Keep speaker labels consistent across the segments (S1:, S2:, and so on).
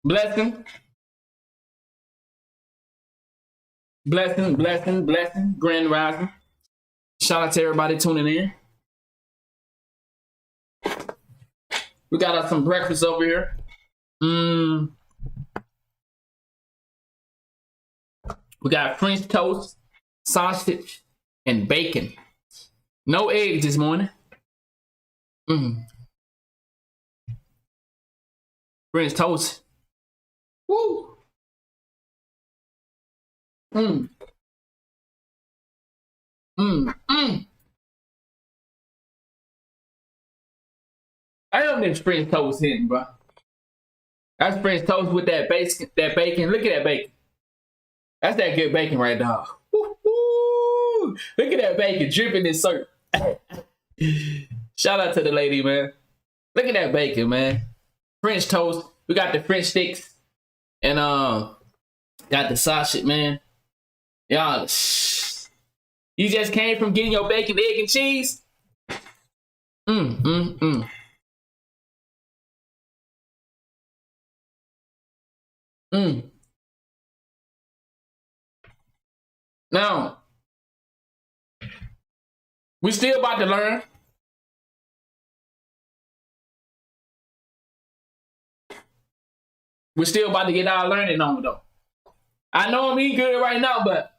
S1: Blessing. Blessing. Grand rising. Shout out to everybody tuning in. We got us some breakfast over here. We got French toast, sausage, and bacon. No eggs this morning. French toast. Woo! I don't think French toast hitting, bro. That's French toast with that bacon. Look at that bacon. That's that good bacon right now. Woo-hoo! Look at that bacon dripping in syrup. Shout out to the lady, man. Look at that bacon, man. French toast. We got the French sticks. And got the sausage, man. Y'all, you just came from getting your bacon, egg, and cheese? Now, we still about to learn. We're still about to get our learning on, though. I know I'm eating good right now, but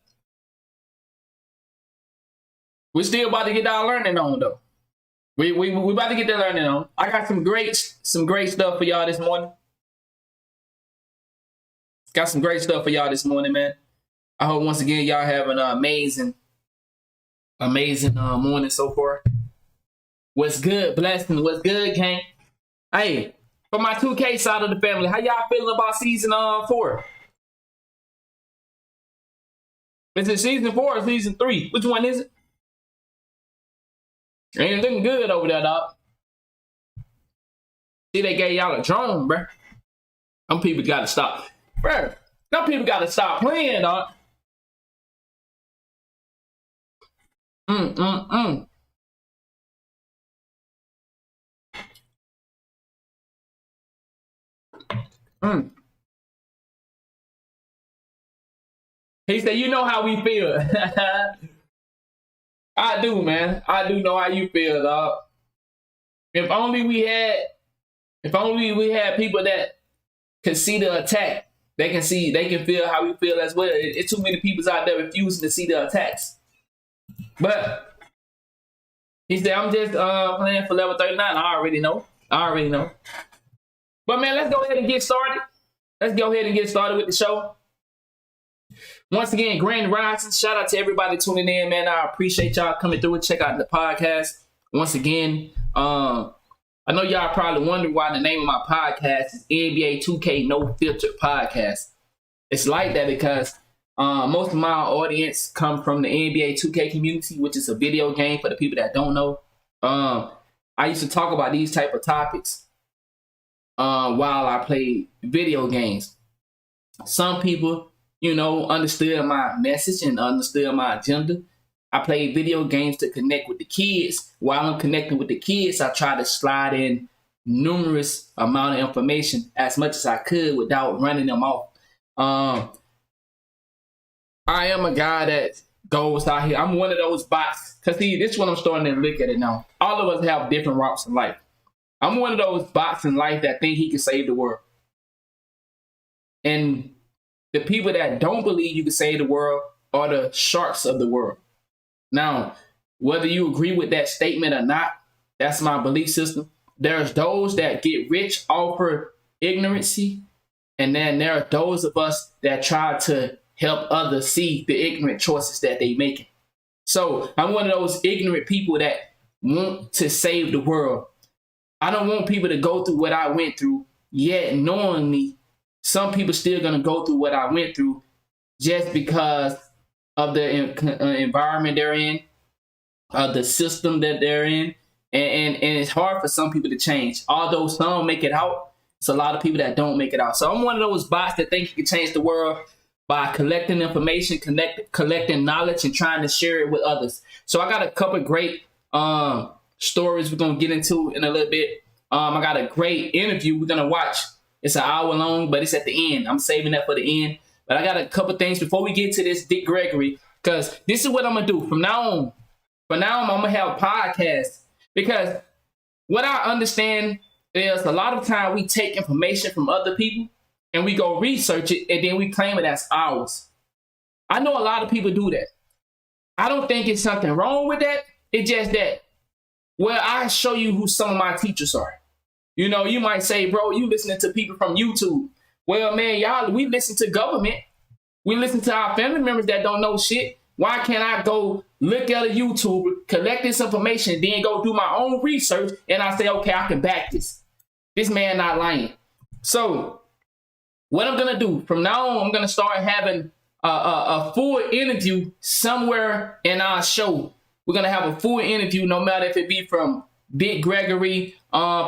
S1: we're still about to get our learning on, though. We about to get that learning on. I got some great stuff for y'all this morning. Got some great stuff for y'all this morning, man. I hope once again y'all have an amazing morning so far. What's good, blessing? What's good, gang? Hey, for my 2K side of the family, how y'all feeling about season 4? Is it season 4 or season 3? Which one is it? Ain't looking good over there, dog. See, they gave y'all a drone, bruh. Some people gotta stop. Bruh, some people gotta stop playing, dog. He said, you know how we feel. I do, man. I do know how you feel, dog. If only we had people that could see the attack. They can feel how we feel as well. It's too many people out there refusing to see the attacks. But he said, I'm just playing for level 39. I already know. But man, let's go ahead and get started. Let's go ahead and get started with the show. Once again, Grand Rising. Shout out to everybody tuning in, man. I appreciate y'all coming through and check out the podcast. Once again, I know y'all probably wondering why the name of my podcast is NBA 2K No Filter Podcast. It's like that because most of my audience come from the NBA 2K community, which is a video game for the people that don't know. I used to talk about these type of topics while I played video games. Some people, understood my message and understood my agenda. I play video games to connect with the kids. While I'm connecting with the kids, I try to slide in numerous amount of information as much as I could without running them off. I am a guy that goes out here. I'm one of those bots. Because see, this is what I'm starting to look at it now. All of us have different routes in life. I'm one of those bots in life that think he can save the world. And the people that don't believe you can save the world are the sharks of the world. Now, whether you agree with that statement or not, that's my belief system. There's those that get rich off of ignorancy, and then there are those of us that try to help others see the ignorant choices that they making. So I'm one of those ignorant people that want to save the world. I don't want people to go through what I went through, yet knowingly some people still going to go through what I went through just because of the environment they're in, the system that they're in. And it's hard for some people to change. Although some make it out, it's a lot of people that don't make it out. So I'm one of those bots that think you can change the world by collecting information, collecting knowledge, and trying to share it with others. So I got a couple of great stories we're going to get into in a little bit. I got a great interview we're going to watch It's an hour long, but it's at the end. I'm saving that for the end. But I got a couple things before we get to this Dick Gregory, because this is what I'm gonna do from now on. From now on, I'm gonna have podcasts, because what I understand is a lot of time we take information from other people and we go research it and then we claim it as ours. I know a lot of people do that. I don't think it's something wrong with that. It's just that, well, I show you who some of my teachers are. You know, you might say, bro, you listening to people from YouTube. Well, man, y'all, we listen to government. We listen to our family members that don't know shit. Why can't I go look at a YouTuber, collect this information, then go do my own research, and I say, okay, I can back this. This man not lying. So what I'm going to do, from now on, I'm going to start having a full interview somewhere in our show. We're going to have a full interview, no matter if it be from Big Gregory,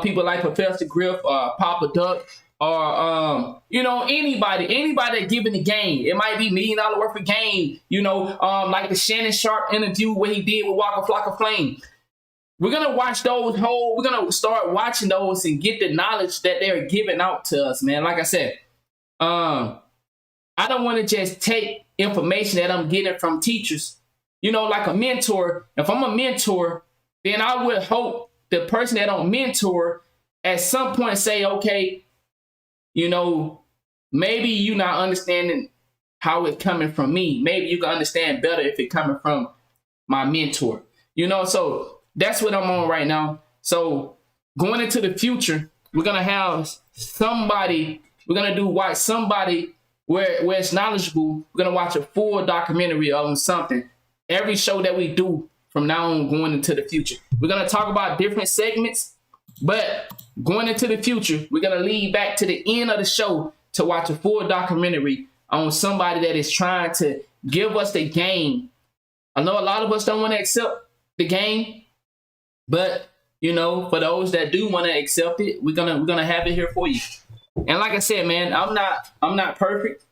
S1: people like Professor Griff, Papa Duck, or you know, anybody that giving the game. It might be $1 million worth of game, you know, like the Shannon Sharp interview where he did with Waka Flocka Flame. We're gonna watch those we're gonna start watching those and get the knowledge that they're giving out to us, man. Like I said, I don't want to just take information that I'm getting from teachers, you know, like a mentor. If I'm a mentor, then I would hope the person that I'm mentor at some point say, okay, you know, maybe you're not understanding how it's coming from me. Maybe you can understand better if it's coming from my mentor. You know, so that's what I'm on right now. So going into the future, we're going to have somebody, we're going to watch somebody where it's knowledgeable. We're going to watch a full documentary on something. Every show that we do from now on going into the future. We're going to talk about different segments, but going into the future, we're going to lead back to the end of the show to watch a full documentary on somebody that is trying to give us the game. I know a lot of us don't want to accept the game, but you know, for those that do want to accept it, we're gonna have it here for you. And like I said, man, I'm not perfect,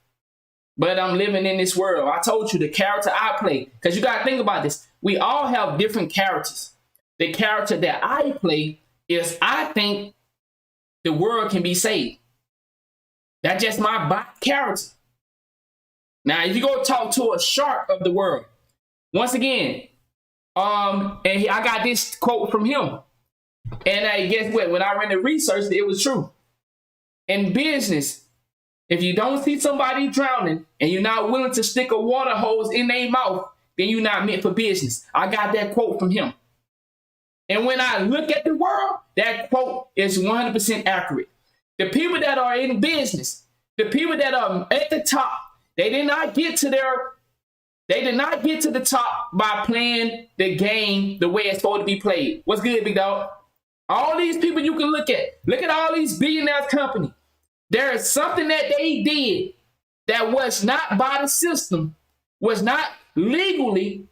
S1: but I'm living in this world. I told you the character I play, because you gotta think about this. We all have different characters. The character that I play is, I think the world can be saved. That's just my character. Now, if you go talk to a shark of the world, once again, and I got this quote from him. And guess what? When I ran the research, it was true. In business, if you don't see somebody drowning and you're not willing to stick a water hose in their mouth, then you're not meant for business. I got that quote from him. And when I look at the world, that quote is 100% accurate. The people that are in business, the people that are at the top, they did not get to the top by playing the game the way it's supposed to be played. What's good, big dog? All these people you can look at all these billionaires company. There is something that they did that was not by the system, was not legally.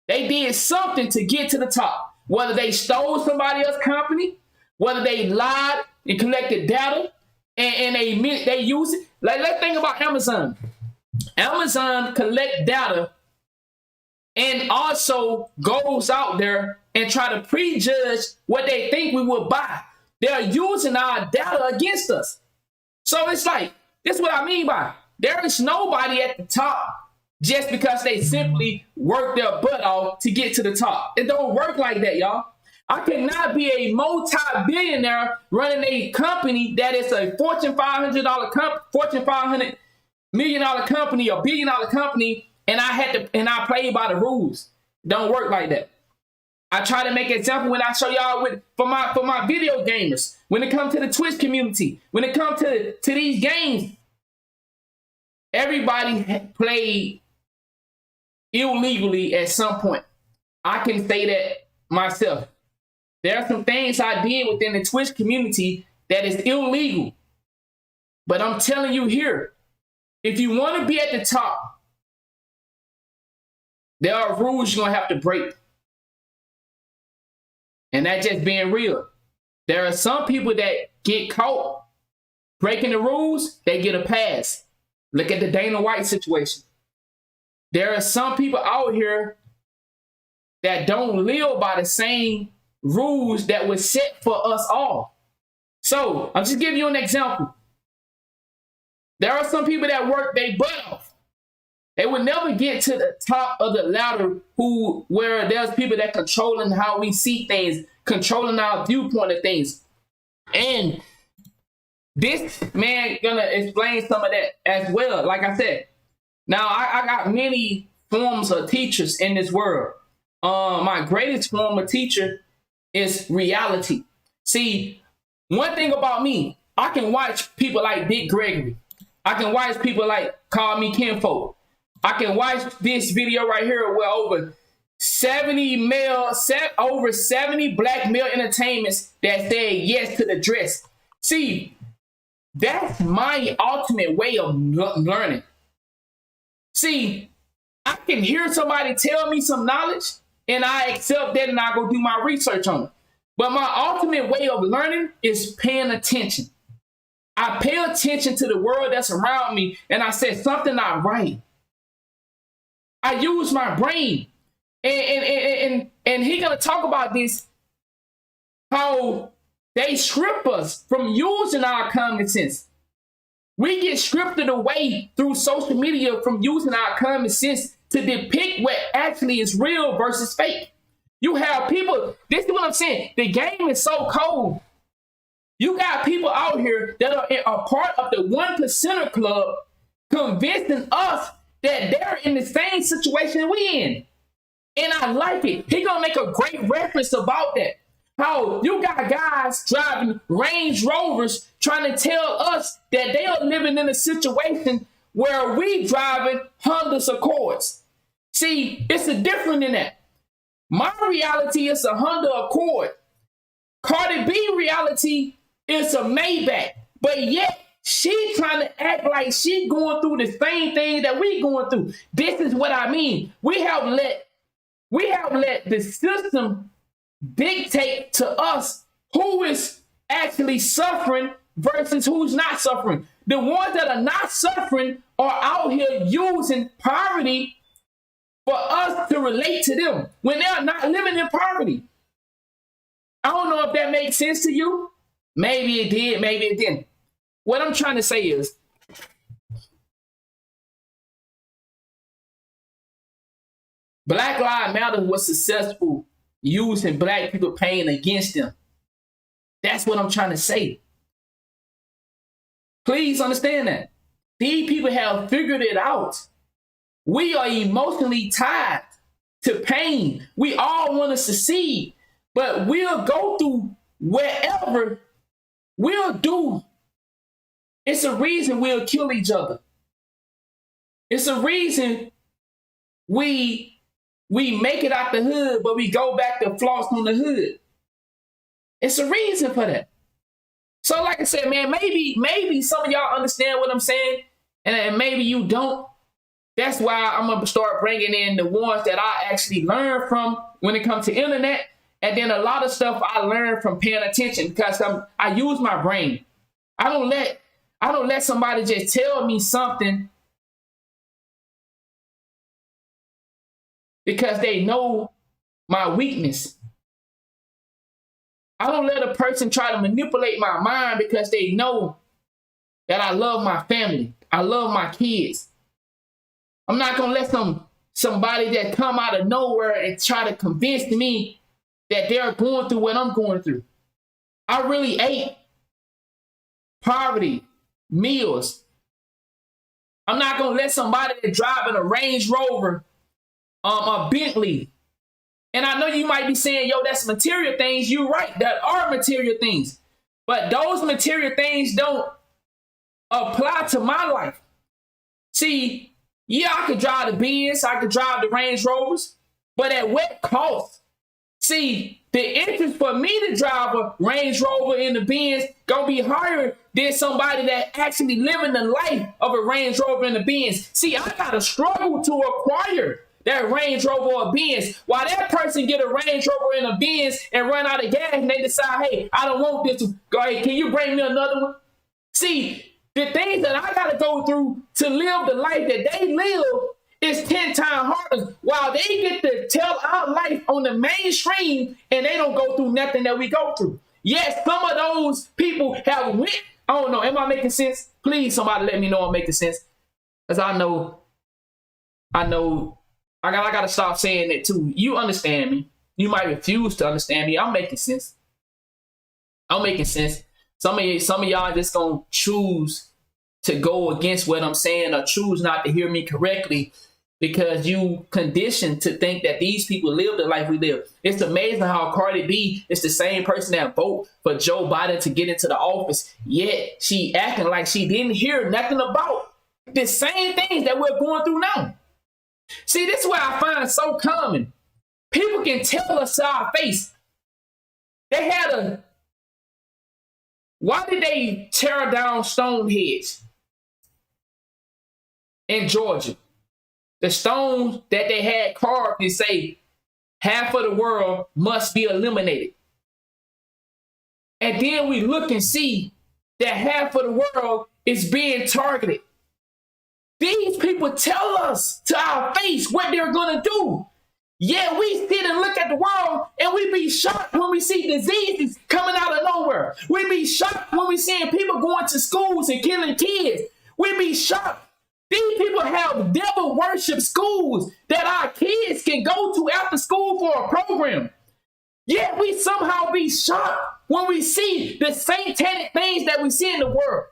S1: They did something to get to the top. Whether they stole somebody else's company, whether they lied and collected data and they use it. Like, let's think about Amazon. Amazon collect data and also goes out there and try to prejudge what they think we will buy. They're using our data against us. So it's like, this is what I mean by, there is nobody at the top just because they simply work their butt off to get to the top. It don't work like that, y'all. I cannot be a multi-billionaire running a company that is a Fortune 500 million dollar company, a $1 billion company, and I play by the rules. Don't work like that. I try to make an example when I show y'all for my video gamers. When it comes to the Twitch community, when it comes to these games, everybody played illegally at some point. I can say that myself. There are some things I did within the Twitch community that is illegal. But I'm telling you here, if you want to be at the top, there are rules you're going to have to break. And that's just being real. There are some people that get caught breaking the rules, they get a pass. Look at the Dana White situation. There are some people out here that don't live by the same rules that were set for us all. So I'm just giving you an example. There are some people that work their butt off. They would never get to the top of the ladder where there's people that controlling how we see things, controlling our viewpoint of things. And this man gonna explain some of that as well. Like I said, now I got many forms of teachers in this world. My greatest form of teacher is reality. See, one thing about me, I can watch people like Gregory. I can watch people like Call Me Kinfolk. I can watch this video right here where over 70 black male entertainments that said yes to the dress. See, that's my ultimate way of learning. See, I can hear somebody tell me some knowledge and I accept that and I go do my research on it. But my ultimate way of learning is paying attention. I pay attention to the world that's around me and I said something not right. I use my brain. And he gonna talk about this, how they strip us from using our common sense. We get stripped away through social media from using our common sense to depict what actually is real versus fake. You have people, this is what I'm saying, the game is so cold. You got people out here that are a part of the 1%er club convincing us that they're in the same situation we in. And I like it. He gonna make a great reference about that. How you got guys driving Range Rovers trying to tell us that they are living in a situation where we driving Honda Accords. See, it's a different than that. My reality is a Honda Accord. Cardi B reality is a Maybach. But yet, she trying to act like she going through the same thing that we going through. This is what I mean. We have let the system dictate to us who is actually suffering versus who's not suffering. The ones that are not suffering are out here using poverty for us to relate to them when they're not living in poverty. I don't know if that makes sense to you. Maybe it did, maybe it didn't. What I'm trying to say is, Black Lives Matter was successful using black people paying against them. That's what I'm trying to say. Please understand that. These people have figured it out. We are emotionally tied to pain. We all want to succeed, but we'll go through wherever we'll do. It's a reason we'll kill each other. It's a reason we make it out the hood, but we go back to floss on the hood. It's a reason for that. So like I said, man, maybe some of y'all understand what I'm saying, and maybe you don't. That's why I'm going to start bringing in the ones that I actually learned from when it comes to internet. And then a lot of stuff I learned from paying attention because I use my brain. I don't let somebody just tell me something because they know my weakness. I don't let a person try to manipulate my mind because they know that I love my family. I love my kids. I'm not going to let somebody that come out of nowhere and try to convince me that they're going through what I'm going through. I really ate poverty, meals. I'm not going to let somebody that's driving a Range Rover, a Bentley. And I know you might be saying, yo, that's material things. You're right. That are material things. But those material things don't apply to my life. See, yeah, I could drive the Benz, I could drive the Range Rovers, but at what cost? See, the interest for me to drive a Range Rover in the Benz gonna be higher than somebody that actually living the life of a Range Rover in the Benz. See, I gotta struggle to acquire that Range Rover or Benz, while that person get a Range Rover in a Benz and run out of gas and they decide, hey, I don't want this. Go ahead, can you bring me another one? See, the things that I got to go through to live the life that they live is 10 times harder, while they get to tell our life on the mainstream and they don't go through nothing that we go through. Yes, some of those people have went I don't know. Am I making sense? Please, somebody let me know I'm making sense. Because I know I gotta stop saying it too. You understand me. You might refuse to understand me. I'm making sense. I'm making sense. Some of y'all just gonna choose to go against what I'm saying or choose not to hear me correctly because you conditioned to think that these people live the life we live. It's amazing how Cardi B is the same person that vote for Joe Biden to get into the office, yet she acting like she didn't hear nothing about the same things that we're going through now. See, this is what I find so common. People can tell us to our face. Why did they tear down Stonehenge in Georgia? The stones that they had carved and say half of the world must be eliminated. And then we look and see that half of the world is being targeted. These people tell us to our face what they're going to do. Yeah, we sit and look at the world and we be shocked when we see diseases coming out of nowhere. We be shocked when we seeing people going to schools and killing kids. We be shocked. These people have devil worship schools that our kids can go to after school for a program. Yet we somehow be shocked when we see the satanic things that we see in the world.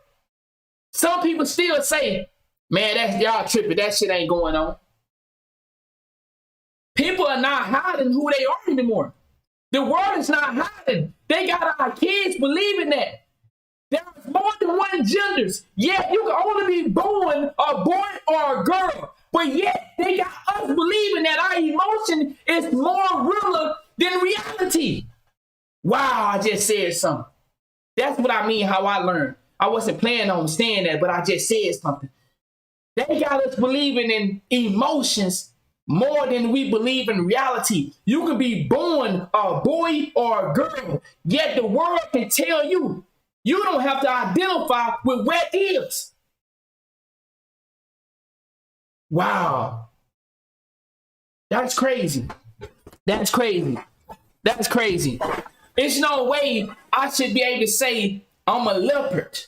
S1: Some people still say, man, that's y'all tripping. That shit ain't going on. People are not hiding who they are anymore. The world is not hiding. They got our kids believing that. There's more than one genders. Yet you can only be born a boy or a girl. But yet they got us believing that our emotion is more realer than reality. Wow, I just said something. That's what I mean, how I learned. I wasn't planning on saying that, but I just said something. They got us believing in emotions more than we believe in reality. You can be born a boy or a girl, yet the world can tell you. You don't have to identify with what is. Wow. That's crazy. That's crazy. That's crazy. There's no way I should be able to say I'm a leopard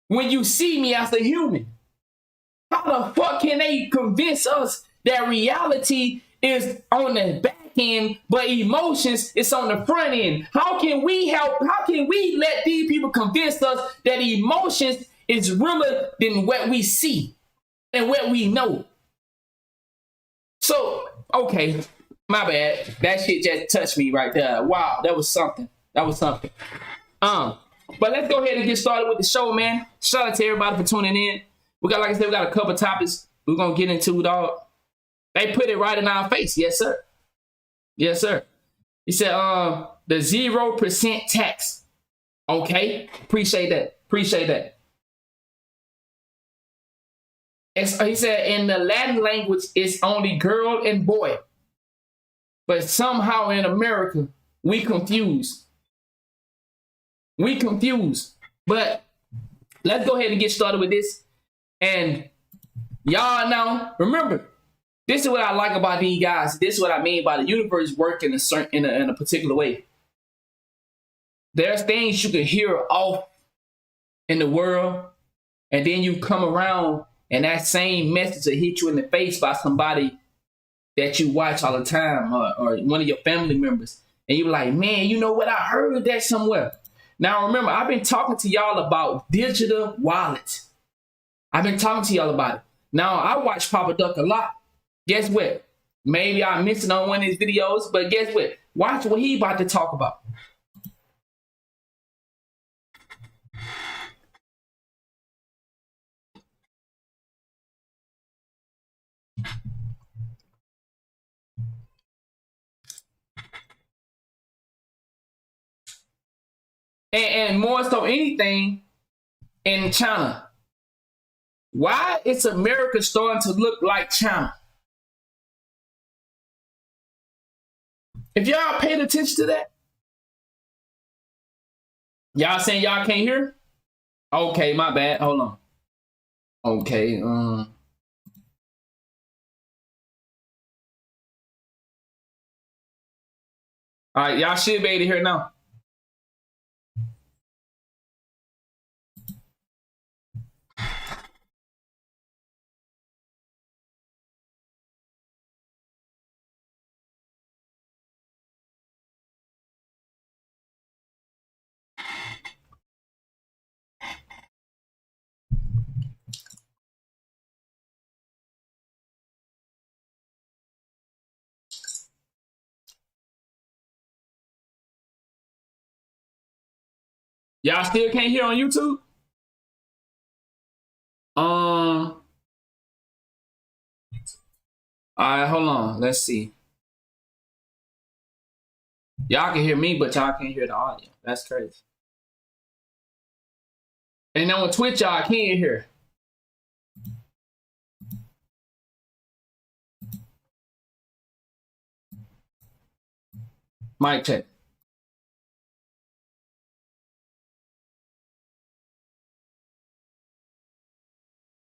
S1: when you see me as a human. How the fuck can they convince us that reality is on the back end, but emotions is on the front end? How can we let these people convince us that emotions is realer than what we see and what we know? So, okay, my bad. That shit just touched me right there. Wow, that was something. But let's go ahead and get started with the show, man. Shout out to everybody for tuning in. Like I said, we got a couple topics we're gonna get into, dog. They put it right in our face. Yes, sir. Yes, sir. He said, the 0% tax. Okay. Appreciate that. He said, in the Latin language, it's only girl and boy. But somehow in America, we confuse. But let's go ahead and get started with this. And y'all now, remember, this is what I like about these guys. This is what I mean by the universe working in a particular way. There's things you can hear off in the world, and then you come around and that same message will hit you in the face by somebody that you watch all the time or one of your family members. And you're like, man, you know what? I heard that somewhere. Now, remember, I've been talking to y'all about digital wallets. I've been talking to y'all about it. Now, I watch Papa Duck a lot. Guess what? Maybe I missed it on one of his videos, but guess what? Watch what he about to talk about. And more so anything in China. Why is America starting to look like China? If y'all paid attention to that, y'all saying y'all can't hear? Okay, my bad. Hold on. Okay. All right, y'all should be able to hear now. Y'all still can't hear on YouTube? All right, hold on. Let's see. Y'all can hear me, but y'all can't hear the audio. That's crazy. And then on Twitch, y'all can't hear. Mic check.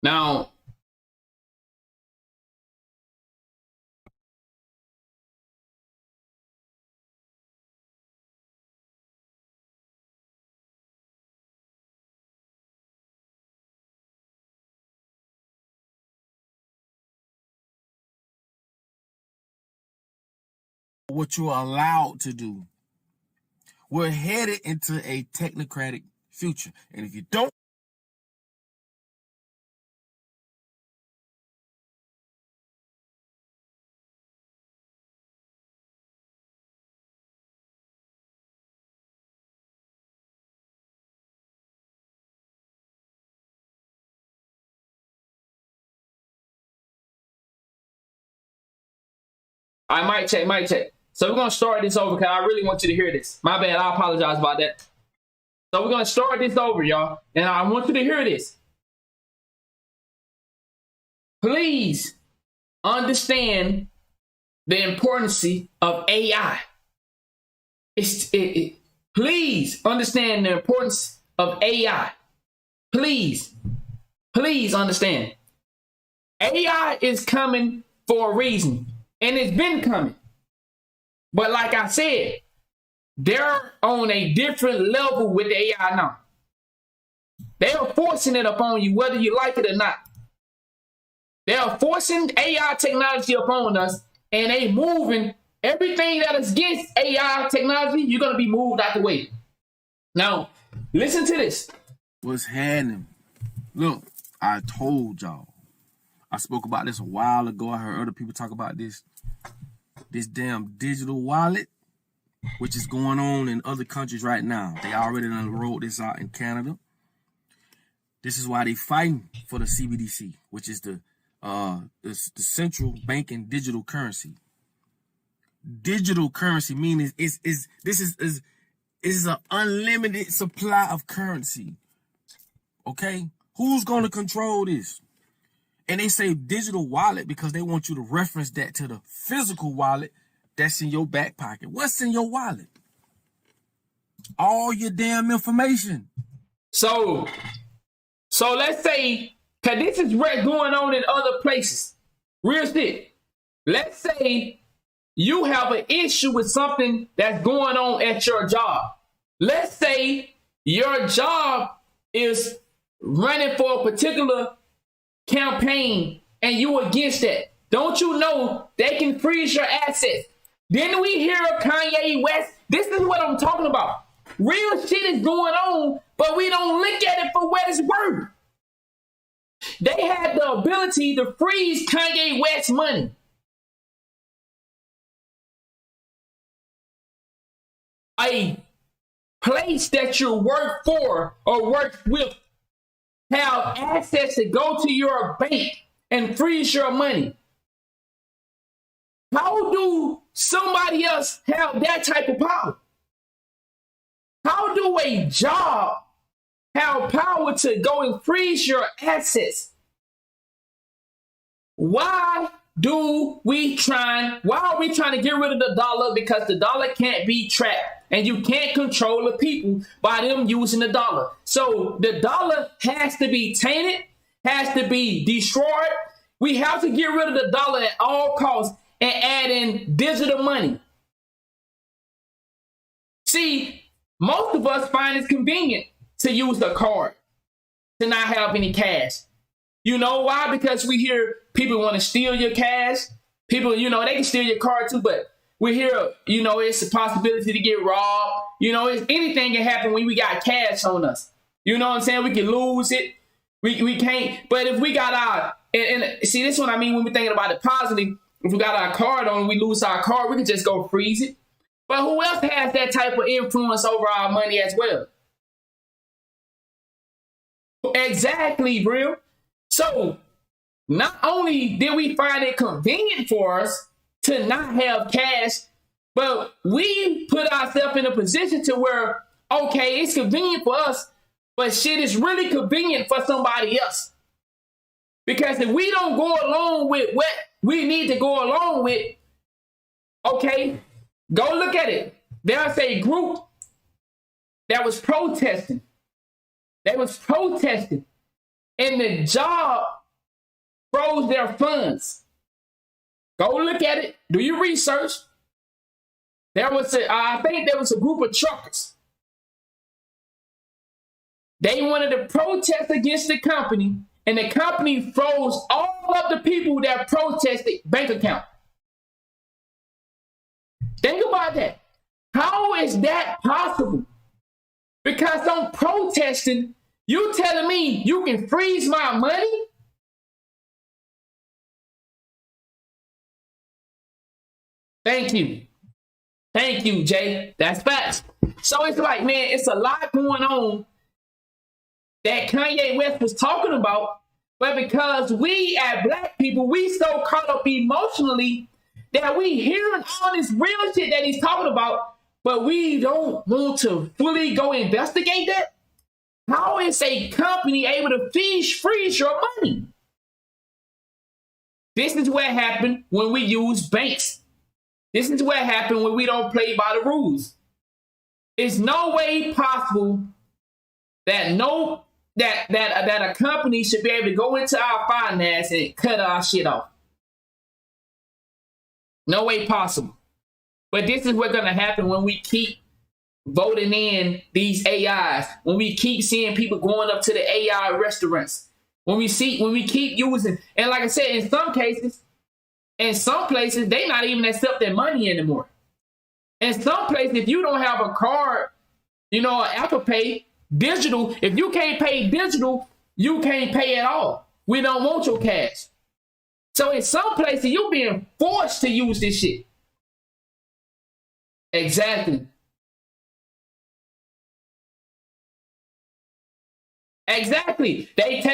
S1: Now,
S2: what you're allowed to do. We're headed into a technocratic future. And if you don't,
S1: I mic check. So we're going to start this over because I really want you to hear this. My bad. I apologize about that. So we're going to start this over, y'all. And I want you to hear this. Please understand the importance of AI. Please understand the importance of AI. Please understand. AI is coming for a reason, and it's been coming. But like I said, they're on a different level with the AI now. They're forcing it upon you, whether you like it or not. They're forcing AI technology upon us, and they moving everything that is against AI technology. You're going to be moved out the way. Now, listen to this.
S2: what's happening? Look, I told y'all. I spoke about this a while ago. I heard other people talk about this. This damn digital wallet, which is going on in other countries right now. They already done rolled this out in Canada. This is why they fighting for the CBDC, which is the central banking digital currency. Digital currency meaning this is an unlimited supply of currency. Okay, who's gonna control this? And they say digital wallet because they want you to reference that to the physical wallet that's in your back pocket. What's in your wallet? All your damn information.
S1: So let's say, because this is what's going on in other places. Real shit. Let's say you have an issue with something that's going on at your job. Let's say your job is running for a particular campaign and you against that. Don't you know they can freeze your assets? Didn't we hear Kanye West? This is what I'm talking about. Real shit is going on, but we don't look at it for what it's worth. They had the ability to freeze Kanye West's money. A place that you work for or work with have access to go to your bank and freeze your money. How do somebody else have that type of power? How do a job have power to go and freeze your assets? Why are we trying to get rid of the dollar? Because the dollar can't be tracked and you can't control the people by them using the dollar. So the dollar has to be tainted, has to be destroyed. We have to get rid of the dollar at all costs and add in digital money. See, most of us find it convenient to use a card, to not have any cash. You know why? Because we hear people want to steal your cash. People, they can steal your card too, but we hear, it's a possibility to get robbed. Anything can happen when we got cash on us. You know what I'm saying? We can lose it. We can't. But if we got our, and see, this is what I mean when we're thinking about it positively. If we got our card on, we lose our card, we can just go freeze it. But who else has that type of influence over our money as well? Exactly, bro. So not only did we find it convenient for us to not have cash, but we put ourselves in a position to where, okay, it's convenient for us, but shit is really convenient for somebody else. Because if we don't go along with what we need to go along with, okay, go look at it. There's a group that was protesting. They was protesting, and the job froze their funds. Go look at it. Do your research. I think there was a group of truckers. They wanted to protest against the company, and the company froze all of the people that protested bank account. Think about that. How is that possible? Because I'm protesting, you telling me you can freeze my money? Thank you. Thank you, Jay. That's facts. So it's like, man, it's a lot going on that Kanye West was talking about, but because we as black people, we so caught up emotionally that we hearing all this real shit that he's talking about, but we don't want to fully go investigate that. How is a company able to freeze your money? This is what happened when we use banks. This is what happened when we don't play by the rules. It's no way possible that a company should be able to go into our finance and cut our shit off. No way possible. But this is what's going to happen when we keep voting in these AIs, when we keep seeing people going up to the AI restaurants, when we keep using, and like I said, in some places, they not even accepting money anymore. In some places, if you don't have a card, Apple Pay, digital, if you can't pay digital, you can't pay at all. We don't want your cash. So in some places, you're being forced to use this shit. Exactly. Exactly.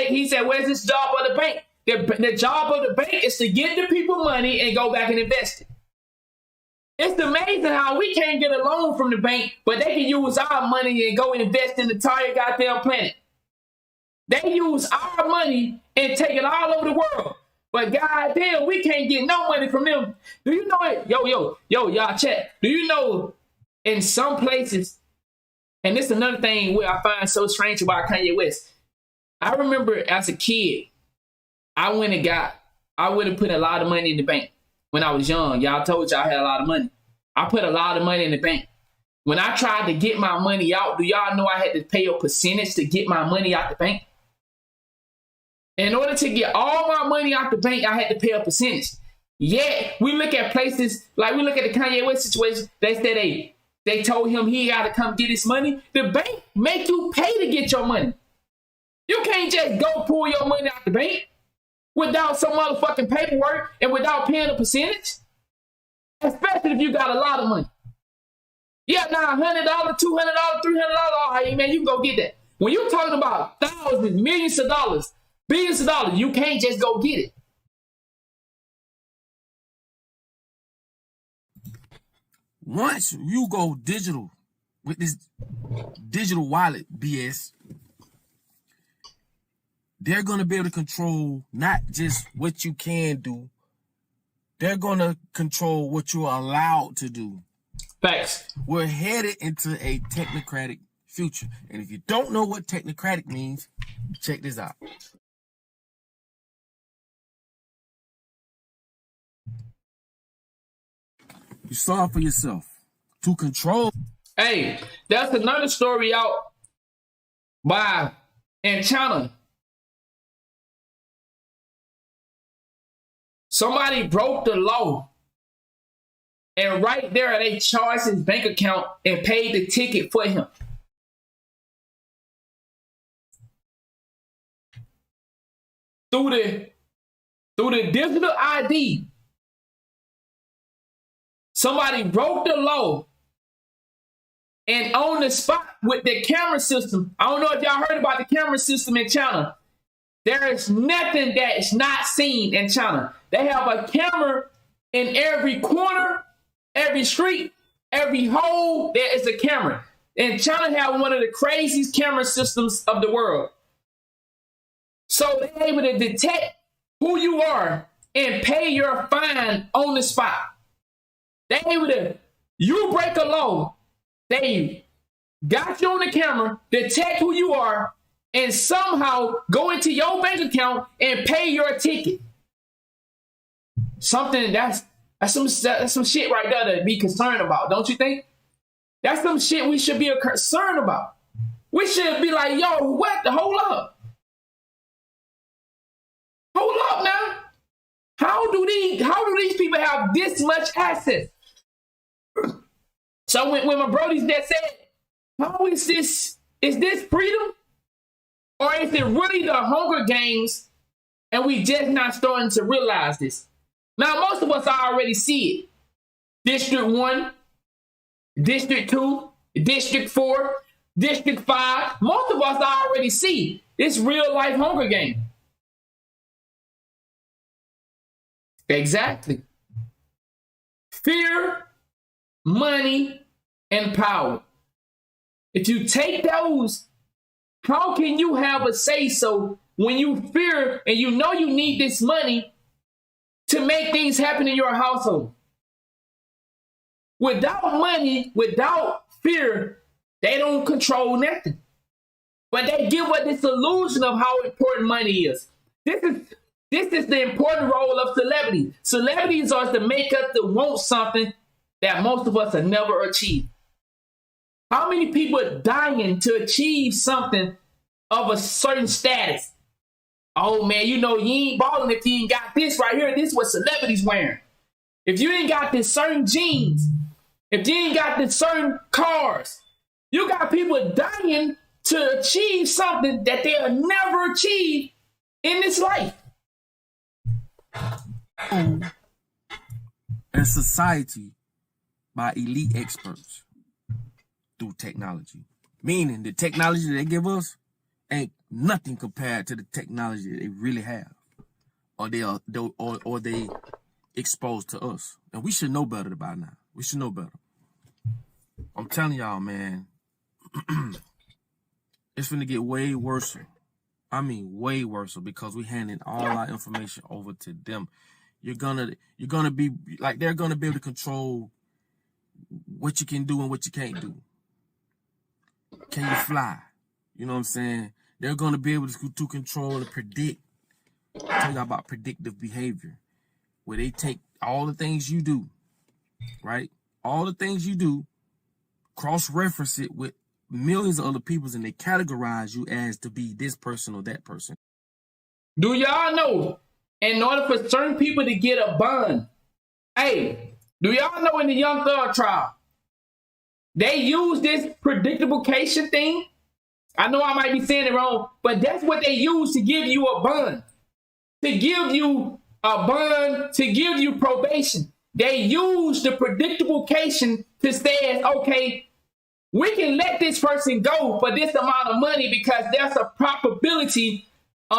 S1: He said, where's this job of the bank? The job of the bank is to get the people money and go back and invest it. It's amazing how we can't get a loan from the bank, but they can use our money and go invest in the entire goddamn planet. They use our money and take it all over the world. But goddamn, we can't get no money from them. Do you know it? Yo, y'all check. Do you know in some places, and this is another thing where I find so strange about Kanye West. I remember as a kid, I would have put a lot of money in the bank when I was young. Y'all told y'all I had a lot of money. I put a lot of money in the bank. When I tried to get my money out, do y'all know I had to pay a percentage to get my money out the bank? In order to get all my money out the bank, I had to pay a percentage. Yet, we look at places, like we look at the Kanye West situation, they said they told him he got to come get his money. The bank make you pay to get your money. You can't just go pull your money out the bank without some motherfucking paperwork and without paying a percentage. Especially if you got a lot of money. Yeah, now $100, $200, $300, hey man, you can go get that. When you're talking about thousands, millions of dollars, billions of dollars, you can't just go get it.
S2: Once you go digital with this digital wallet BS, they're going to be able to control not just what you can do, they're going to control what you're allowed to do.
S1: Facts.
S2: We're headed into a technocratic future. And if you don't know what technocratic means, check this out. You saw it for yourself. To control.
S1: Hey, that's another story out in China. Somebody broke the law, and right there they charged his bank account and paid the ticket for him. Through the digital ID, somebody broke the law And on the spot with the camera system, I don't know if y'all heard about the camera system in China. There is nothing that's not seen in China. They have a camera in every corner, every street, every hole. There is a camera. And China have one of the craziest camera systems of the world. So they're able to detect who you are and pay your fine on the spot. They're able to, you break a law, they got you on the camera, detect who you are, and somehow go into your bank account and pay your ticket. Something that's some shit right there to be concerned about, don't you think? That's some shit we should be concerned about. We should be like, yo, what? Hold up. Hold up now. How do these people have this much access? So when my brodies that said, how is this? Is this freedom? Or is it really the Hunger Games and we just not starting to realize this? Now, most of us already see it. District 1, District 2, District 4, District 5. Most of us already see this real life Hunger Game. Exactly. Fear, money, and power. If you take those, how can you have a say-so when you fear and you know you need this money to make things happen in your household? Without money, without fear, they don't control nothing. But they give us this illusion of how important money is. This is the important role of celebrities. Celebrities are to make us to want something that most of us have never achieved. How many people are dying to achieve something of a certain status? Oh man, you know you ain't balling if you ain't got this right here. This is what celebrities wearing. If you ain't got this certain jeans, if you ain't got this certain cars, you got people dying to achieve something that they'll never achieve in this life.
S2: And society by elite experts through technology. Meaning the technology they give us ain't nothing compared to the technology they really have. Or they exposed to us. And we should know better by now. We should know better. I'm telling y'all, man, it's finna get way worse. I mean, way worse because we handing all our information over to them. You're gonna be like, they're gonna be able to control what you can do and what you can't do. Can you fly? You know what I'm saying? They're gonna be able to control and predict. Tell you about predictive behavior, where they take all the things you do, right? All the things you do, cross-reference it with millions of other people's, and they categorize you as to be this person or that person.
S1: Do y'all know, in order for certain people to get a bond, hey, do y'all know in the Young Thug trial, they use this predictabilification thing? I know I might be saying it wrong, but that's what they use to give you a bond. To give you a bond, to give you probation. They use the predictabilification to say, okay, we can let this person go for this amount of money because there's a probability 9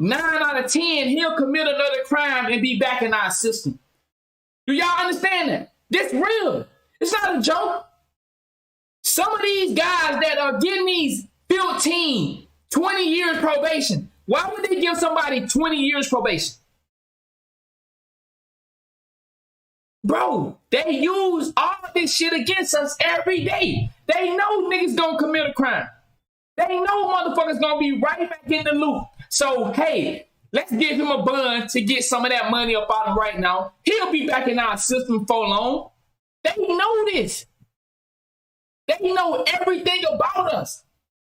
S1: out of 10 he'll commit another crime and be back in our system. Do y'all understand that? This real. It's not a joke. Some of these guys that are getting these 15, 20 years probation, why would they give somebody 20 years probation? Bro, they use all this shit against us every day. They know niggas gonna commit a crime. They know motherfuckers gonna be right back in the loop. So, hey, let's give him a bond to get some of that money up out of him right now. He'll be back in our system for long. They know this. They know everything about us.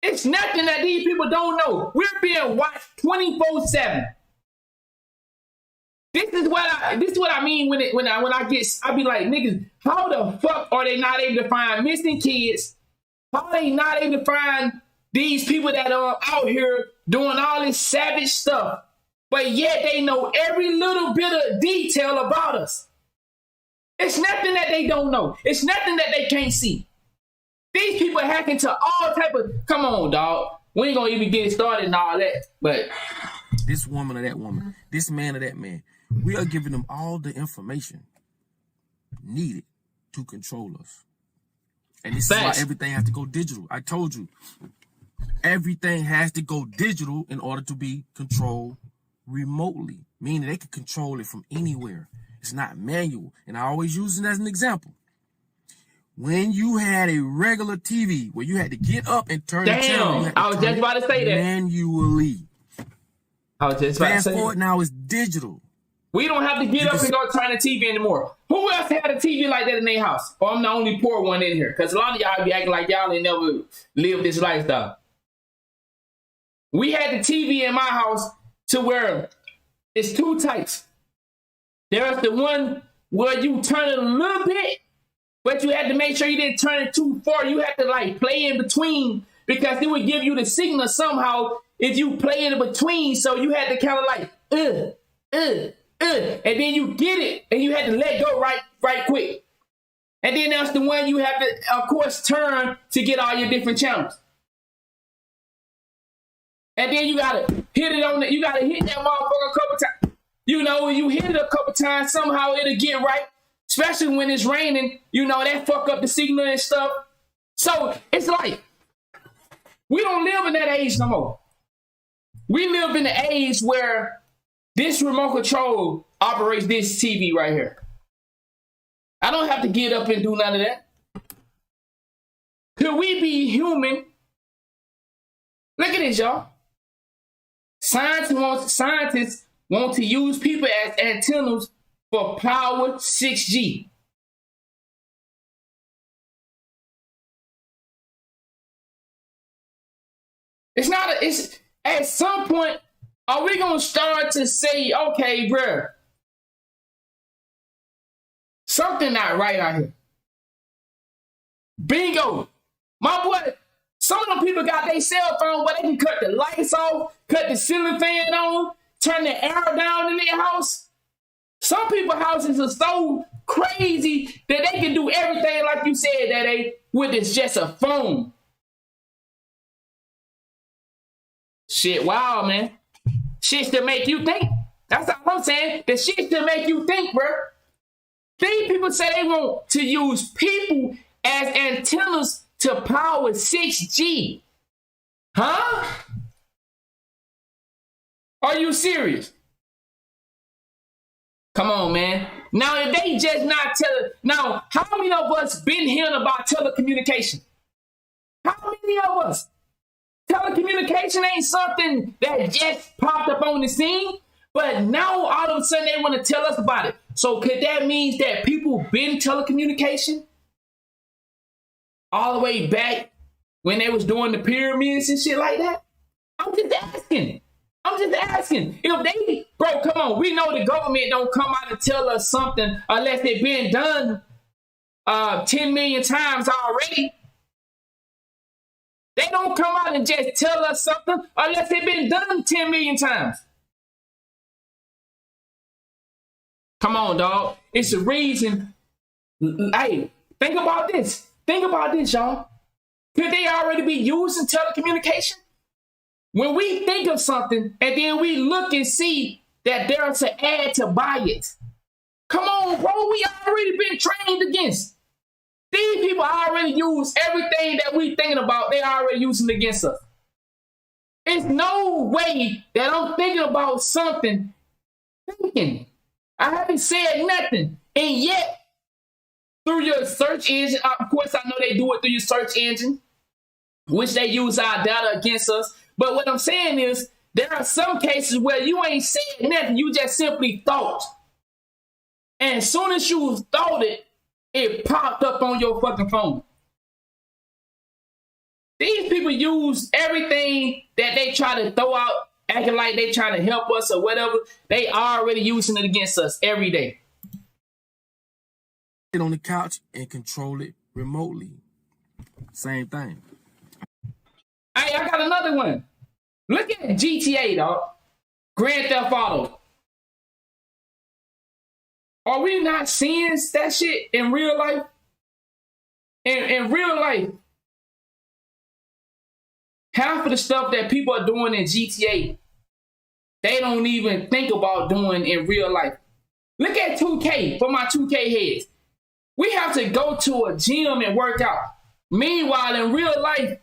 S1: It's nothing that these people don't know. We're being watched 24/7. This is what I mean when I be like, niggas, how the fuck are they not able to find missing kids? How are they not able to find these people that are out here doing all this savage stuff, but yet they know every little bit of detail about us? It's nothing that they don't know. It's nothing that they can't see. These people hacking to all type of, come on, dog. We ain't gonna even get started and all that. But
S2: this woman or that woman, this man or that man, we are giving them all the information needed to control us. And this is why everything has to go digital. I told you, everything has to go digital in order to be controlled remotely, meaning they can control it from anywhere. It's not manual. And I always use it as an example. When you had a regular TV where you had to get up and turn the channel,
S1: I was just about to say that.
S2: Manually.
S1: I was just about to say
S2: Fast forward now, it's digital.
S1: We don't have to get up and go turn the TV anymore. Who else had a TV like that in their house? Or I'm the only poor one in here. Because a lot of y'all be acting like y'all ain't never lived this lifestyle. We had the TV in my house to where it's two types. There's the one where you turn it a little bit, but you had to make sure you didn't turn it too far. You had to like play in between because it would give you the signal somehow if you play in between. So you had to kind of like, and then you get it, and you had to let go right quick. And then that's the one you have to, of course, turn to get all your different channels. And then you gotta hit it on you gotta hit that motherfucker a couple times. You know, when you hit it a couple times, somehow it'll get right. Especially when it's raining, you know, that fuck up the signal and stuff. So it's like, we don't live in that age no more. We live in the age where this remote control operates this TV right here. I don't have to get up and do none of that. Could we be human? Look at this, y'all. Scientists want to use people as antennas for power 6G. It's at some point, are we going to start to say, okay, bruh, something not right out here. Bingo. My boy, some of them people got their cell phone where they can cut the lights off, cut the ceiling fan on, turn the air down in their house. Some people's houses are so crazy that they can do everything like you said that they with it's just a phone. Shit, wow, man. Shit to make you think. That's all I'm saying. The shit to make you think, bro. These people say they want to use people as antennas to power 6G. Huh? Are you serious? Come on, man. Now, if they just not now, how many of us been hearing about telecommunication? How many of us? Telecommunication ain't something that just popped up on the scene, but now all of a sudden they want to tell us about it. So could that mean that people been telecommunication all the way back when they was doing the pyramids and shit like that? I'm just asking. If they, bro, come on. We know the government don't come out and tell us something unless they've been done 10 million times already. They don't come out and just tell us something unless they've been done 10 million times. Come on, dog. It's the reason. Hey, think about this. Think about this, y'all. Could they already be using telecommunication? When we think of something and then we look and see that there's an ad to buy it. Come on, bro. We already been trained against. These people already use everything that we thinking about. They already using against us. It's no way that I'm thinking about something. I haven't said nothing. And yet, through your search engine, of course, I know they do it through your search engine, which they use our data against us. But what I'm saying is, there are some cases where you ain't said nothing. You just simply thought. And as soon as you thought it, it popped up on your fucking phone. These people use everything that they try to throw out, acting like they trying to help us or whatever. They already using it against us every day.
S2: Sit on the couch and control it remotely. Same thing.
S1: Hey, I got another one. Look at GTA, dog. Grand Theft Auto. Are we not seeing that shit in real life? In real life, half of the stuff that people are doing in GTA, they don't even think about doing in real life. Look at 2K, for my 2K heads. We have to go to a gym and work out. Meanwhile, in real life,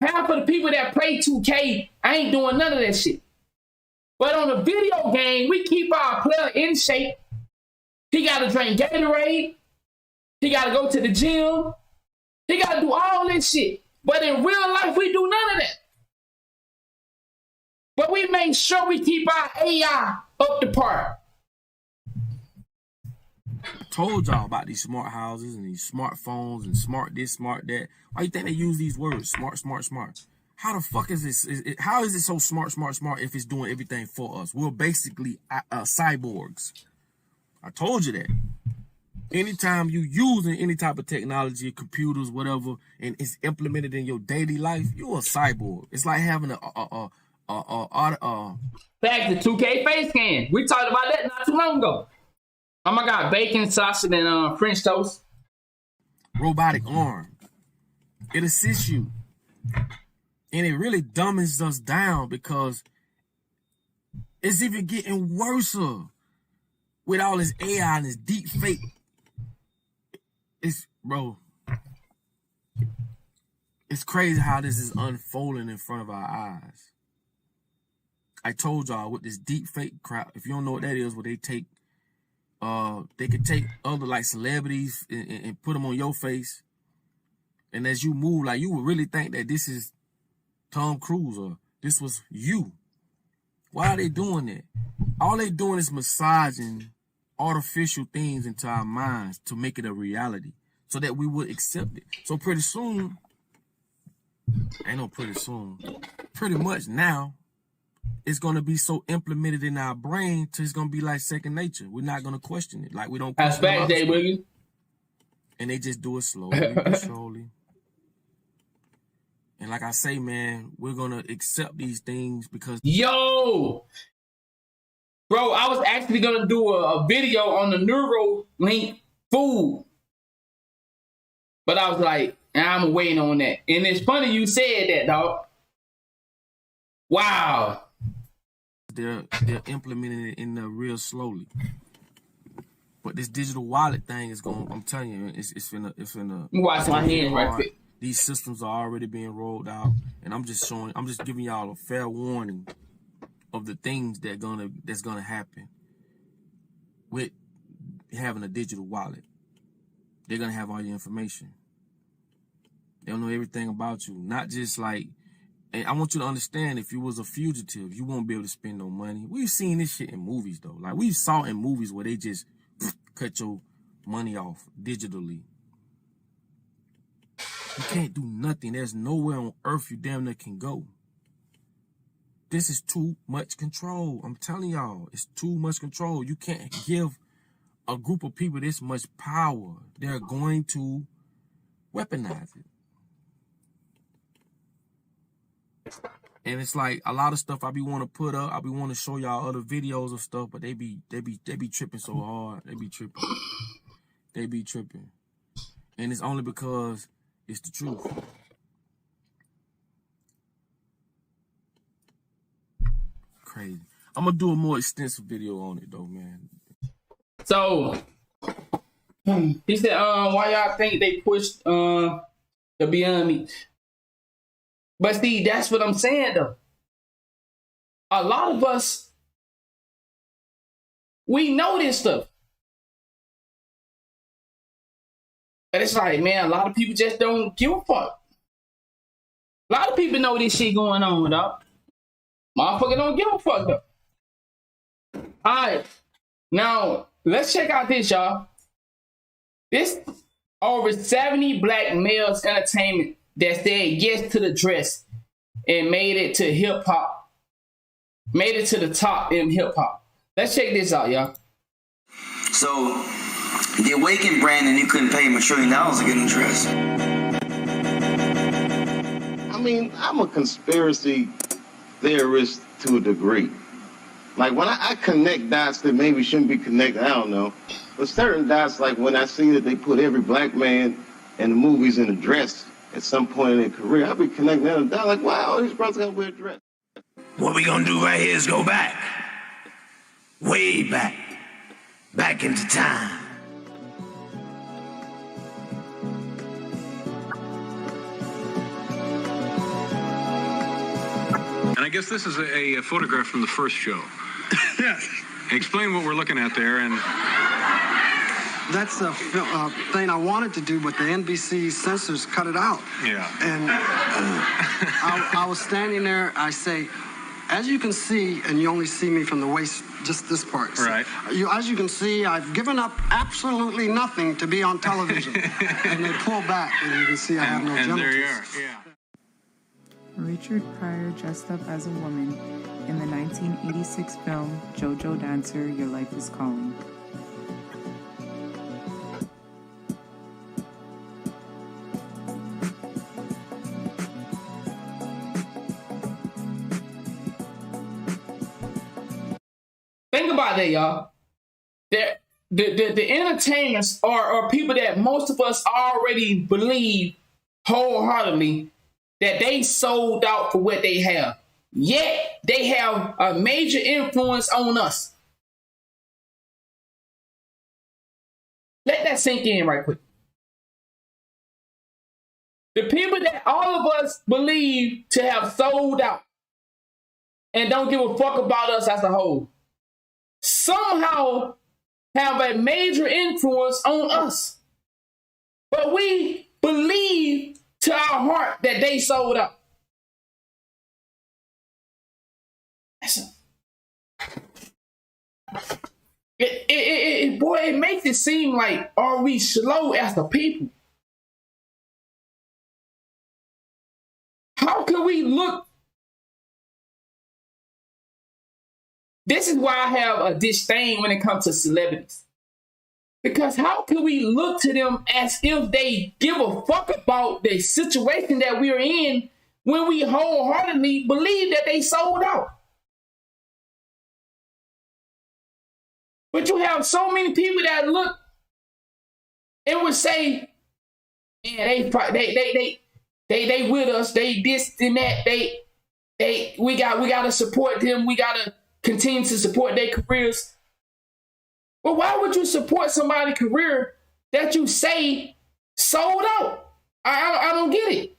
S1: half of the people that play 2K ain't doing none of that shit. But on a video game, we keep our player in shape. He got to drink Gatorade. He got to go to the gym. He got to do all this shit. But in real life, we do none of that. But we make sure we keep our AI up to par.
S2: I told y'all about these smart houses and these smartphones and smart this, smart that. Why you think they use these words? Smart, smart, smart. How the fuck is this? How is it so smart, smart, smart if it's doing everything for us? We're basically cyborgs. I told you that. Anytime you using any type of technology, computers, whatever, and it's implemented in your daily life, you're a cyborg. It's like having
S1: Back to 2K face scan. We talked about that not too long ago. Oh my God, bacon, sausage, and French toast.
S2: Robotic arm. It assists you. And it really dumbs us down because it's even getting worse with all this AI and this deep fake. Bro, it's crazy how this is unfolding in front of our eyes. I told y'all with this deep fake crap, if you don't know what that is, where they take, they can take other like celebrities and put them on your face. And as you move, like you would really think that this is Tom Cruise or this was you. Why are they doing that? All they doing is massaging artificial things into our minds to make it a reality so that we would accept it. So pretty soon, ain't no pretty soon, pretty much now, it's going to be so implemented in our brain till it's going to be like second nature. We're not going to question it. Like we don't question
S1: back day, Boogie.
S2: And they just do it slowly, slowly. And like I say, man, we're going to accept these things because...
S1: Yo! Bro, I was actually going to do a video on the Neuralink food. But I was like, I'm waiting on that. And it's funny you said that, dog. Wow.
S2: They're implementing it in there real slowly. But this digital wallet thing is going, I'm telling you, it's finna
S1: watch my hands right quick.
S2: These systems are already being rolled out. And I'm just giving y'all a fair warning of the things that's gonna happen with having a digital wallet. They're gonna have all your information. They'll know everything about you. Not just like, and I want you to understand, if you was a fugitive, you won't be able to spend no money. We've seen this shit in movies though. Like we saw in movies where they just cut your money off digitally. You can't do nothing. There's nowhere on earth you damn near can go. This is too much control. I'm telling y'all, it's too much control. You can't give a group of people this much power. They're going to weaponize it. And it's like a lot of stuff I be want to put up. I be want to show y'all other videos of stuff, but they be tripping so hard. They be tripping. They be tripping. And it's only because it's the truth. Crazy. I'm gonna do a more extensive video on it though, man.
S1: So he said, why y'all think they pushed the Beyond Meat? But see, that's what I'm saying though. A lot of us, we know this stuff. But it's like, man, a lot of people just don't give a fuck. A lot of people know this shit going on, dog. Motherfucker don't give a fuck though. Alright. Now, let's check out this, y'all. This over 70 black males entertainment that said yes to the dress and made it to hip hop. Made it to the top in hip hop. Let's check this out, y'all.
S3: So, the Awakened brand, and you couldn't pay him $1 trillion to get a dress.
S4: I mean, I'm a conspiracy theorist to a degree. Like when I connect dots that maybe shouldn't be connected, I don't know. But certain dots, like when I see that they put every black man in the movies in a dress at some point in their career, I'll be connecting them down like, wow, these brothers got weird dress.
S5: What we gonna do right here is go back. Way back. Back into time.
S6: And I guess this is a photograph from the first show.
S7: Yes.
S6: Explain what we're looking at there. And
S7: That's the thing I wanted to do, but the NBC censors cut it out.
S6: Yeah.
S7: And I was standing there. I say, as you can see, and you only see me from the waist, just this part. So
S6: Right.
S7: as you can see, I've given up absolutely nothing to be on television. And they pull back, and you can see I have no
S6: and
S7: genitals.
S6: there you are. Yeah.
S8: Richard Pryor dressed up as a woman in the 1986 film JoJo Dancer, Your Life is Calling.
S1: Think about that, y'all. The entertainers are people that most of us already believe wholeheartedly that they sold out for what they have. Yet they have a major influence on us. Let that sink in right quick. The people that all of us believe to have sold out and don't give a fuck about us as a whole somehow have a major influence on us. But we believe to our heart that they sold out. It makes it seem like, are we slow as a people? How can we look? This is why I have a disdain when it comes to celebrities. Because how can we look to them as if they give a fuck about the situation that we're in when we wholeheartedly believe that they sold out? But you have so many people that look and would say, "Man, they with us. They this and that. We gotta support them. We gotta continue to support their careers." But why would you support somebody's career that you say sold out? I don't get it.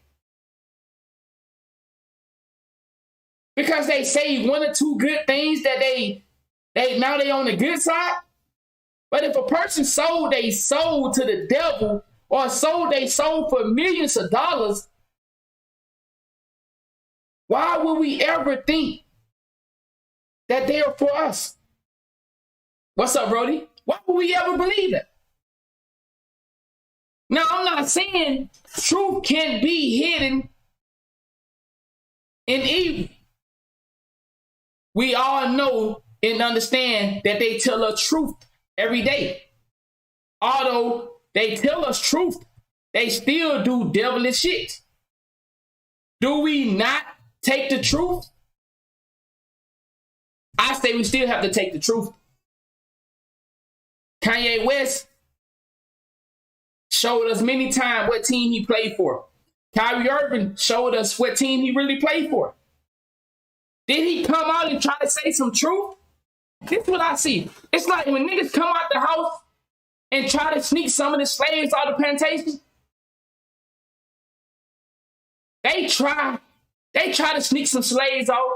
S1: Because they say one or two good things that they now they on the good side. But if a person sold they soul to the devil or sold they soul for millions of dollars, why would we ever think that they are for us? What's up, Brody? Why would we ever believe it? Now, I'm not saying truth can be hidden in evil. We all know and understand that they tell us truth every day. Although they tell us truth, they still do devilish shit. Do we not take the truth? I say we still have to take the truth. Kanye West showed us many times what team he played for. Kyrie Irving showed us what team he really played for. Did he come out and try to say some truth? This is what I see. It's like when niggas come out the house and try to sneak some of the slaves out of the plantation. They try to sneak some slaves out,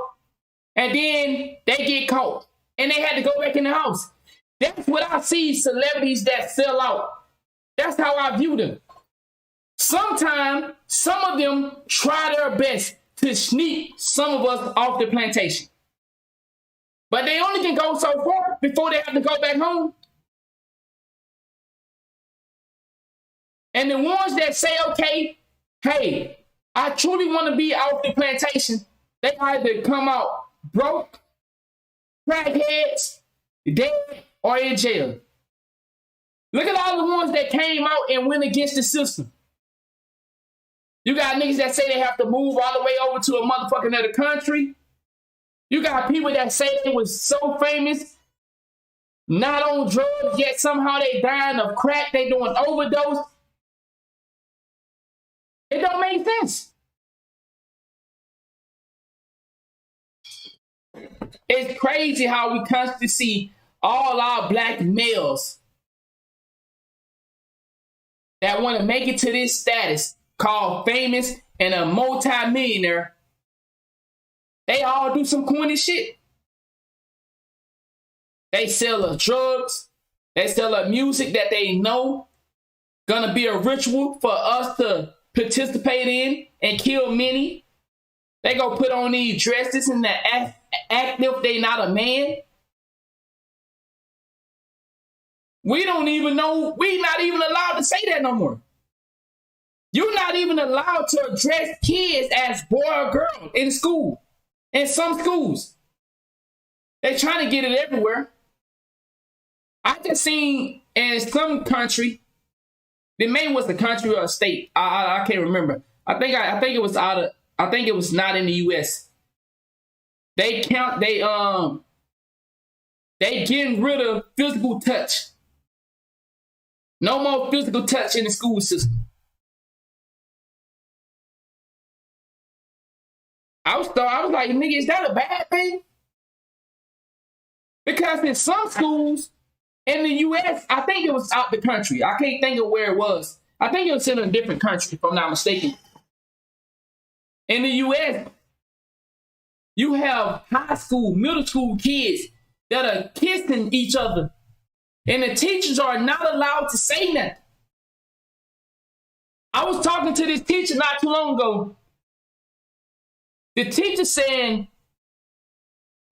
S1: and then they get caught, and they had to go back in the house. That's what I see celebrities that sell out. That's how I view them. Sometimes some of them try their best to sneak some of us off the plantation. But they only can go so far before they have to go back home. And the ones that say, okay, hey, I truly want to be off the plantation, they either come out broke, crackheads, dead, or in jail. Look at all the ones that came out and went against the system. You got niggas that say they have to move all the way over to a motherfucking other country. You got people that say they was so famous, not on drugs, yet somehow they dying of crack, they doing overdose. It don't make sense. It's crazy how we constantly see all our black males that want to make it to this status called famous and a multi-millionaire. They all do some corny shit. They sell drugs. They sell music that they know gonna be a ritual for us to participate in and kill many. They go put on these dresses and act if they not a man. We don't even know. We not even allowed to say that no more. You're not even allowed to address kids as boy or girl in school. In some schools, they trying to get it everywhere. I just seen in some country, it may was the country or a state. I can't remember. I think it was not in the U.S. They getting rid of physical touch. No more physical touch in the school system. I was like, nigga, is that a bad thing? Because in some schools in the U.S., I think it was out the country. I can't think of where it was. I think it was in a different country, if I'm not mistaken. In the U.S., you have high school, middle school kids that are kissing each other. And the teachers are not allowed to say nothing. I was talking to this teacher not too long ago. The teacher saying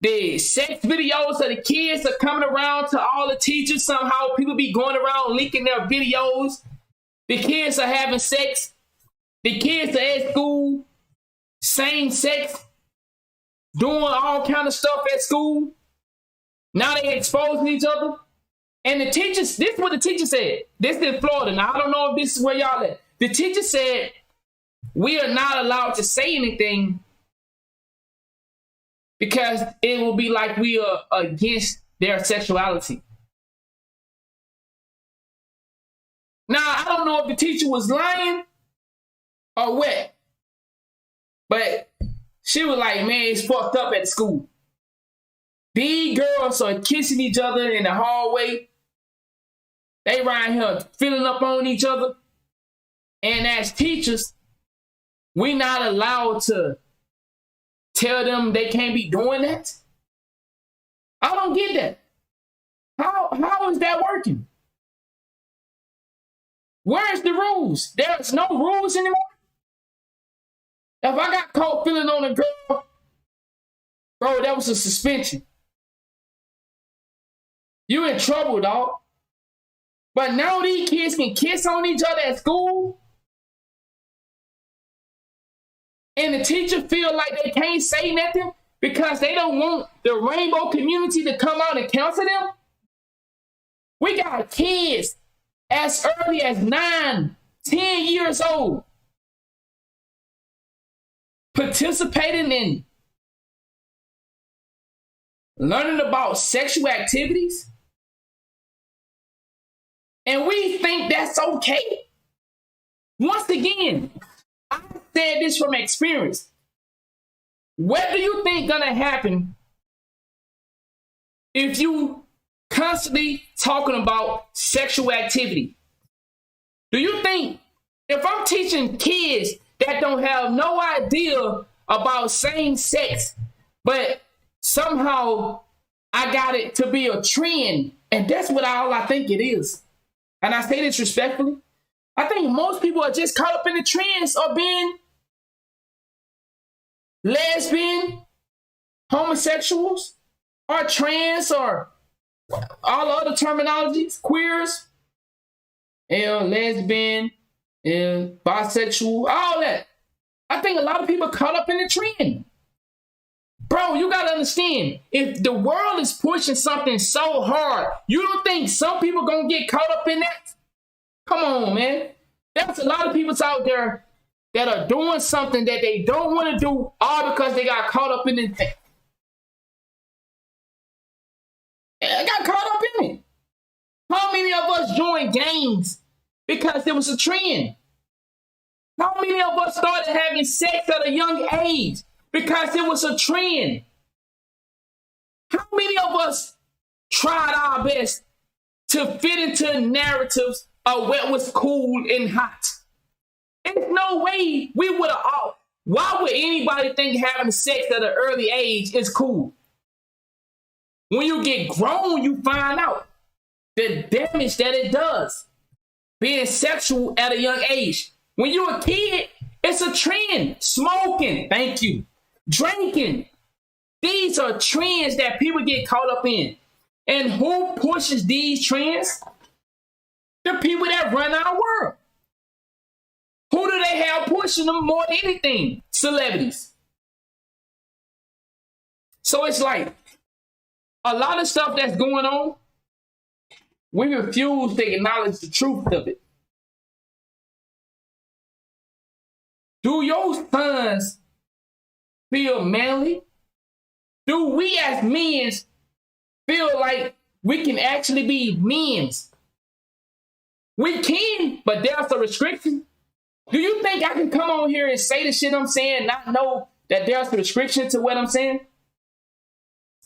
S1: the sex videos of the kids are coming around to all the teachers. Somehow people be going around leaking their videos. The kids are having sex. The kids are at school, same sex, doing all kind of stuff at school. Now they exposing each other. And the teachers, this is what the teacher said. This is in Florida. Now, I don't know if this is where y'all at. The teacher said, we are not allowed to say anything because it will be like we are against their sexuality. Now, I don't know if the teacher was lying or what, but she was like, man, it's fucked up at school. These girls are kissing each other in the hallway. They right here filling up on each other. And as teachers, we're not allowed to tell them they can't be doing that. I don't get that. How is that working? Where's the rules? There's no rules anymore. If I got caught feeling on a girl, bro, that was a suspension. You in trouble, dog. But now these kids can kiss on each other at school. And the teacher feel like they can't say nothing because they don't want the rainbow community to come out and counsel them. We got kids as early as 9, 10 years old participating in learning about sexual activities. And we think that's okay. Once again, I said this from experience. What do you think gonna happen if you constantly talking about sexual activity? Do you think if I'm teaching kids that don't have no idea about same sex, but somehow I got it to be a trend, and that's what all I think it is. And I say this respectfully. I think most people are just caught up in the trends of being lesbian, homosexuals, or trans, or all other terminologies, queers, lesbian, bisexual, all that. I think a lot of people are caught up in the trend. Bro, you gotta understand, if the world is pushing something so hard, you don't think some people gonna get caught up in that? Come on, man. There's a lot of people out there that are doing something that they don't want to do all because they got caught up in it. They got caught up in it. How many of us joined gangs because it was a trend? How many of us started having sex at a young age because it was a trend? How many of us tried our best to fit into narratives of what was cool and hot? There's no way we would have all. Why would anybody think having sex at an early age is cool? When you get grown, you find out the damage that it does. Being sexual at a young age. When you're a kid, it's a trend. Smoking, thank you. Drinking. These are trends that people get caught up in. And who pushes these trends? The people that run our world. Who do they have pushing them more than anything? Celebrities. So it's like a lot of stuff that's going on, we refuse to acknowledge the truth of it. Do your sons feel manly? Do we as men feel like we can actually be men? We can, but there's a restriction. Do you think I can come on here and say the shit I'm saying, not know that there's a restriction to what I'm saying?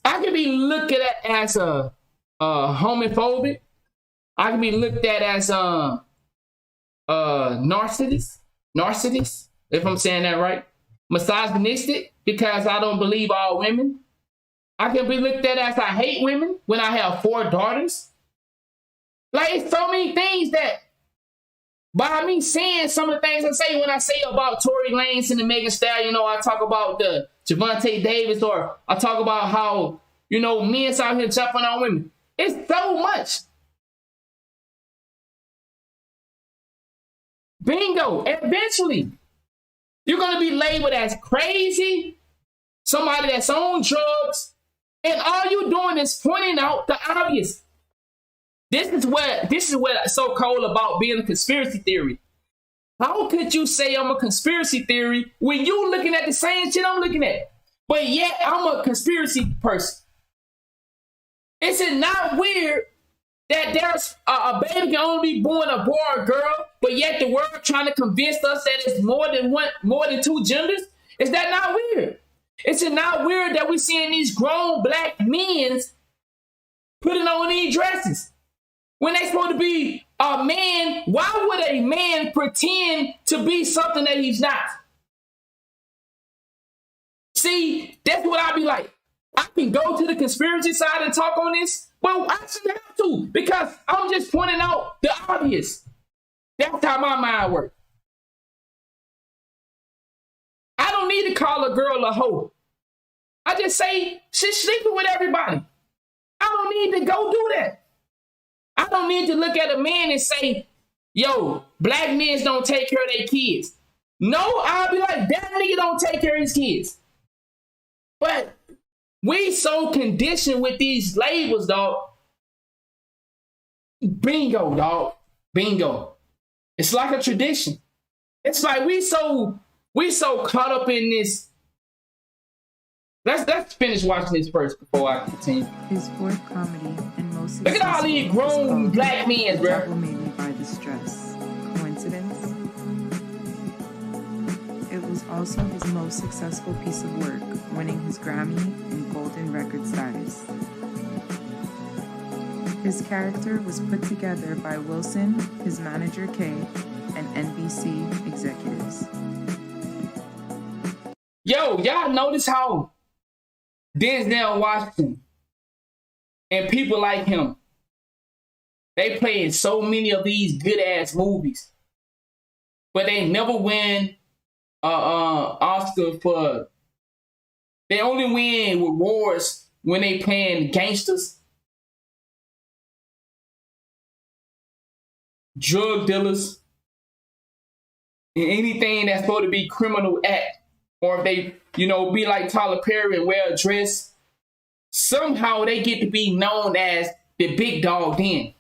S1: I can be looked at as a homophobic. I can be looked at as a narcissist, if I'm saying that right. Misogynistic, because I don't believe all women. I can be looked at as I hate women when I have 4 daughters. Like, it's so many things that, by me saying some of the things I say when I say about Tory Lanez and the Megan Thee Stallion, I talk about the Javante Davis, or I talk about how, men's out here jumping on women. It's so much. Bingo. Eventually, you're going to be labeled as crazy, somebody that's on drugs, and all you're doing is pointing out the obvious. This is what's so cold about being a conspiracy theory. How could you say I'm a conspiracy theory when you looking at the same shit I'm looking at? But yet I'm a conspiracy person. Is it not weird that there's a baby can only be born a boy or girl, but yet the world trying to convince us that it's more than 2 genders? Is that not weird? Is it not weird that we're seeing these grown black men putting on these dresses? When they're supposed to be a man, why would a man pretend to be something that he's not? See, that's what I be like. I can go to the conspiracy side and talk on this, but I shouldn't have to, because I'm just pointing out the obvious. That's how my mind works. I don't need to call a girl a hoe. I just say she's sleeping with everybody. I don't need to go do that. I don't need to look at a man and say, yo, black men don't take care of their kids. No, I'll be like, that nigga don't take care of his kids. But we so conditioned with these labels, dog. Bingo, dog. Bingo. It's like a tradition. It's like we so caught up in this. Let's finish watching this first before I continue.
S8: His fourth comedy and most
S1: look at all these grown black men, bro.
S8: Devil Made Me by the Stress. Coincidence? It was also his most successful piece of work, winning his Grammy and Golden Record status. His character was put together by Wilson, his manager Kay, and NBC executives.
S1: Yo, y'all notice how Denzel Washington and people like him, they play in so many of these good-ass movies, but they never win Oscar for... They only win awards when they playing gangsters, drug dealers, and anything that's supposed to be criminal act. Or if they, be like Tyler Perry and wear a dress, somehow they get to be known as the big dog then.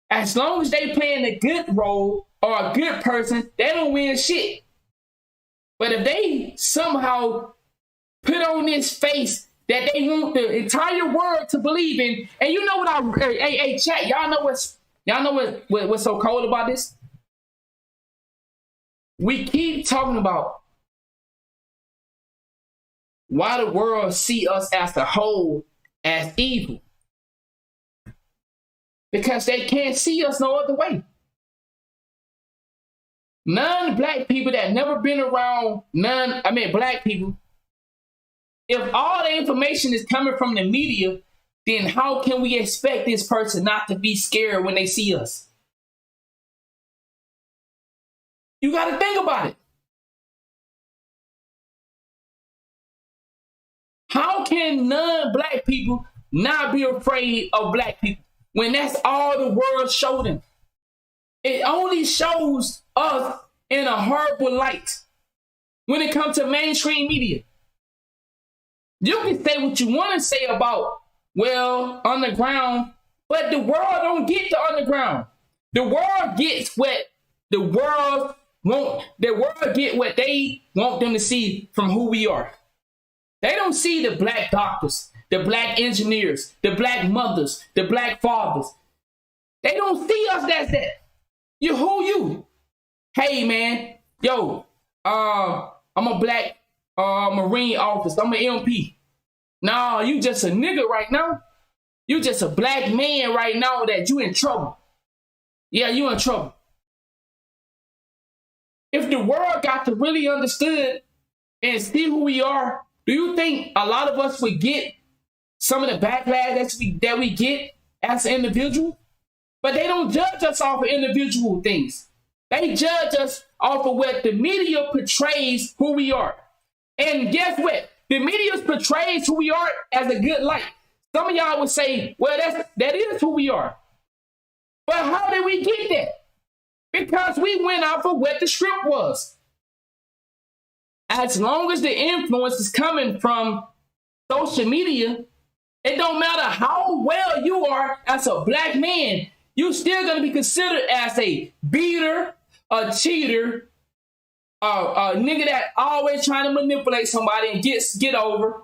S1: As long as they playing a good role or a good person, they don't win shit. But if they somehow put on this face that they want the entire world to believe in, and you know what hey chat, y'all know what's so cold about this? we keep talking about why the world see us as a whole as evil. Because they can't see us no other way. Non-black people that never been around black people, if all the information is coming from the media, then how can we expect this person not to be scared when they see us? You got to think about it. How can non-black people not be afraid of black people when that's all the world showed them? It only shows us in a horrible light when it comes to mainstream media. You can say what you want to say about, well, underground, but the world don't get the underground. The world gets what the world want. The world get what they want them to see from who we are. They don't see the black doctors, the black engineers, the black mothers, the black fathers. They don't see us as that. Who you? Hey man, yo, I'm a black Marine officer. I'm an MP. Nah, you just a nigga right now. You just a black man right now that you in trouble. Yeah, you in trouble. If the world got to really understood and see who we are, do you think a lot of us would get some of the backlash that we get as an individual? But they don't judge us off of individual things. They judge us off of what the media portrays who we are. And guess what? The media portrays who we are as a good light. Some of y'all would say, well, that is who we are. But how did we get that? Because we went off of what the script was. As long as the influence is coming from social media, it don't matter how well you are as a black man, you're still going to be considered as a beater, a cheater, a nigga that always trying to manipulate somebody and get over.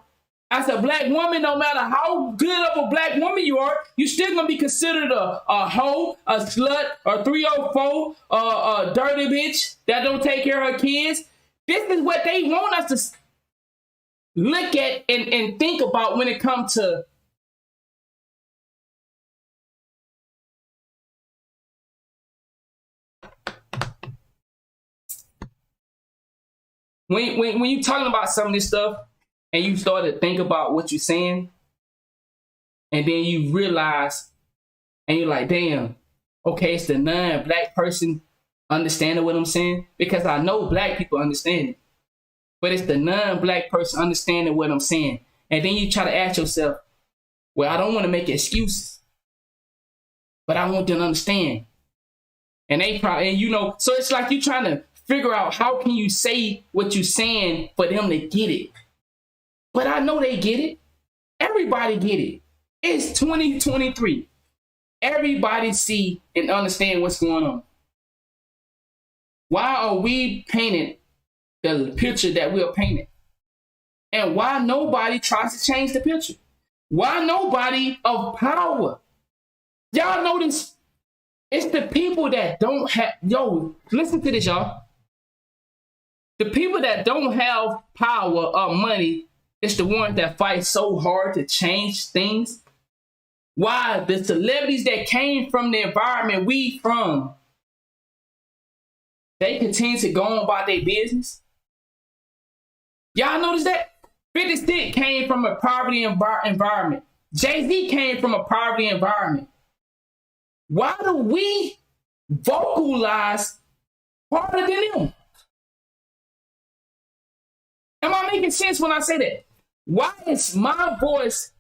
S1: As a black woman, no matter how good of a black woman you are, you're still going to be considered a hoe, a slut, a 304, a dirty bitch that don't take care of her kids. This is what they want us to look at and think about when it comes to when you talking about some of this stuff and you start to think about what you're saying, and then you realize and you're like, damn, okay, it's the non-black person understanding what I'm saying, because I know black people understand it, but it's the non-black person understanding what I'm saying. And then you try to ask yourself, well, I don't want to make excuses, but I want them to understand. And they probably, so it's like you trying to figure out how can you say what you're saying for them to get it. But I know they get it. Everybody get it. It's 2023. Everybody see and understand what's going on. Why are we painting the picture that we're painting? And why nobody tries to change the picture? Why nobody of power? Y'all notice it's the people that don't have, listen to this, y'all. The people that don't have power or money, it's the ones that fight so hard to change things. Why? The celebrities that came from the environment we from, they continue to go on about their business. Y'all notice that? 50 Cent came from a poverty environment. Jay-Z came from a poverty environment. Why do we vocalize harder than them? Am I making sense when I say that? Why is my voice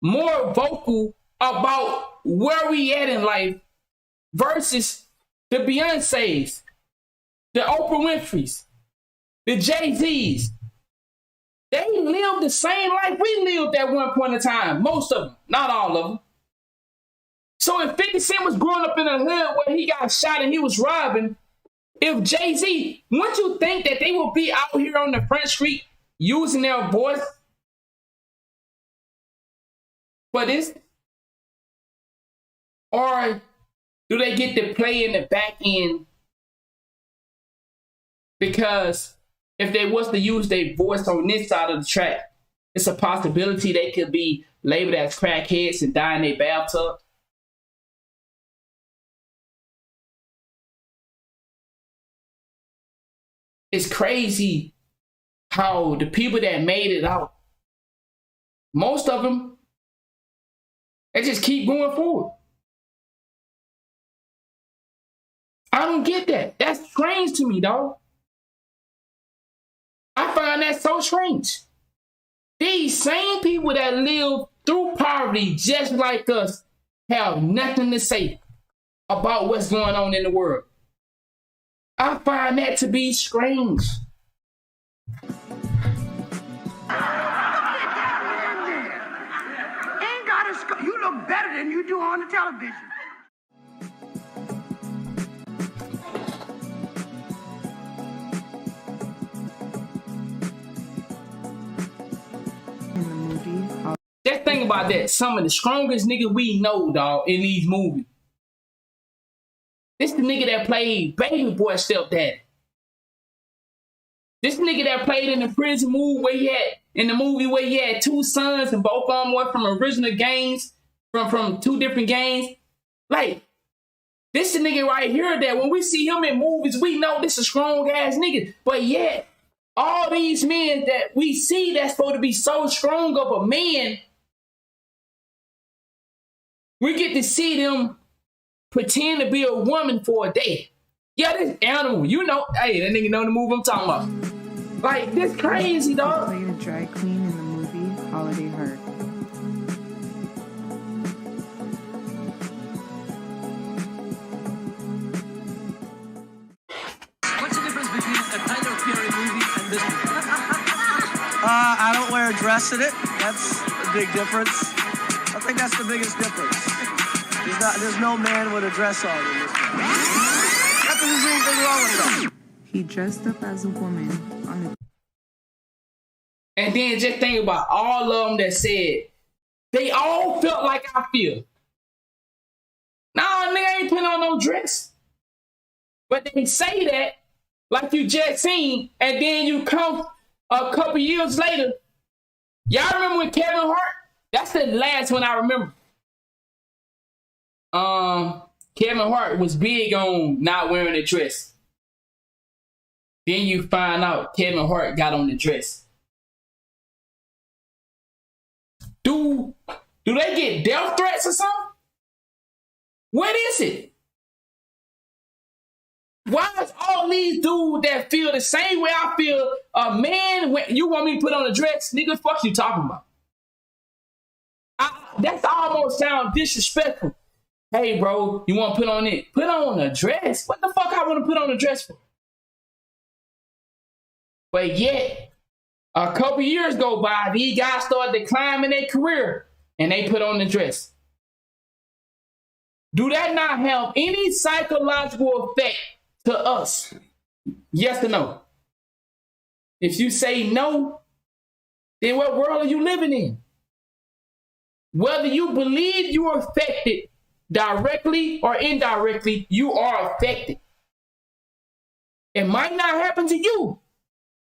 S1: more vocal about where we at in life versus the Beyoncés, the Oprah Winfreys, the Jay-Z's? They live the same life we lived at one point in time. Most of them, not all of them. So if 50 Cent was growing up in a hood where he got shot and he was robbing, if Jay-Z, wouldn't you think that they will be out here on the front street using their voice for this? Or do they get to play in the back end Because if they was to use their voice on this side of the track, it's a possibility they could be labeled as crackheads and die in their bathtub. It's crazy how the people that made it out, most of them, they just keep going forward. I don't get that. That's strange to me, dog. I find that so strange. These same people that live through poverty just like us have nothing to say about what's going on in the world. I find that to be strange.
S9: Ain't got a you look better than you do on the television.
S8: In the movie,
S1: Just think about that. Some of the strongest niggas we know, dog, in these movies. This the nigga that played Baby Boy stepdaddy. This nigga that played in the prison movie where he had two sons and both of them were from original gangs, from two different gangs. Like, this the nigga right here that when we see him in movies, we know this is a strong ass nigga. But yet, all these men that we see that's supposed to be so strong of a man, we get to see them pretend to be a woman for a day. Yeah, this animal, you know, hey, that nigga know the movie I'm talking about. Like, this crazy, dog.
S8: He played a drag queen in the movie Holiday Heart.
S10: What's the difference between a Tyler Perry movie and this movie?
S11: I don't wear a dress in it. That's a big difference. I think that's the biggest difference. There's no man with a dress on in this movie. Not that there's anything wrong with that.
S8: He dressed up as a woman on the...
S1: And then just think about all of them that said, they all felt like I feel. Nah, nigga ain't putting on no dress. But they say that, like you just seen, and then you come a couple years later. Y'all remember when Kevin Hart? That's the last one I remember. Kevin Hart was big on not wearing a dress. Then you find out Kevin Hart got on the dress. Do they get death threats or something? What is it? Why is all these dudes that feel the same way I feel, a man, when you want me to put on a dress, nigga, fuck you talking about? That's almost sound disrespectful. Hey, bro, you want to put on it? Put on a dress? What the fuck I want to put on a dress for? But yet, a couple years go by, these guys started climbing their career, and they put on the dress. Do that not have any psychological effect to us? Yes or no? If you say no, then what world are you living in? Whether you believe you are affected directly or indirectly, you are affected. It might not happen to you.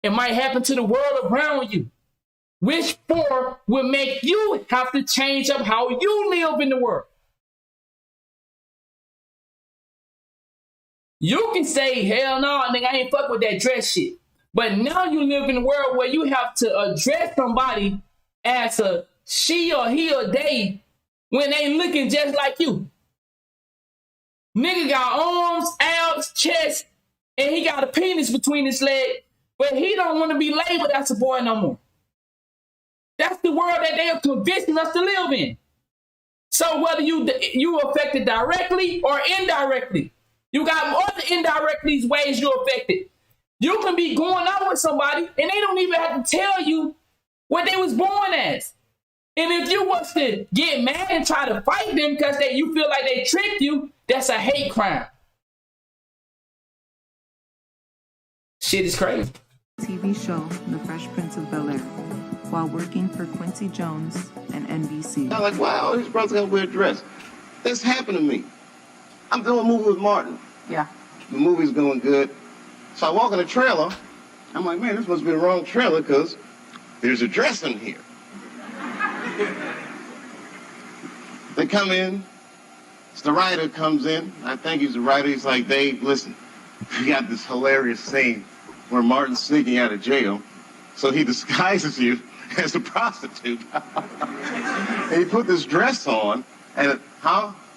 S1: It might happen to the world around you, which for will make you have to change up how you live in the world. You can say, hell no, nigga, I ain't fuck with that dress shit. But now you live in a world where you have to address somebody as a she or he or they when they looking just like you. Nigga got arms, abs, chest, and he got a penis between his legs, but he don't want to be labeled as a boy no more. That's the world that they are convincing us to live in. So whether you affected directly or indirectly, you got other indirect ways you're affected. You can be going out with somebody and they don't even have to tell you what they was born as. And if you was to get mad and try to fight them because you feel like they tricked you, that's a hate crime. Shit is crazy.
S8: TV show The Fresh Prince of Bel-Air while working for Quincy Jones and NBC.
S4: I'm like, wow, all these brothers gotta wear a dress. That's happened to me. I'm doing a movie with Martin.
S8: Yeah.
S4: The movie's going good. So I walk in the trailer. I'm like, man, this must be the wrong trailer because there's a dress in here. They come in. It's the writer comes in. I think he's the writer. He's like, Dave, listen, we got this hilarious scene where Martin's sneaking out of jail. So he disguises you as a prostitute. And he put this dress on. And,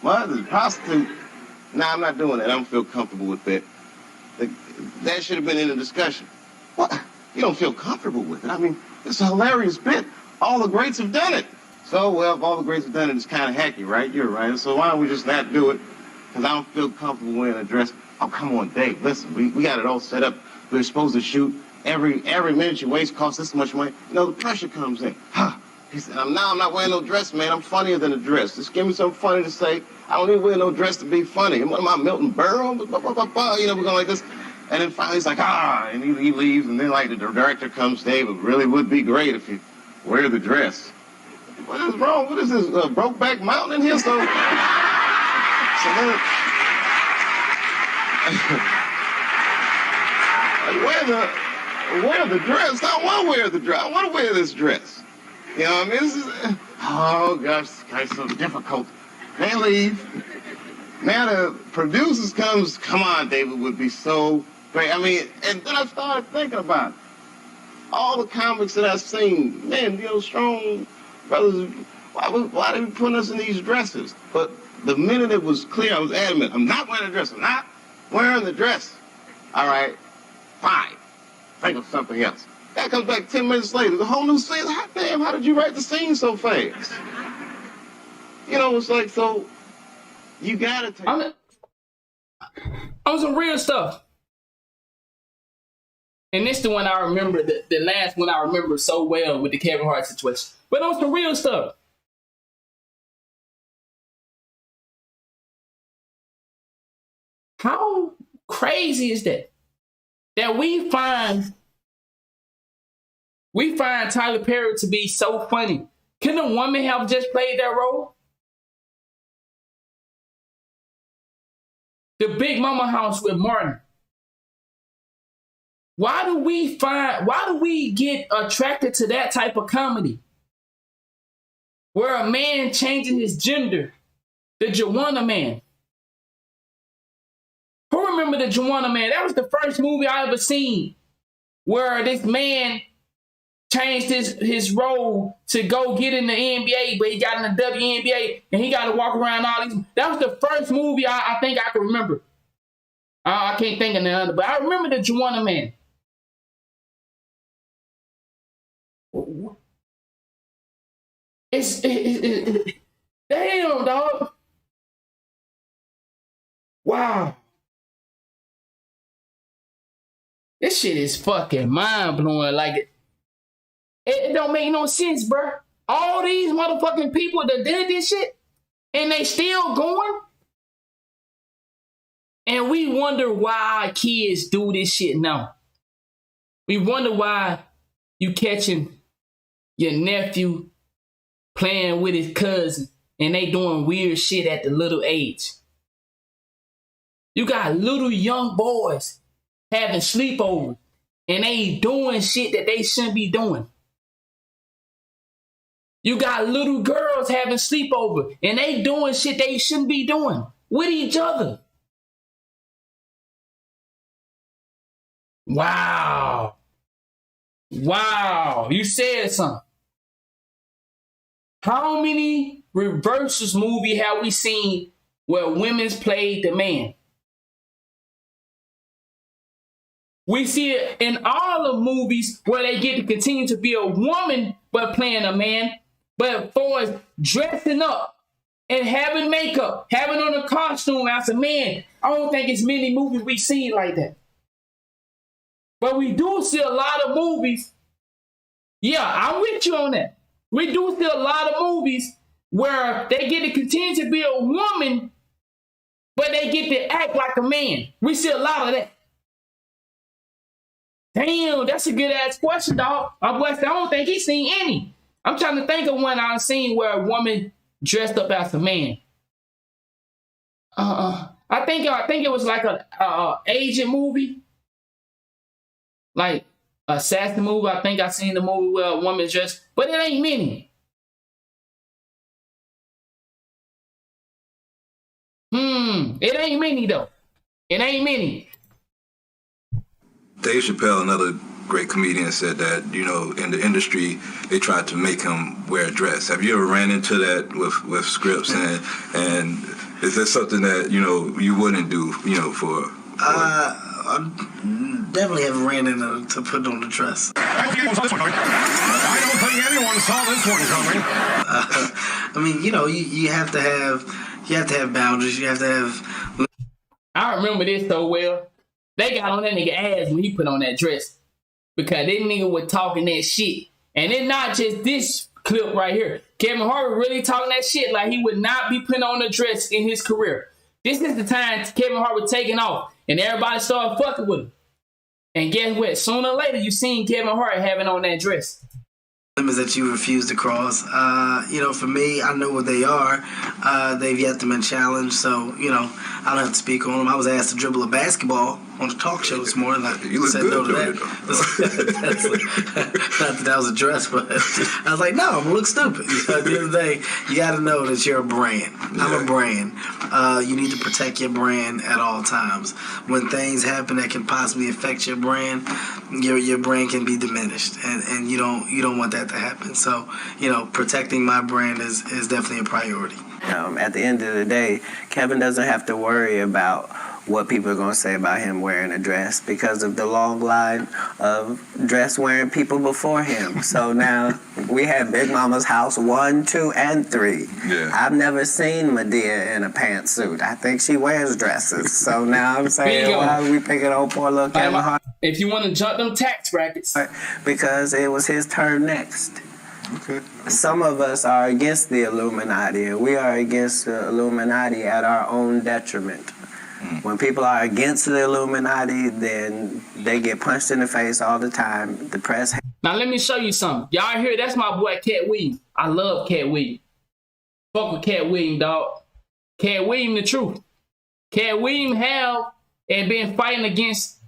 S4: what? The prostitute? Nah, I'm not doing that. I don't feel comfortable with that. That should have been in the discussion. What? You don't feel comfortable with it? I mean, it's a hilarious bit. All the greats have done it. So, well, if all the greats have done it, it's kind of hacky, right? You're right. So why don't we just not do it? Because I don't feel comfortable wearing a dress. Oh, come on, Dave. Listen, we got it all set up. We're supposed to shoot. Every minute you waste costs this much money. You know, the pressure comes in. He said, I'm not wearing no dress, man. I'm funnier than a dress. Just give me something funny to say. I don't even wear no dress to be funny. What am I, Milton Berle? You know, we're going like this. And then finally he's like, and he leaves. And then, like, the director comes, Dave, it really would be great if you wear the dress. What is wrong? What is this, Brokeback Mountain in here? So then, wear the dress. I don't want to wear the dress. I want to wear this dress. You know what I mean? This is, oh gosh, this guy's so difficult. They leave. Now the producers come on, David would be so great. I mean, and then I started thinking about it. All the comics that I've seen, man, you know, strong brothers, why they be putting us in these dresses? But the minute it was clear, I was adamant, I'm not wearing a dress. I'm not wearing the dress. All right, fine. Think of something else. That comes back 10 minutes later. The whole new scene. Hot damn, how did you write the scene so fast? You know, it's like, so you gotta take...
S1: On some real stuff. And this is the one I remember, the last one I remember so well with the Kevin Hart situation. But on some real stuff. How crazy is that? That we find Tyler Perry to be so funny. Can a woman have just played that role? The Big Mama House with Martin. Why do we get attracted to that type of comedy? Where a man changing his gender, the Joanna Man. Who remember the Joanna Man? That was the first movie I ever seen where this man changed his role to go get in the NBA, but he got in the WNBA and he got to walk around all these. That was the first movie I think I can remember. I can't think of the other, but I remember the Joanna Man. Damn, dog. Wow. This shit is fucking mind-blowing. Like, it don't make no sense, bro. All these motherfucking people that did this shit, and they still going. And we wonder why kids do this shit now. We wonder why you catching your nephew playing with his cousin and they doing weird shit at the little age. You got little young boys having sleepovers and they doing shit that they shouldn't be doing. You got little girls having sleepover and they doing shit they shouldn't be doing with each other. Wow. Wow. You said something. How many reverses movie have we seen where women's played the man? We see it in all the movies where they get to continue to be a woman but playing a man. But for us dressing up and having makeup, having on a costume as a man, I don't think it's many movies we see like that. But we do see a lot of movies. Yeah, I'm with you on that. We do see a lot of movies where they get to continue to be a woman, but they get to act like a man. We see a lot of that. Damn, that's a good ass question, dog. I don't think he's seen any. I'm trying to think of one I've seen where a woman dressed up as a man. I think it was like a Asian movie Like assassin movie, I think I seen the movie where a woman's dressed, but it ain't many. It ain't many though. It ain't many.
S12: Dave Chappelle, another great comedian, said that, you know, in the industry, they tried to make him wear a dress. Have you ever ran into that with scripts? And is that something that, you know, you wouldn't do, you know, for...
S13: I definitely have ran into to put on the dress.
S5: I don't think anyone saw this one coming.
S13: I mean, you know, you have to have boundaries. You have to have.
S1: I remember this so well. They got on that nigga ass when he put on that dress because that nigga was talking that shit, and it's not just this clip right here. Kevin Hart really talking that shit like he would not be putting on a dress in his career. This is the time Kevin Hart was taking off, and everybody started fucking with him. And guess what? Sooner or later, you seen Kevin Hart having on that dress.
S13: Limits that you refuse to cross. You know, for me, I know what they are. They've yet to been challenged, so, you know, I don't have to speak on them. I was asked to dribble a basketball on a talk show this morning. I said no to that. Not that was a dress, but I was like, no, I'm gonna look stupid. At the end of the day, you got to know that you're a brand. I'm a brand. You need to protect your brand at all times. When things happen that can possibly affect your brand, your brand can be diminished, and you don't want that to happen. So, you know, protecting my brand is definitely a priority.
S14: At the end of the day, Kevin doesn't have to worry about what people are going to say about him wearing a dress because of the long line of dress-wearing people before him. So now we have Big Mama's house 1, 2, and 3. Yeah. I've never seen Medea in a pantsuit. I think she wears dresses. So now I'm saying, why are we picking on poor little Kevin Hart?
S1: If you want to jump them tax brackets.
S14: Because it was his turn next. Okay. Some of us are against the Illuminati, and we are against the Illuminati at our own detriment. When people are against the Illuminati, then they get punched in the face all the time. The press.
S1: Now let me show you something. Y'all hear? That's my boy Cat Williams. I love Cat Williams. Fuck with Cat Williams, dog. Cat Williams, the truth. Cat Williams have and been fighting against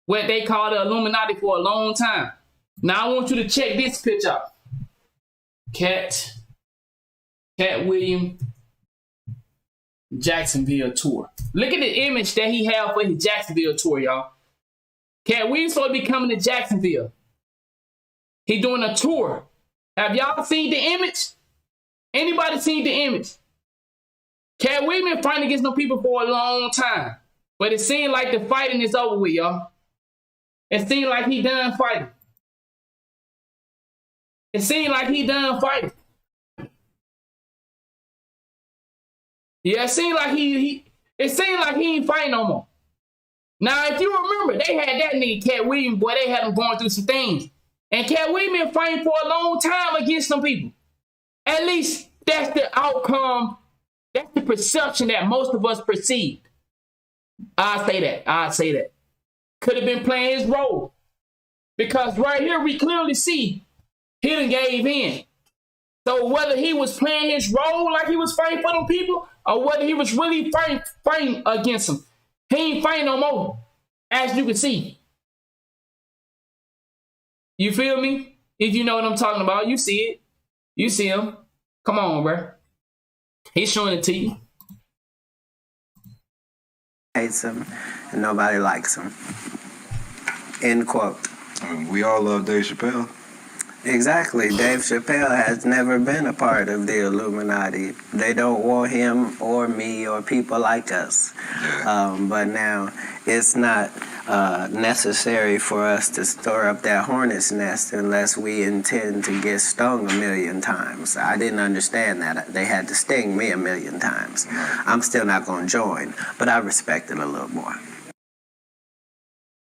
S1: what they call the Illuminati for a long time. Now I want you to check this picture out. Cat Williams Jacksonville tour. Look at the image that he had for his Jacksonville tour, y'all. Cat Williams supposed to be coming to Jacksonville. He doing a tour. Have y'all seen the image? Anybody seen the image? Cat Williams been fighting against them people for a long time. But it seemed like the fighting is over with, y'all. It seemed like he done fighting. It seemed like he done fighting. Yeah, it seemed like he ain't fighting no more. Now, if you remember, they had that nigga Cat Williams, boy, they had him going through some things. And Cat Williams been fighting for a long time against some people. At least that's the outcome, that's the perception that most of us perceived. I say that. Could have been playing his role. Because right here we clearly see he done gave in. So whether he was playing his role like he was fighting for them people, or whether he was really fighting against them, he ain't fighting no more, as you can see. You feel me? If you know what I'm talking about, you see it. You see him. Come on, bro. He's showing it to you.
S14: Hates him, and nobody likes him. End quote.
S12: I mean, we all love Dave Chappelle.
S14: Exactly. Dave Chappelle has never been a part of the Illuminati. They don't want him or me or people like us. But now it's not necessary for us to stir up that hornet's nest unless we intend to get stung 1,000,000 times. I didn't understand that. They had to sting me 1,000,000 times. I'm still not going to join, but I respect it a little more.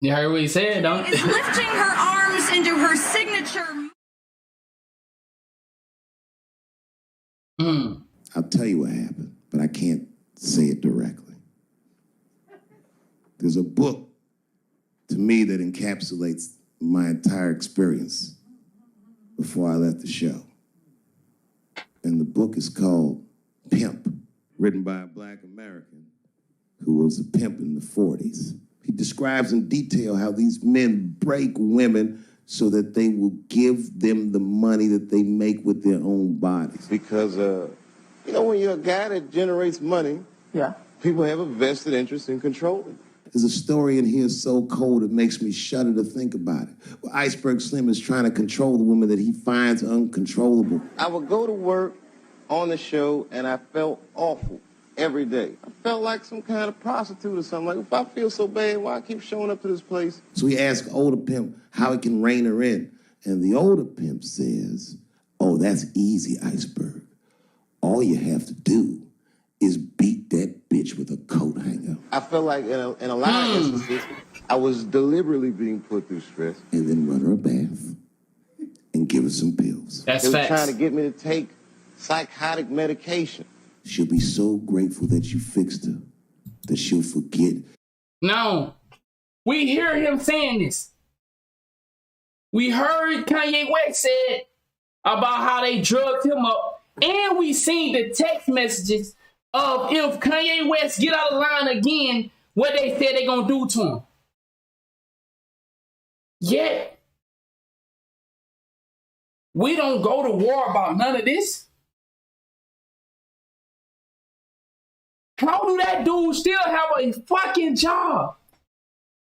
S1: You heard what he said, don't you?
S15: Is lifting her arms into her signature.
S16: I'll tell you what happened, but I can't say it directly. There's a book to me that encapsulates my entire experience before I left the show. And the book is called Pimp, written by a Black American who was a pimp in the 40s. He describes in detail how these men break women so that they will give them the money that they make with their own bodies.
S4: Because, you know, when you're a guy that generates money, people have a vested interest in controlling.
S16: There's a story in here so cold it makes me shudder to think about it. Well, Iceberg Slim is trying to control the woman that he finds uncontrollable.
S4: I would go to work on the show and I felt awful every day. I felt like some kind of prostitute or something. Like, if I feel so bad, why I keep showing up to this place?
S16: So he asks older pimp how he can rein her in. And the older pimp says, oh, that's easy, Iceberg. All you have to do is beat that bitch with a coat hanger.
S4: I felt like in a lot of instances, I was deliberately being put through stress.
S16: And then run her a bath and give her some pills.
S1: That's
S4: They were
S1: facts.
S4: trying to get me to take psychotic medication.
S16: She'll be so grateful that you fixed her that she'll forget.
S1: No, we hear him saying this. We heard Kanye West said about how they drugged him up, and we seen the text messages of if Kanye West get out of line again, what they said they gonna do to him. Yet, we don't go to war about none of this. How do that dude still have a fucking job?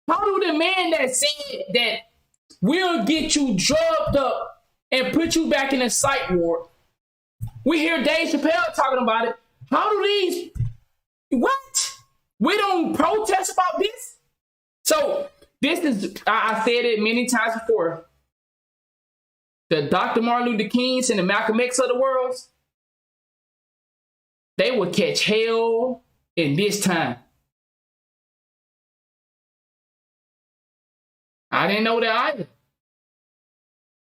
S1: How do the man that said that we'll get you drugged up and put you back in a psych ward? We hear Dave Chappelle talking about it. How do these, what? We don't protest about this? So this is, I said it many times before. The Dr. Martin Luther Kings and the Malcolm X of the world, they would catch hell in this time. I didn't know that either.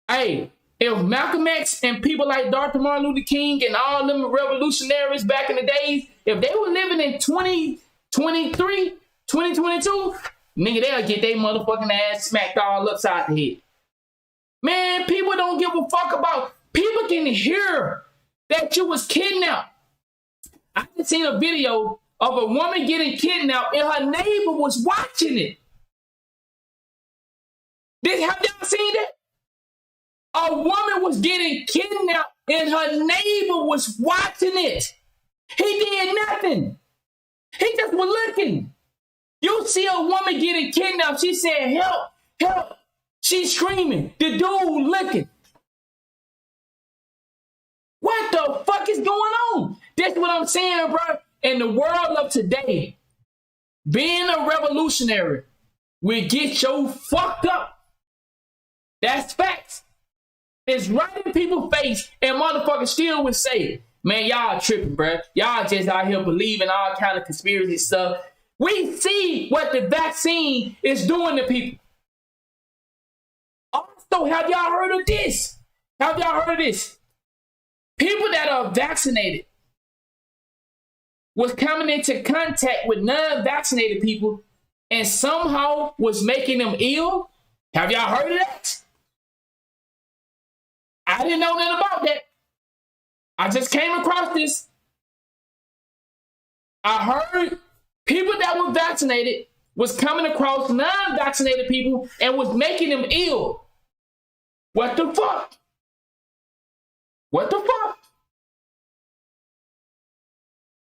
S1: Hey, if Malcolm X and people like Dr. Martin Luther King and all them revolutionaries back in the days, if they were living in 2023, 2022, nigga, they'll get their motherfucking ass smacked all upside the head. Man, people don't give a fuck about, people can hear that you was kidnapped. I just seen a video of a woman getting kidnapped and her neighbor was watching it. Have y'all seen that? A woman was getting kidnapped and her neighbor was watching it. He did nothing. He just was looking. You see a woman getting kidnapped, she said, help, help. She's screaming. The dude looking. What the fuck is going on? That's what I'm saying, bro. In the world of today, being a revolutionary will get you fucked up. That's facts. It's right in people's face, and motherfuckers still would say, man, y'all tripping, bro. Y'all just out here believing all kind of conspiracy stuff. We see what the vaccine is doing to people. Also, have y'all heard of this? Have y'all heard of this? People that are vaccinated was coming into contact with non-vaccinated people and somehow was making them ill. Have y'all heard of that? I didn't know nothing about that. I just came across this. I heard people that were vaccinated was coming across non-vaccinated people and was making them ill. What the fuck? What the fuck?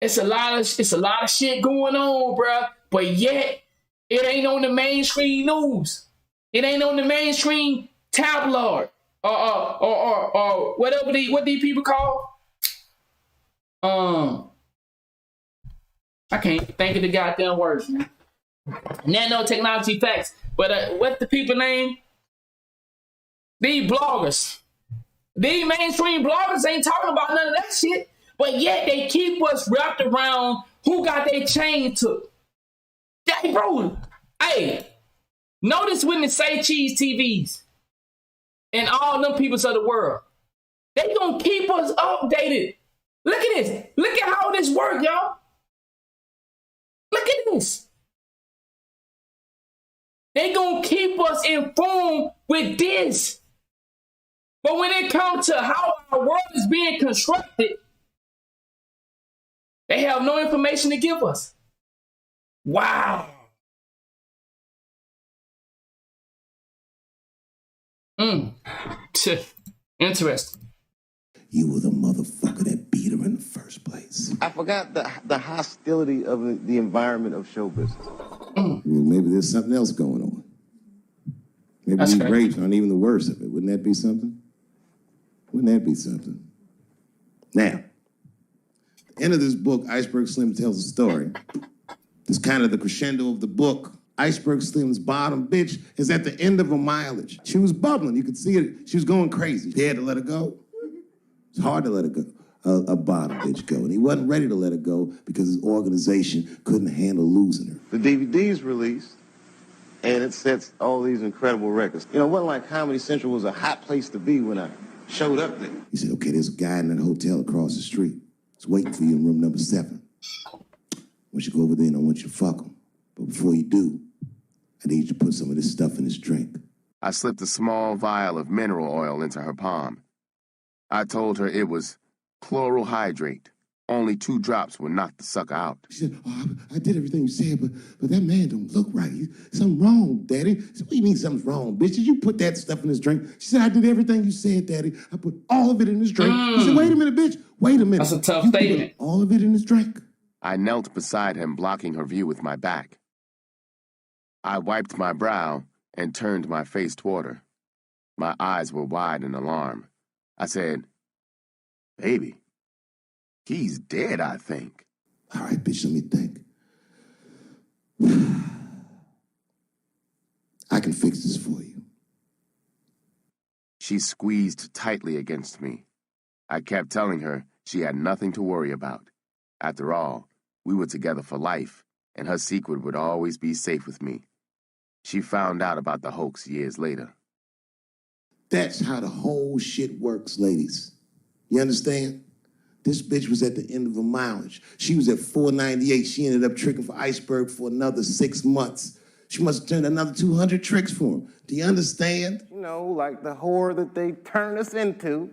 S1: It's a lot of shit going on, bruh. But yet, it ain't on the mainstream news. It ain't on the mainstream tabloid. Or whatever what these people call. I can't think of the goddamn words. Nanotechnology facts. But what's the people name? These bloggers. These mainstream bloggers ain't talking about none of that shit. But yet they keep us wrapped around who got their chain took. Hey, bro. Hey, notice when the Say Cheese TVs and all them peoples of the world, they gonna keep us updated. Look at this. Look at how this work, y'all. Look at this. They gonna keep us informed with this. But when it comes to how our world is being constructed, they have no information to give us. Wow. Interesting.
S16: You were the motherfucker that beat her in the first place.
S4: I forgot the hostility of the environment of show business.
S16: Maybe there's something else going on. Maybe these rapes aren't even the worst of it. Wouldn't that be something? Wouldn't that be something? Now, the end of this book, Iceberg Slim tells a story. It's kind of the crescendo of the book. Iceberg Slim's bottom bitch is at the end of her mileage. She was bubbling. You could see it. She was going crazy. He had to let her go. It's hard to let her go. A bottom bitch go. And he wasn't ready to let her go because his organization couldn't handle losing her.
S4: The DVD's released, and it sets all these incredible records. You know, it wasn't like Comedy Central was a hot place to be when I showed up there.
S16: He said, okay, there's a guy in that hotel across the street. He's waiting for you in room number 7. I want you to go over there and I want you to fuck him. But before you do, I need you to put some of this stuff in his drink.
S2: I slipped a small vial of mineral oil into her palm. I told her it was chloral hydrate. Only 2 drops would knock the sucker out.
S16: She said, I did everything you said, but that man don't look right. Something wrong, Daddy. I said, what do you mean something's wrong, bitch? Did you put that stuff in his drink? She said, I did everything you said, Daddy. I put all of it in his drink. He said, wait a minute, bitch. Wait a minute.
S1: That's a tough statement.
S16: All of it in his drink.
S2: I knelt beside him, blocking her view with my back. I wiped my brow and turned my face toward her. My eyes were wide in alarm. I said, baby, he's dead, I think.
S16: All right, bitch, let me think. I can fix this for you.
S2: She squeezed tightly against me. I kept telling her she had nothing to worry about. After all, we were together for life, and her secret would always be safe with me. She found out about the hoax years later.
S16: That's how the whole shit works, ladies. You understand? This bitch was at the end of her mileage. She was at 498. She ended up tricking for Iceberg for another 6 months. She must have turned another 200 tricks for him. Do you understand?
S4: You know, like the whore that they turned us into.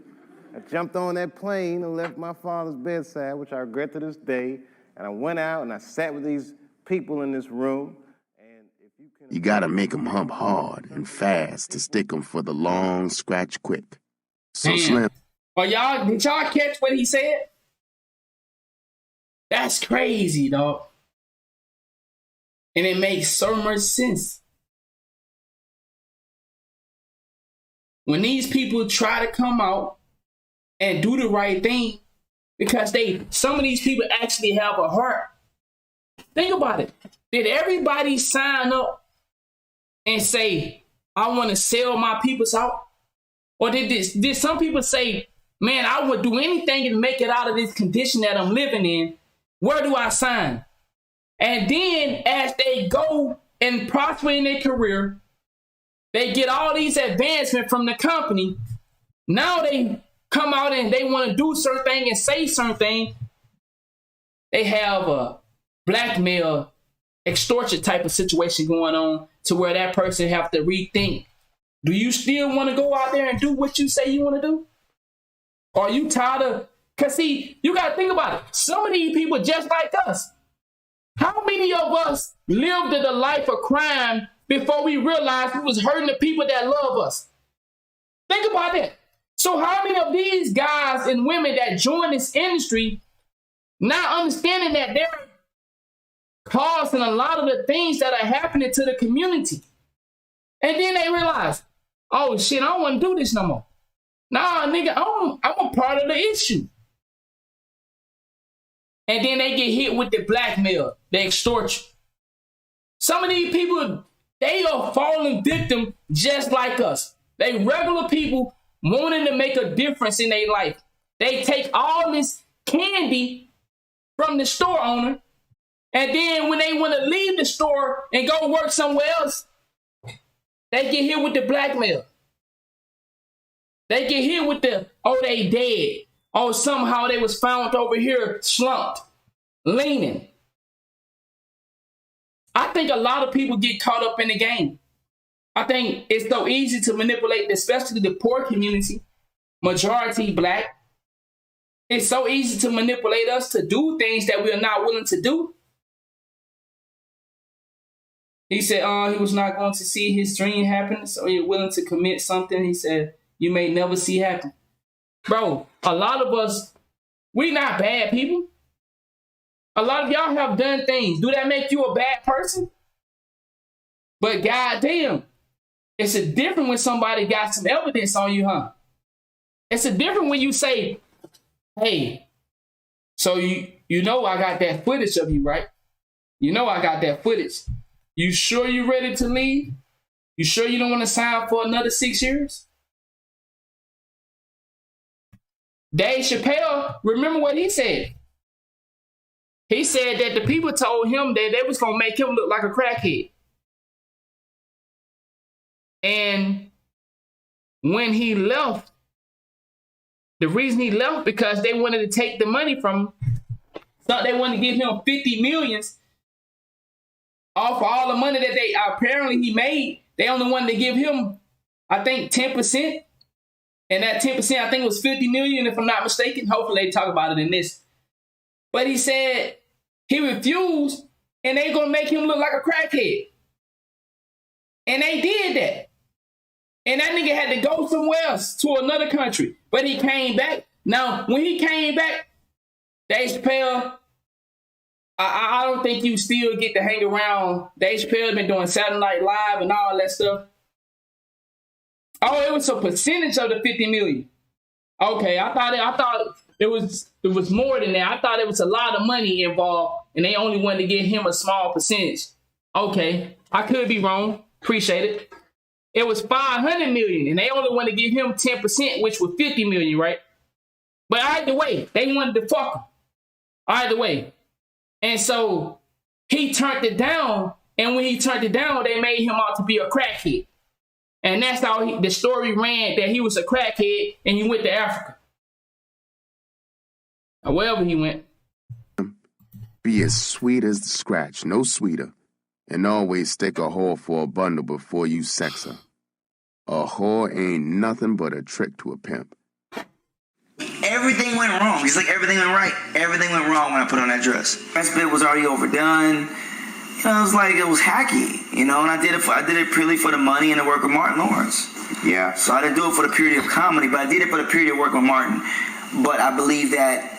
S4: I jumped on that plane and left my father's bedside, which I regret to this day. And I went out and I sat with these people in this room.
S2: You gotta make 'em hump hard and fast to stick 'em for the long scratch quick. So Slim.
S1: Oh, did y'all catch what he said? That's crazy, dog. And it makes so much sense. When these people try to come out and do the right thing, because some of these people actually have a heart. Think about it. Did everybody sign up and say, I want to sell my peoples out? Or did some people say, man, I would do anything to make it out of this condition that I'm living in? Where do I sign? And then as they go and prosper in their career, they get all these advancements from the company. Now they come out and they want to do certain thing and say certain thing. They have a blackmail, extortion type of situation going on to where that person have to rethink. Do you still want to go out there and do what you say you want to do? Or are you tired of... Because see, you got to think about it. Some of these people just like us. How many of us lived the life of crime before we realized we was hurting the people that love us? Think about that. So how many of these guys and women that join this industry now understanding that they're causing a lot of the things that are happening to the community? And then they realize, oh shit, I don't want to do this no more. Nah, nigga, I'm a part of the issue. And then they get hit with the blackmail, they extort you. Some of these people, they are falling victim just like us. They regular people wanting to make a difference in their life. They take all this candy from the store owner, and then when they want to leave the store and go work somewhere else, they get hit with the blackmail. They get hit with the, oh, they dead. Oh, somehow they was found over here slumped, leaning. I think a lot of people get caught up in the game. I think it's so easy to manipulate, especially the poor community, majority black. It's so easy to manipulate us to do things that we're not willing to do. He said he was not going to see his dream happen, so he was willing to commit something he said you may never see happen. Bro, a lot of us, we not bad people. A lot of y'all have done things. Do that make you a bad person? But goddamn, it's a different when somebody got some evidence on you, huh? It's a different when you say, hey, so you know I got that footage of you, right? You know I got that footage. You sure you ready to leave? You sure you don't want to sign for another 6 years? Dave Chappelle, remember what he said? He said that the people told him that they was going to make him look like a crackhead. And when he left, the reason he left because they wanted to take the money from him. So they wanted to give him 50 millions off of all the money that they apparently he made. They only wanted to give him, I think, 10%. And that 10%, I think, was 50 million, if I'm not mistaken. Hopefully they talk about it in this. But he said he refused, and they gonna make him look like a crackhead. And they did that. And that nigga had to go somewhere else, to another country. But he came back. Now, when he came back, Dave Chappelle, I don't think you still get to hang around. Dave Chappelle been doing Saturday Night Live and all that stuff. Oh, it was a percentage of the 50 million. Okay, I thought it was more than that. I thought it was a lot of money involved, and they only wanted to give him a small percentage. Okay, I could be wrong. Appreciate it. It was 500 million, and they only wanted to give him 10%, which was 50 million, right? But either way, they wanted to fuck him. Either way. And so he turned it down, and when he turned it down, they made him out to be a crackhead. And that's how the story ran, that he was a crackhead and he went to Africa. Or wherever he went.
S17: Be as sweet as the scratch, no sweeter. And always stick a whore for a bundle before you sex her. A whore ain't nothing but a trick to a pimp.
S3: Everything went wrong. It's like everything went right. Everything went wrong when I put on that dress. That bit was already overdone. You know, it was like, it was hacky, you know, and I did it purely for the money and the work with Martin Lawrence. Yeah. So I didn't do it for the purity of comedy, but I did it for the purity of work with Martin. But I believe that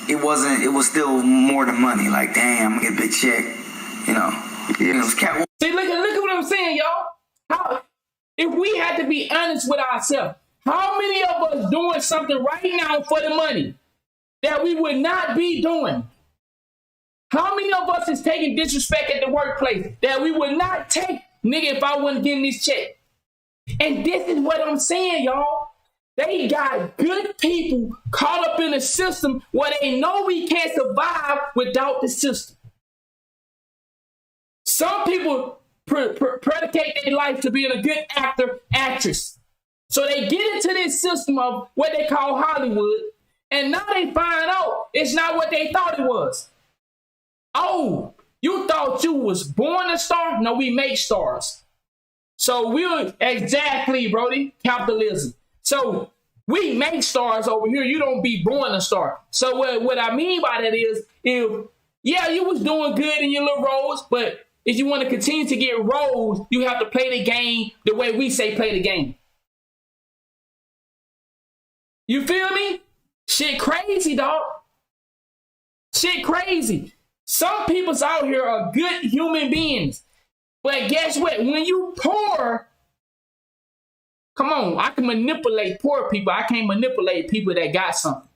S3: it was still more than money. Like, damn, I'm gonna get a big check, you know. You know,
S1: See, look at what I'm saying, y'all. If we had to be honest with ourselves, how many of us doing something right now for the money that we would not be doing? How many of us is taking disrespect at the workplace that we would not take, nigga, if I wasn't getting this check? And this is what I'm saying, y'all. They got good people caught up in a system where they know we can't survive without the system. Some people predicate their life to being a good actor, actress. So they get into this system of what they call Hollywood, and now they find out it's not what they thought it was. Oh, you thought you was born a star? No, we make stars. So we're exactly, Brody, capitalism. So we make stars over here. You don't be born a star. So what I mean by that is, you was doing good in your little roles, but if you want to continue to get roles, you have to play the game the way we say play the game. You feel me? Shit crazy, dog. Shit crazy. Some people's out here are good human beings. But guess what? When you poor, come on, I can manipulate poor people. I can't manipulate people that got something.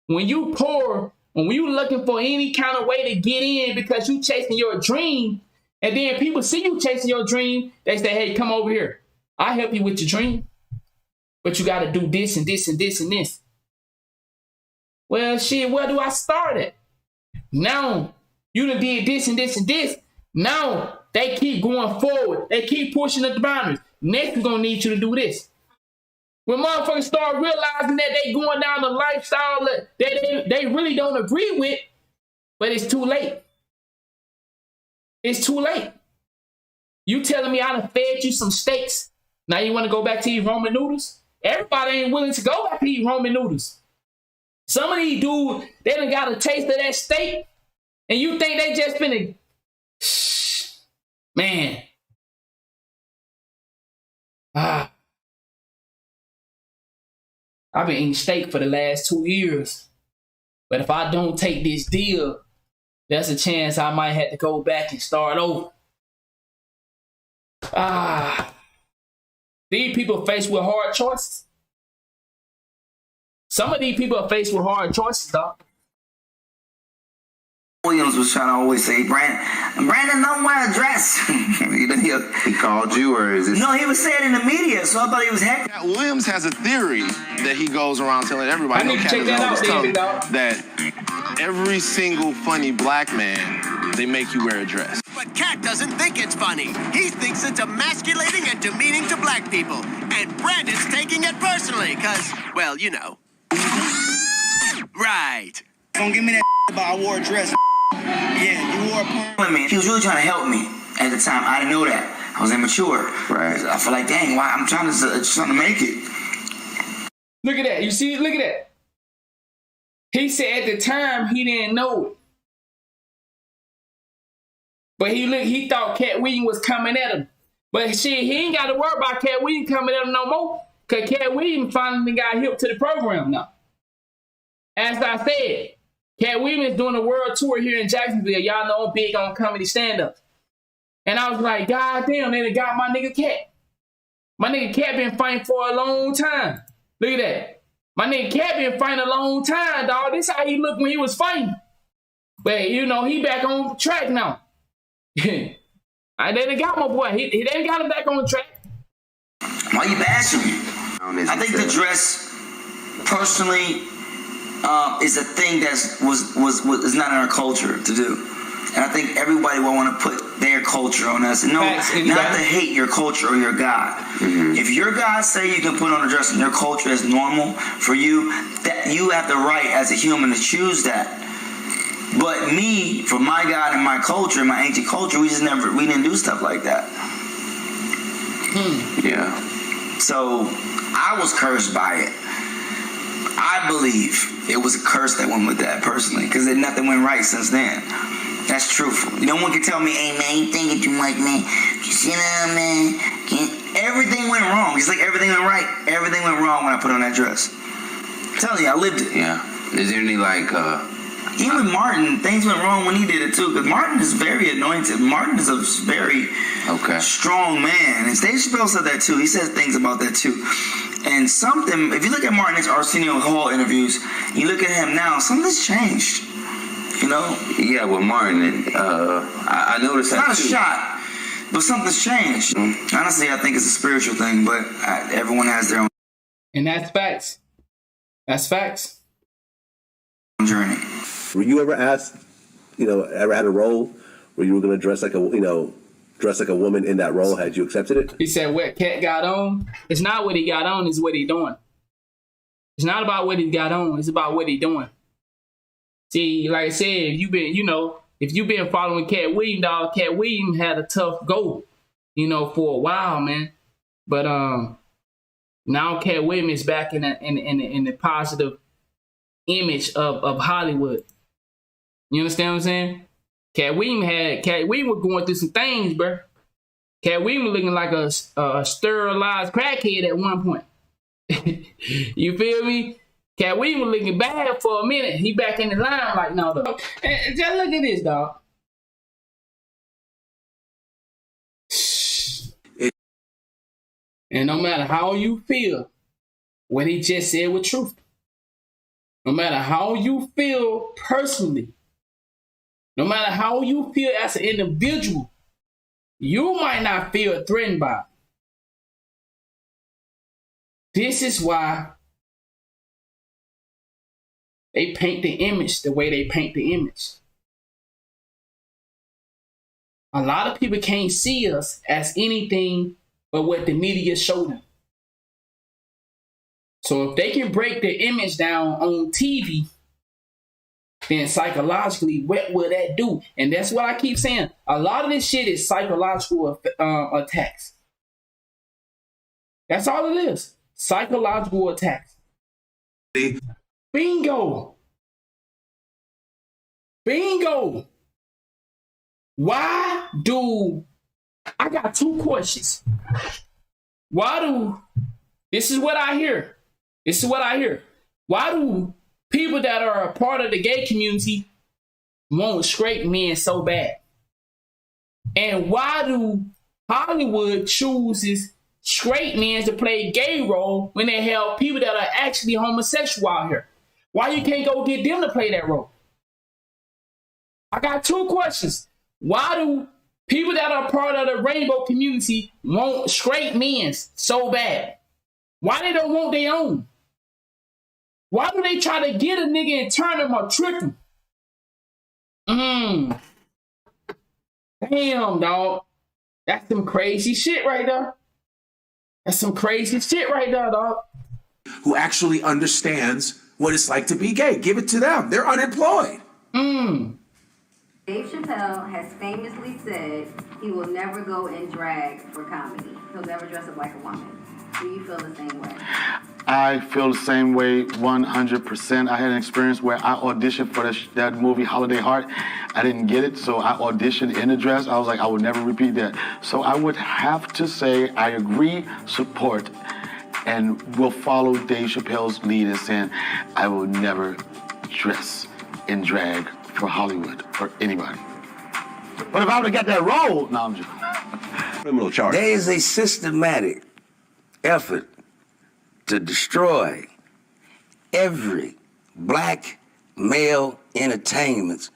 S1: When you poor, and when you looking for any kind of way to get in because you chasing your dream, and then people see you chasing your dream, they say, hey, come over here. I'll help you with your dream. But you got to do this and this and this and this. Well, shit, where do I start at? Now, you done did this and this and this. Now, they keep going forward. They keep pushing the boundaries. Next, we're going to need you to do this. When motherfuckers start realizing that they going down the lifestyle that they really don't agree with, but it's too late. It's too late. You telling me I done fed you some steaks. Now you want to go back to eat Roman noodles? Everybody ain't willing to go back to eat Roman noodles. Some of these dudes, they done got a taste of that steak, and you think they just finna Man. I've been eating steak for the last 2 years. But if I don't take this deal, there's a chance I might have to go back and start over. These people faced with hard choices. Some of these people are faced with hard choices, dog.
S3: Williams was trying to always say, Brandon, don't wear a dress. He
S4: called you, or is it?
S3: No, he was saying in the media, so I thought he was heck.
S4: Williams has a theory that he goes around telling everybody.
S1: I need to check that out, David, dog.
S4: That every single funny black man, they make you wear a dress.
S18: But Cat doesn't think it's funny. He thinks it's emasculating and demeaning to black people. And Brandon's taking it personally, because, well, you know. Right.
S3: Don't give me that about I wore a dress. Yeah, you wore a perm. He was really trying to help me at the time. I didn't know that. I was immature. Right. I feel like, dang, why? I'm trying to make it.
S1: Look at that. You see? Look at that. He said at the time he didn't know it. But he thought Cat Williams was coming at him. But shit, he ain't got to worry about Cat Williams coming at him no more. Because Cat Williams finally got hip to the program now. As I said, Cat Williams is doing a world tour here in Jacksonville. Y'all know I'm big on comedy stand-ups. And I was like, God damn, they done got my nigga Cat. My nigga Cat been fighting for a long time. Look at that. My nigga Cat been fighting a long time, dog. This how he looked when he was fighting. But, you know, he back on track now. They done got my boy. They done got him back on track.
S3: Why you bashing me? I think the dress, personally, is a thing that is not in our culture to do. And I think everybody will want to put their culture on us. No, not to hate your culture or your God. Mm-hmm. If your God say you can put on a dress and your culture is normal for you, that you have the right as a human to choose that. But me, for my God and my culture, my ancient culture, we didn't do stuff like that. Yeah. So I was cursed by it. I believe it was a curse that went with that personally, because nothing went right since then. That's truthful. No one can tell me, hey man, you thinking too much, man. You see that, man? Everything went wrong. It's like everything went right. Everything went wrong when I put on that dress. I'm telling you, I lived it.
S19: Yeah. Is there any
S3: even with Martin, things went wrong when he did it too, because Martin is very anointed. Martin is a very strong man. And Dave Chappelle said that too. He says things about that too. And something, if you look at Martin's Arsenio Hall interviews, you look at him now, something's changed. You know?
S19: Yeah, with Martin, I noticed that
S3: it's not a shot, but something's changed. Honestly, I think it's a spiritual thing, but everyone has their own.
S1: And that's facts. That's facts.
S3: Journey.
S20: Were you ever asked, ever had a role where you were going to dress like a woman in that role? Had you accepted it?
S1: He said what Cat got on. It's not what he got on, it's what he doing. It's not about what he got on, it's about what he doing. See, like I said, if you've been following Cat Williams, dog, Cat Williams had a tough go, for a while, man. But now Cat Williams is back in the positive image of Hollywood. You understand what I'm saying? Cat Williams was going through some things, bro. Cat Williams looking like a sterilized crackhead at one point. You feel me? Cat Williams was looking bad for a minute. He back in the limelight now, though. And just look at this, dog. And no matter how you feel, what he just said was truth. No matter how you feel personally, no matter how you feel as an individual, you might not feel threatened by it. This is why they paint the image the way they paint the image. A lot of people can't see us as anything but what the media show them. So if they can break the image down on TV, then psychologically, what will that do? And that's what I keep saying. A lot of this shit is psychological attacks. That's all it is. Psychological attacks. Bingo. Bingo. Why do I got two questions. This is what I hear. Why do people that are a part of the gay community want straight men so bad? And why do Hollywood chooses straight men to play gay role when they have people that are actually homosexual out here? Why you can't go get them to play that role? I got two questions. Why do people that are part of the rainbow community want straight men so bad? Why they don't want their own? Why do they try to get a nigga and turn him or trick him? Damn, dog. That's some crazy shit right there. Dog.
S21: Who actually understands what it's like to be gay. Give it to them. They're unemployed.
S22: Dave Chappelle has famously said he will never go in drag for comedy. He'll never dress up like a woman. Do you feel the same way?
S23: I feel the same way 100%. I had an experience where I auditioned for that movie, Holiday Heart. I didn't get it, so I auditioned in a dress. I was like, I would never repeat that. So I would have to say I agree, support, and will follow Dave Chappelle's lead in saying I will never dress in drag for Hollywood or anybody. But if I would have got that role, no, I'm just
S20: criminal charge.
S24: There is a systematic effort to destroy every black male entertainer's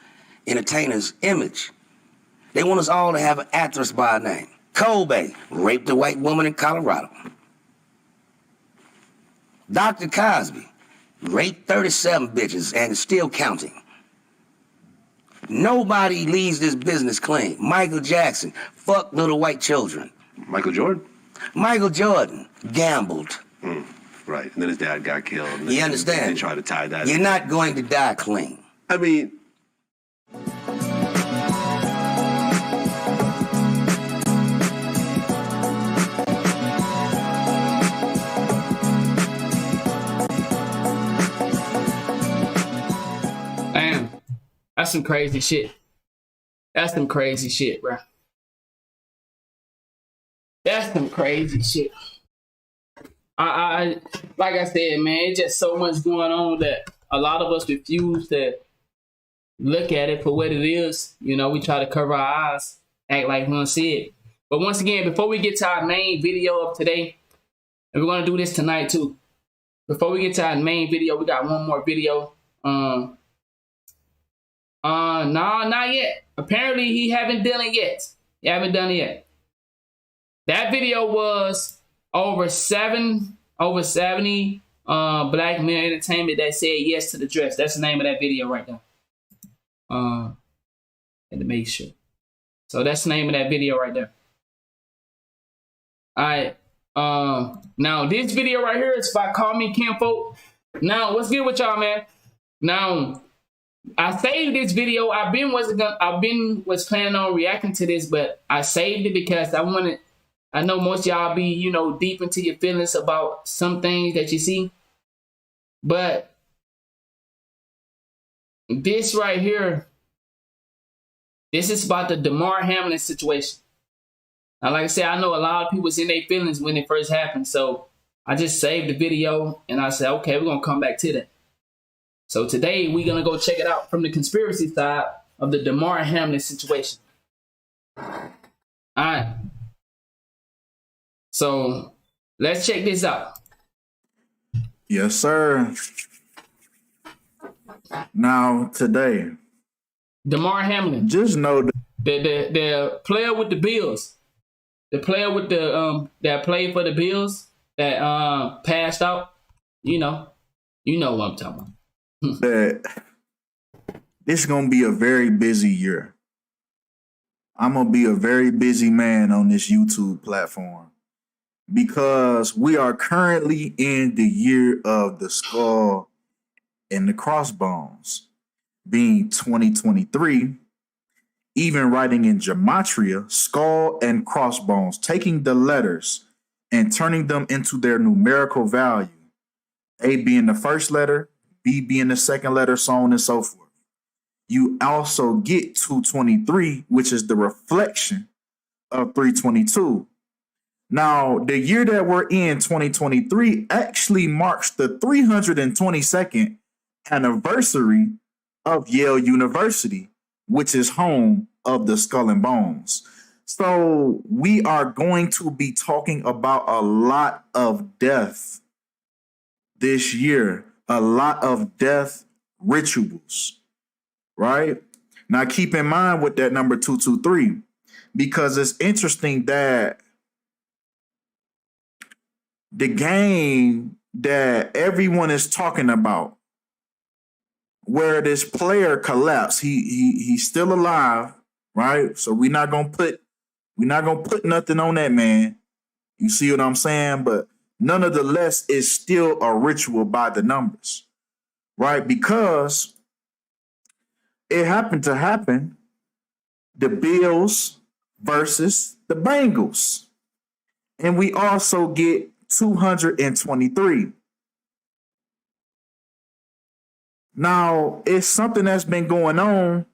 S24: image. They want us all to have an actress by a name. Kobe raped a white woman in Colorado. Dr. Cosby raped 37 bitches and is still counting. Nobody leaves this business clean. Michael Jackson fucked little white children.
S20: Michael Jordan?
S24: Michael Jordan gambled.
S20: Right, and then his dad got killed.
S24: You understand?
S20: They tried to tie that.
S24: You're not going to die clean.
S20: I mean,
S1: Damn, that's some crazy shit. Bro. That's some crazy shit. I like I said, man, it's just so much going on that a lot of us refuse to look at it for what it is. You know, we try to cover our eyes, act like we don't see it. But once again, before we get to our main video of today, and we're gonna do this tonight too. Before we get to our main video, we got one more video. No, not yet. Apparently, he haven't done it yet. That video was over 70 black men entertainment that said yes to the dress. That's the name of that video right there. Had to make sure. So that's the name of that video right there. All right. Now this video right here is by Call Me Kinfolk. Now what's good with y'all, man? Now I saved this video. Was planning on reacting to this, but I saved it because I know most of y'all be, you know, deep into your feelings about some things that you see. But this right here, this is about the Demar Hamlin situation. Now, like I said, I know a lot of people was in their feelings when it first happened. So I just saved the video and I said, okay, we're going to come back to that. So today we're going to go check it out from the conspiracy side of the Demar Hamlin situation. All right. So let's check this out.
S25: Yes, sir. Now, today,
S1: Demar Hamlin.
S25: Just know
S1: the player with the Bills. The player with the that played for the Bills that passed out. You know what I'm talking about.
S25: That this is gonna be a very busy year. I'm gonna be a very busy man on this YouTube platform because we are currently in the year of the skull and the crossbones, being 2023. Even writing in gematria, skull and crossbones, taking the letters and turning them into their numerical value. A being the first letter, B being the second letter, so on and so forth. You also get 223, which is the reflection of 322. Now, the year that we're in, 2023, actually marks the 322nd anniversary of Yale University, which is home of the Skull and Bones. So we are going to be talking about a lot of death this year, a lot of death rituals, right? Now keep in mind with that number 223, because it's interesting that the game that everyone is talking about, where this player collapsed, he's still alive, right? So we're not gonna put nothing on that man. You see what I'm saying? But nonetheless, it's still a ritual by the numbers, right? Because it happened to happen, the Bills versus the Bengals. And we also get 223. Now, it's something that's been going on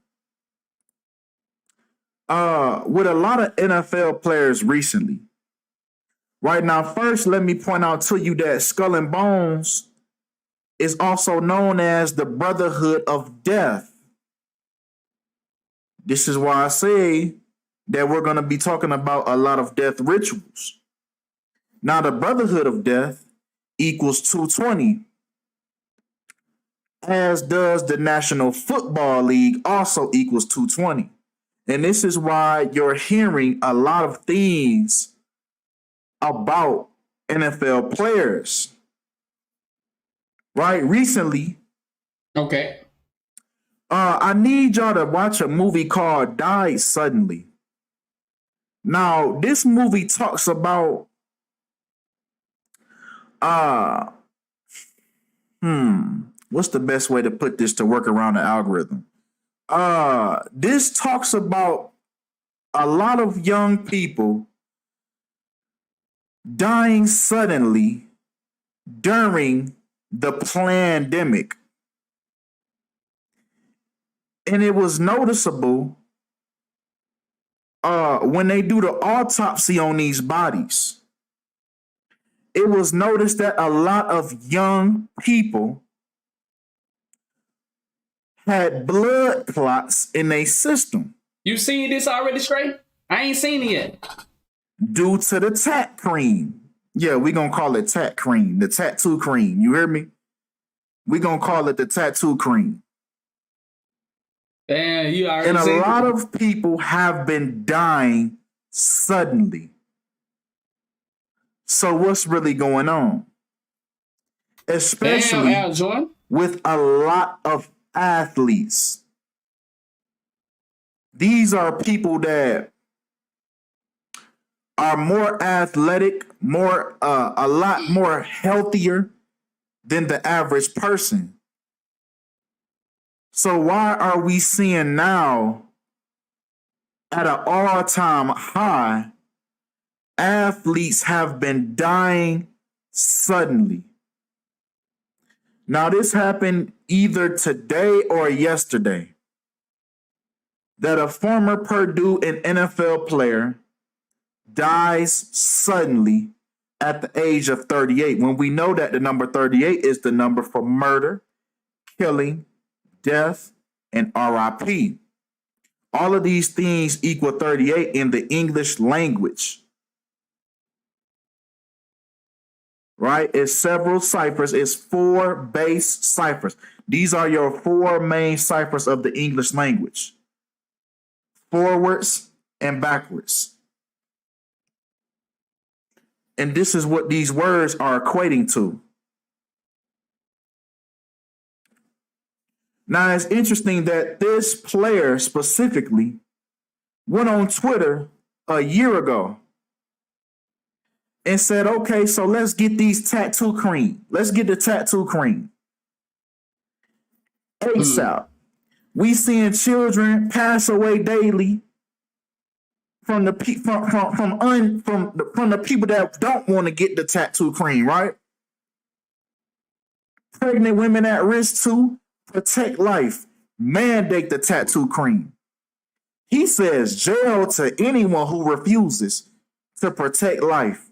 S25: with a lot of NFL players recently. Right now, first, let me point out to you that Skull and Bones is also known as the Brotherhood of Death. This is why I say that we're going to be talking about a lot of death rituals. Now, the Brotherhood of Death equals 220, as does the National Football League also equals 220. And this is why you're hearing a lot of things about NFL players. Right? Recently.
S1: Okay.
S25: I need y'all to watch a movie called Die Suddenly. Now, this movie talks about what's the best way to put this to work around the algorithm? This talks about a lot of young people dying suddenly during the pandemic. And it was noticeable when they do the autopsy on these bodies. It was noticed that a lot of young people had blood clots in their system.
S1: You seen this already, Stray? I ain't seen it yet.
S25: Due to the tat cream. Yeah, we gonna call it tat cream, the tattoo cream. You hear me? We gonna call it the tattoo cream.
S1: Damn, you already
S25: And a
S1: seen
S25: lot
S1: it.
S25: of people have been dying suddenly. So what's really going on? Especially
S1: Damn, Al Jordan.
S25: with a lot of athletes. These are people that are more athletic, a lot more healthier than the average person. So why are we seeing now at an all-time high, athletes have been dying suddenly? Now, this happened either today or yesterday, that a former Purdue and NFL player dies suddenly at the age of 38, when we know that the number 38 is the number for murder, killing, death, and RIP. All of these things equal 38 in the English language. Right? It's several ciphers. It's 4 base ciphers. These are your 4 main ciphers of the English language. Forwards and backwards. And this is what these words are equating to. Now, it's interesting that this player specifically went on Twitter a year ago and said, okay, so let's get these tattoo cream. Let's get the tattoo cream. ASAP. We seeing children pass away daily from the people that don't want to get the tattoo cream, right? Pregnant women at risk too. Protect life. Mandate the tattoo cream. He says jail to anyone who refuses to protect life.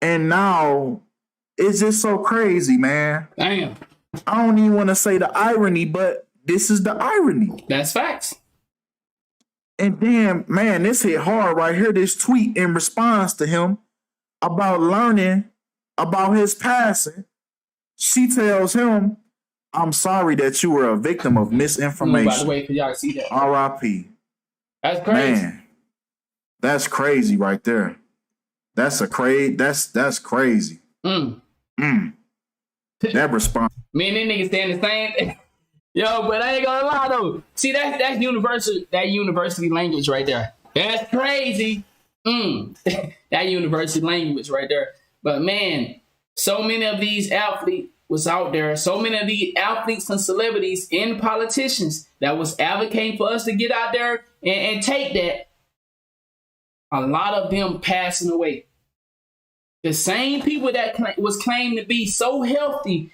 S25: And now it's just so crazy, man.
S1: Damn.
S25: I don't even want to say the irony, but this is the irony.
S1: That's facts.
S25: And damn, man, this hit hard right here. This tweet in response to him about learning about his passing. She tells him, I'm sorry that you were a victim of misinformation.
S1: By the way, for y'all to see that.
S25: R.I.P.
S1: That's crazy.
S25: Man, that's crazy right there. That's crazy. That response.
S1: Me and them niggas saying the same thing. Yo, but I ain't gonna lie though. See, that's university language right there. That's crazy. That university language right there. But man, so many of these athletes was out there. So many of these athletes and celebrities and politicians that was advocating for us to get out there and take that. A lot of them passing away. The same people that was claimed to be so healthy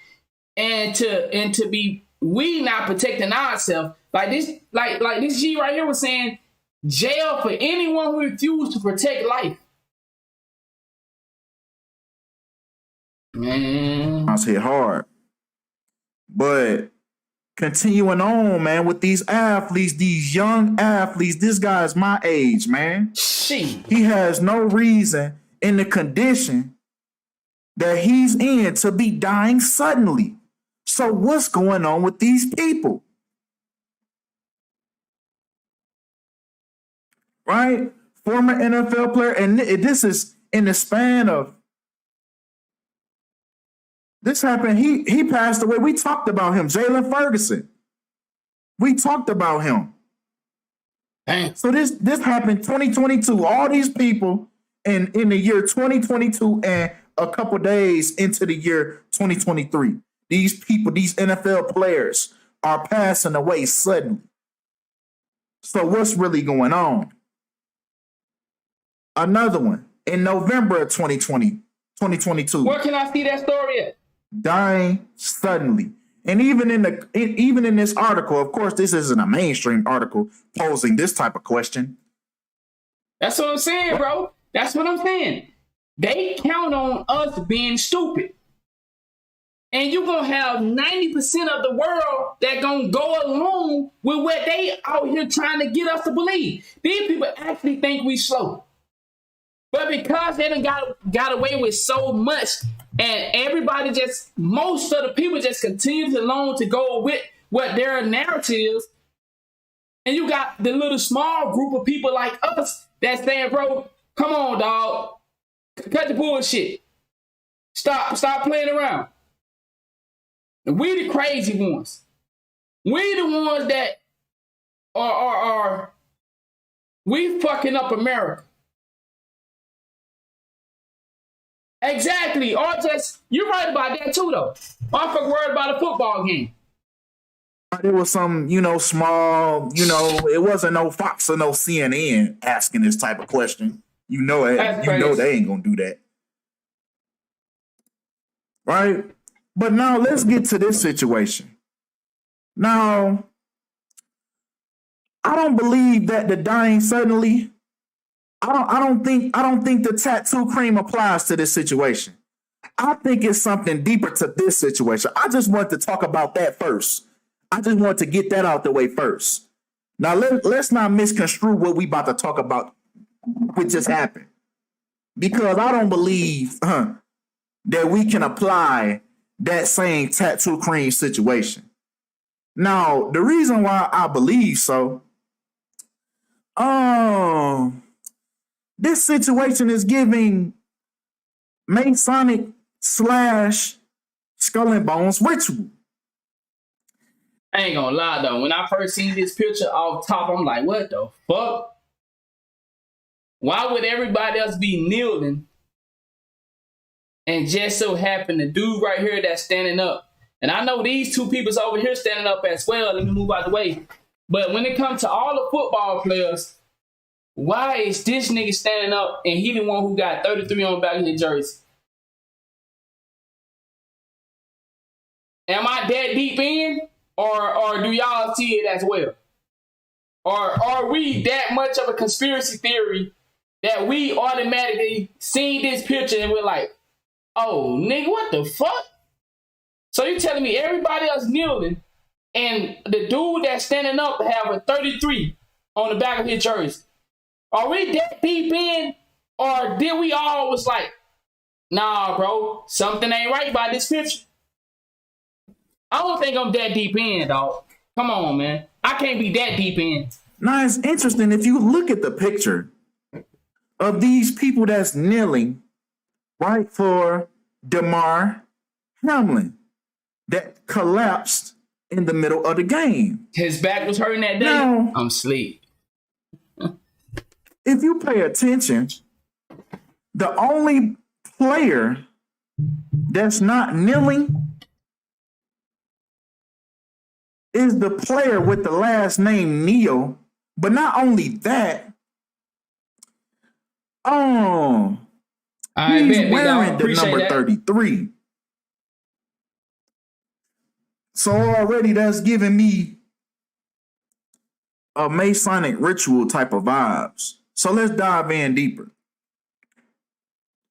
S1: and to be we not protecting ourselves. Like this G right here was saying, jail for anyone who refused to protect life. Man,
S25: I hit hard. But continuing on, man, with these athletes, these young athletes, this guy is my age, man. He has no reason in the condition that he's in to be dying suddenly. So what's going on with these people? Right? Former NFL player, and this is in the span of this happened. He passed away. We talked about him, Jalen Ferguson. We talked about him.
S1: Dang.
S25: So this happened 2022. All these people in the year 2022 and a couple days into the year 2023. These people, these NFL players are passing away suddenly. So what's really going on? Another one in November of 2022.
S1: Where can I see that story at?
S25: Dying suddenly. And even in this article, of course, this isn't a mainstream article posing this type of question.
S1: That's what I'm saying, bro. That's what I'm saying. They count on us being stupid. And you're going to have 90% of the world that going to go along with what they out here trying to get us to believe. These people actually think we slow. But because they done got away with so much, and everybody most of the people just continue to go with what their narratives, and you got the little small group of people like us that's saying, bro, come on, dog. Cut the bullshit. Stop playing around. And we the crazy ones. We the ones that are we fucking up America. Exactly. Or you're right about that too, though. Motherfucker worried about a football game.
S25: There was some, small, it wasn't no Fox or no CNN asking this type of question. You know they ain't gonna do that. Right? But now let's get to this situation. Now, I don't believe that the dying suddenly. I don't think the tattoo cream applies to this situation. I think it's something deeper to this situation. I just want to talk about that first. I just want to get that out the way first. Now let's not misconstrue what we about to talk about, what just happened, because I don't believe that we can apply that same tattoo cream situation. Now, the reason why I believe so, this situation is giving Masonic / Skull and Bones ritual.
S1: I ain't gonna lie though, when I first seen this picture off top, I'm like, what the fuck? Why would everybody else be kneeling and just so happen the dude right here that's standing up? And I know these two people's over here standing up as well. Let me move out the way. But when it comes to all the football players, why is this nigga standing up and he the one who got 33 on the back of his jersey? Am I that deep in? Or do y'all see it as well? Or are we that much of a conspiracy theory that we automatically seen this picture and we're like, oh, nigga, what the fuck? So you telling me everybody else kneeling and the dude that's standing up have a 33 on the back of his jersey? Are we that deep in? Or did we all was like, nah, bro, something ain't right by this picture? I don't think I'm that deep in, dog. Come on, man. I can't be that deep in.
S25: Now, it's interesting if you look at the picture of these people that's kneeling, right, for Demar Hamlin that collapsed in the middle of the game.
S1: His back was hurting that day?
S25: Now,
S1: I'm asleep.
S25: If you pay attention, the only player that's not kneeling is the player with the last name Neo. But not only that, he's wearing the number 33. So already that's giving me a Masonic ritual type of vibes. So let's dive in deeper.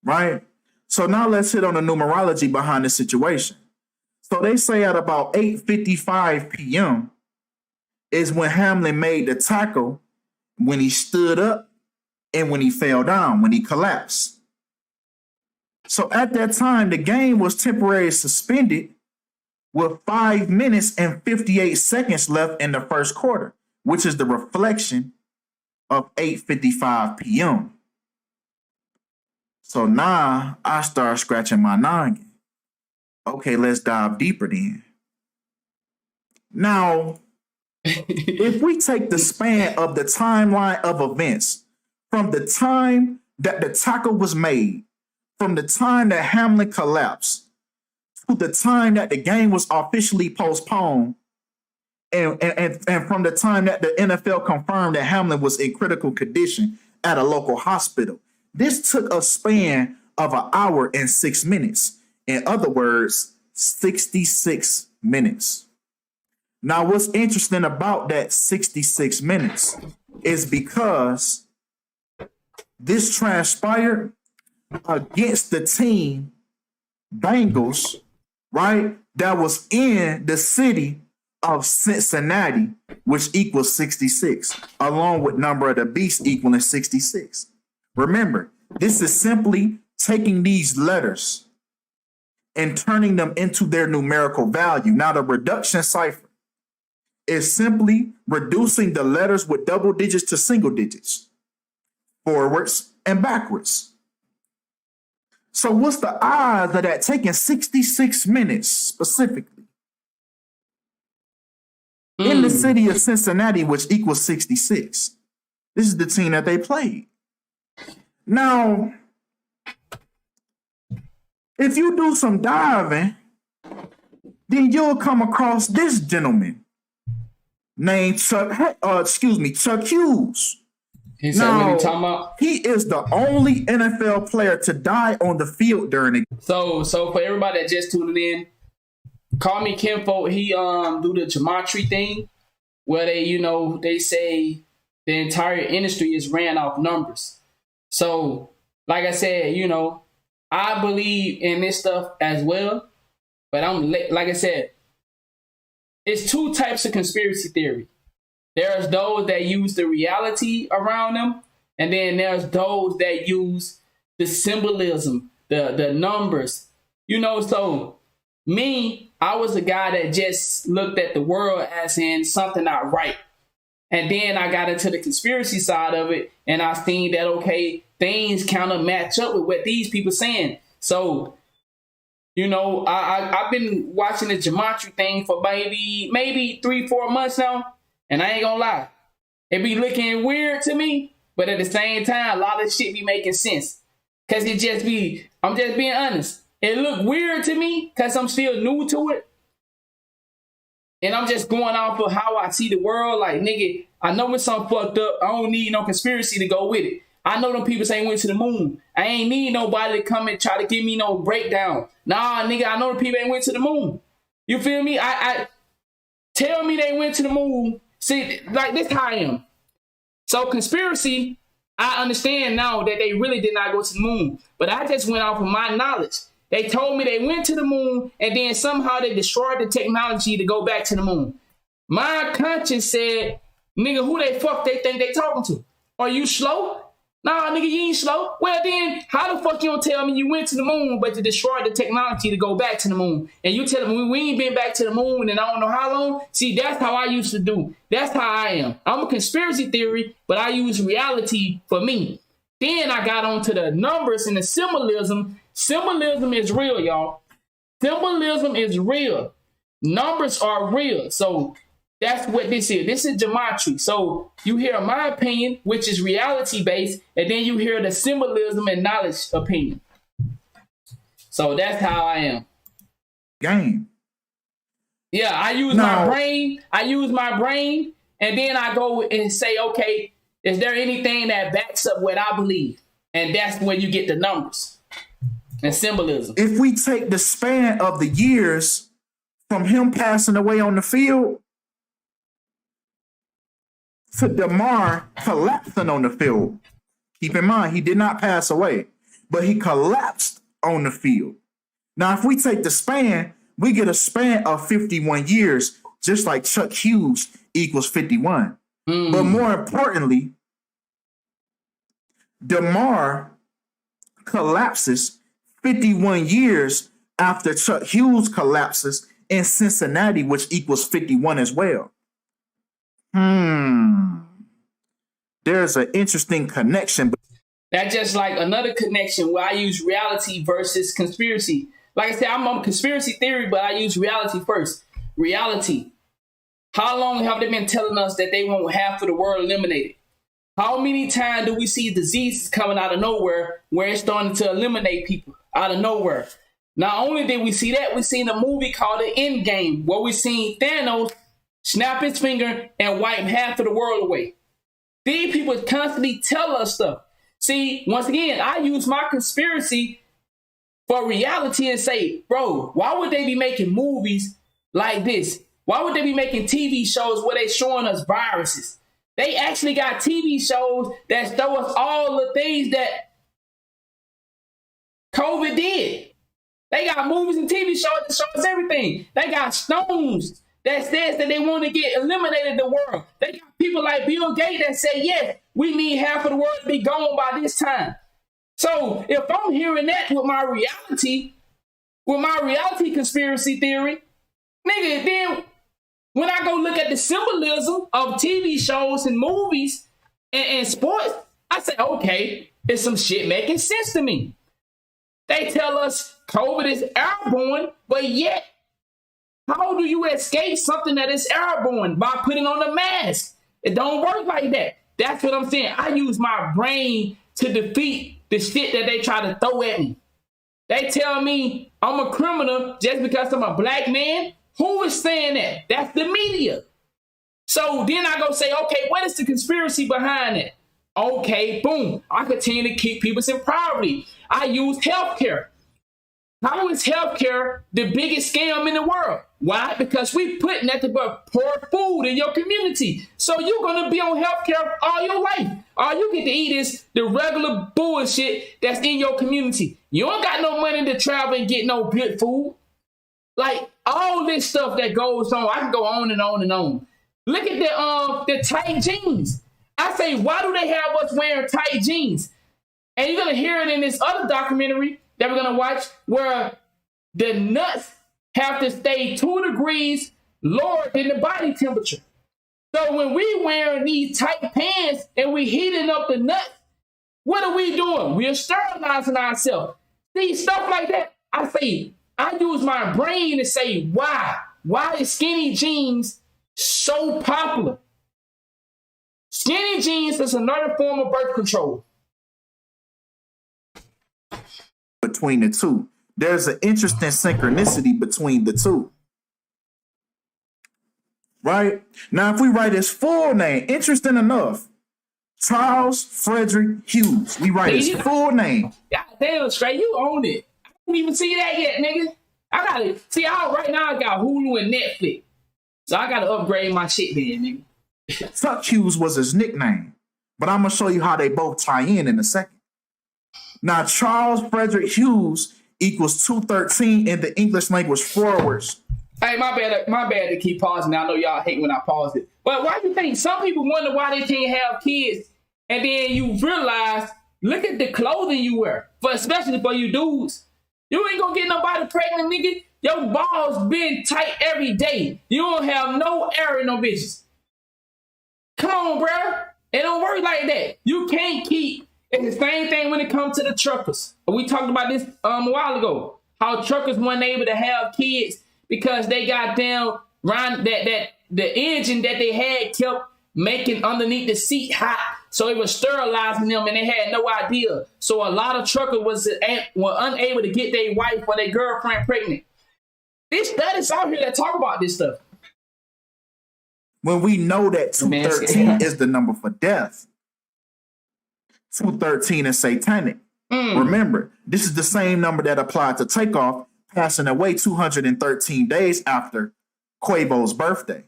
S25: Right? So now let's hit on the numerology behind the situation. So they say at about 8:55 p.m. is when Hamlin made the tackle, when he stood up and when he fell down, when he collapsed. So at that time, the game was temporarily suspended with 5 minutes and 58 seconds left in the first quarter, which is the reflection of 8:55 p.m. So now I start scratching my noggin. Okay, let's dive deeper then. Now, if we take the span of the timeline of events from the time that the tackle was made, from the time that Hamlin collapsed, to the time that the game was officially postponed, and from the time that the NFL confirmed that Hamlin was in critical condition at a local hospital, this took a span of 1 hour and 6 minutes. In other words, 66 minutes. Now, what's interesting about that 66 minutes is because this transpired against the team Bengals, right, that was in the city of Cincinnati, which equals 66, along with number of the beast equaling 66. Remember, this is simply taking these letters and turning them into their numerical value. Now, the reduction cipher is simply reducing the letters with double digits to single digits, forwards and backwards. So what's the odds of that taking 66 minutes specifically? In the city of Cincinnati, which equals 66. This is the team that they played. Now, if you do some diving, then you'll come across this gentleman named Chuck Hughes.
S1: He said what he talking about?
S25: He is the only NFL player to die on the field during it.
S1: So for everybody that just tuned in, call me Kinfolk. He do the gematria thing where they say the entire industry is ran off numbers. So like I said, I believe in this stuff as well, but like I said, it's two types of conspiracy theory. There's those that use the reality around them, and then there's those that use the symbolism, the numbers. So me, I was a guy that just looked at the world as in something not right. And then I got into the conspiracy side of it, and I seen that, okay, things kind of match up with what these people saying. So, I've been watching the gematria thing for maybe 3-4 months now, and I ain't gonna lie, it be looking weird to me, but at the same time, a lot of shit be making sense. Cause I'm just being honest. It look weird to me cause I'm still new to it. And I'm just going off of how I see the world. Like, nigga, I know it's something fucked up. I don't need no conspiracy to go with it. I know them people saying went to the moon. I ain't need nobody to come and try to give me no breakdown. Nah, nigga, I know the people ain't went to the moon. You feel me? I tell me they went to the moon See, like this how I am. So conspiracy, I understand now that they really did not go to the moon, but I just went off of my knowledge. They told me they went to the moon and then somehow they destroyed the technology to go back to the moon. My conscience said, nigga, who they fuck they think they talking to? Are you slow? Nah, nigga, you ain't slow. Well, then, how the fuck you don't tell me you went to the moon, but you destroyed the technology to go back to the moon? And you tell me we ain't been back to the moon and I don't know how long? See, that's how I used to do. That's how I am. I'm a conspiracy theory, but I use reality for me. Then I got onto the numbers and the symbolism. Symbolism is real, y'all. Symbolism is real. Numbers are real. So that's what this is. This is gematria. So you hear my opinion, which is reality-based, and then you hear the symbolism and knowledge opinion. So that's how I am.
S25: Game.
S1: Yeah, I use my brain. I use my brain, and then I go and say, okay, is there anything that backs up what I believe? And that's when you get the numbers and symbolism.
S25: If we take the span of the years from him passing away on the field to Demar collapsing on the field. Keep in mind, he did not pass away, but he collapsed on the field. Now, if we take the span, we get a span of 51 years, just like Chuck Hughes equals 51. But more importantly, Demar collapses 51 years after Chuck Hughes collapses in Cincinnati, which equals 51 as well. There's an interesting connection.
S1: That's just like another connection where I use reality versus conspiracy. Like I said, I'm on conspiracy theory, but I use reality first. Reality. How long have they been telling us that they want half of the world eliminated? How many times do we see diseases coming out of nowhere where it's starting to eliminate people out of nowhere? Not only did we see that, we seen a movie called The Endgame where we seen Thanos snap his finger and wipe half of the world away. These people constantly tell us stuff. See, once again, I use my conspiracy for reality and say, bro, why would they be making movies like this? Why would they be making TV shows where they showing us viruses? They actually got TV shows that show us all the things that COVID did. They got movies and TV shows that show us everything. They got stones that says that they want to get eliminated the world. They got people like Bill Gates that say, yes, we need half of the world to be gone by this time. So if I'm hearing that with my reality conspiracy theory, nigga, then when I go look at the symbolism of TV shows and movies and sports, I say, okay, it's some shit making sense to me. They tell us COVID is airborne, but yet, how do you escape something that is airborne? By putting on a mask. It don't work like that. That's what I'm saying. I use my brain to defeat the shit that they try to throw at me. They tell me I'm a criminal just because I'm a black man. Who is saying that? That's the media. So then I go say, okay, what is the conspiracy behind it? Okay, boom. I continue to keep people in poverty. I use healthcare. How is healthcare the biggest scam in the world? Why? Because we put nothing but poor food in your community. So you're going to be on healthcare all your life. All you get to eat is the regular bullshit that's in your community. You don't got no money to travel and get no good food. Like all this stuff that goes on, I can go on and on and on. Look at the tight jeans. I say, why do they have us wearing tight jeans? And you're going to hear it in this other documentary that we're going to watch where the nuts have to stay 2 degrees lower than the body temperature. So when we wearing these tight pants and we heating up the nuts, what are we doing? We're sterilizing ourselves. See, stuff like that. I say, I use my brain to say, why? Why is skinny jeans so popular? Skinny jeans is another form of birth control.
S25: Between the two, there's an interesting synchronicity between the two. Right? Now, if we write his full name, interesting enough, Charles Frederick Hughes. We write his full name.
S1: God damn, straight, you own it. I didn't even see that yet, nigga. I got it. See, right now I got Hulu and Netflix. So I got to upgrade my shit then, nigga.
S25: Tuck Hughes was his nickname, but I'm gonna show you how they both tie in a second. Now, Charles Frederick Hughes equals 213 in the English language forwards.
S1: Hey, my bad to keep pausing. I know y'all hate when I pause it. But why do you think some people wonder why they can't have kids? And then you realize, look at the clothing you wear, especially for you dudes. You ain't gonna get nobody pregnant, nigga. Your balls been tight every day. You don't have no air in no bitches. Come on, bro. It don't work like that. You can't keep. It's the same thing when it comes to the truckers. We talked about this a while ago. How truckers weren't able to have kids because they got down around that the engine that they had kept making underneath the seat hot. So it was sterilizing them and they had no idea. So a lot of truckers were unable to get their wife or their girlfriend pregnant. There's studies out here that talk about this stuff.
S25: When we know that 213 is the number for death, 213 is satanic. Remember, this is the same number that applied to Takeoff passing away 213 days after Quavo's birthday.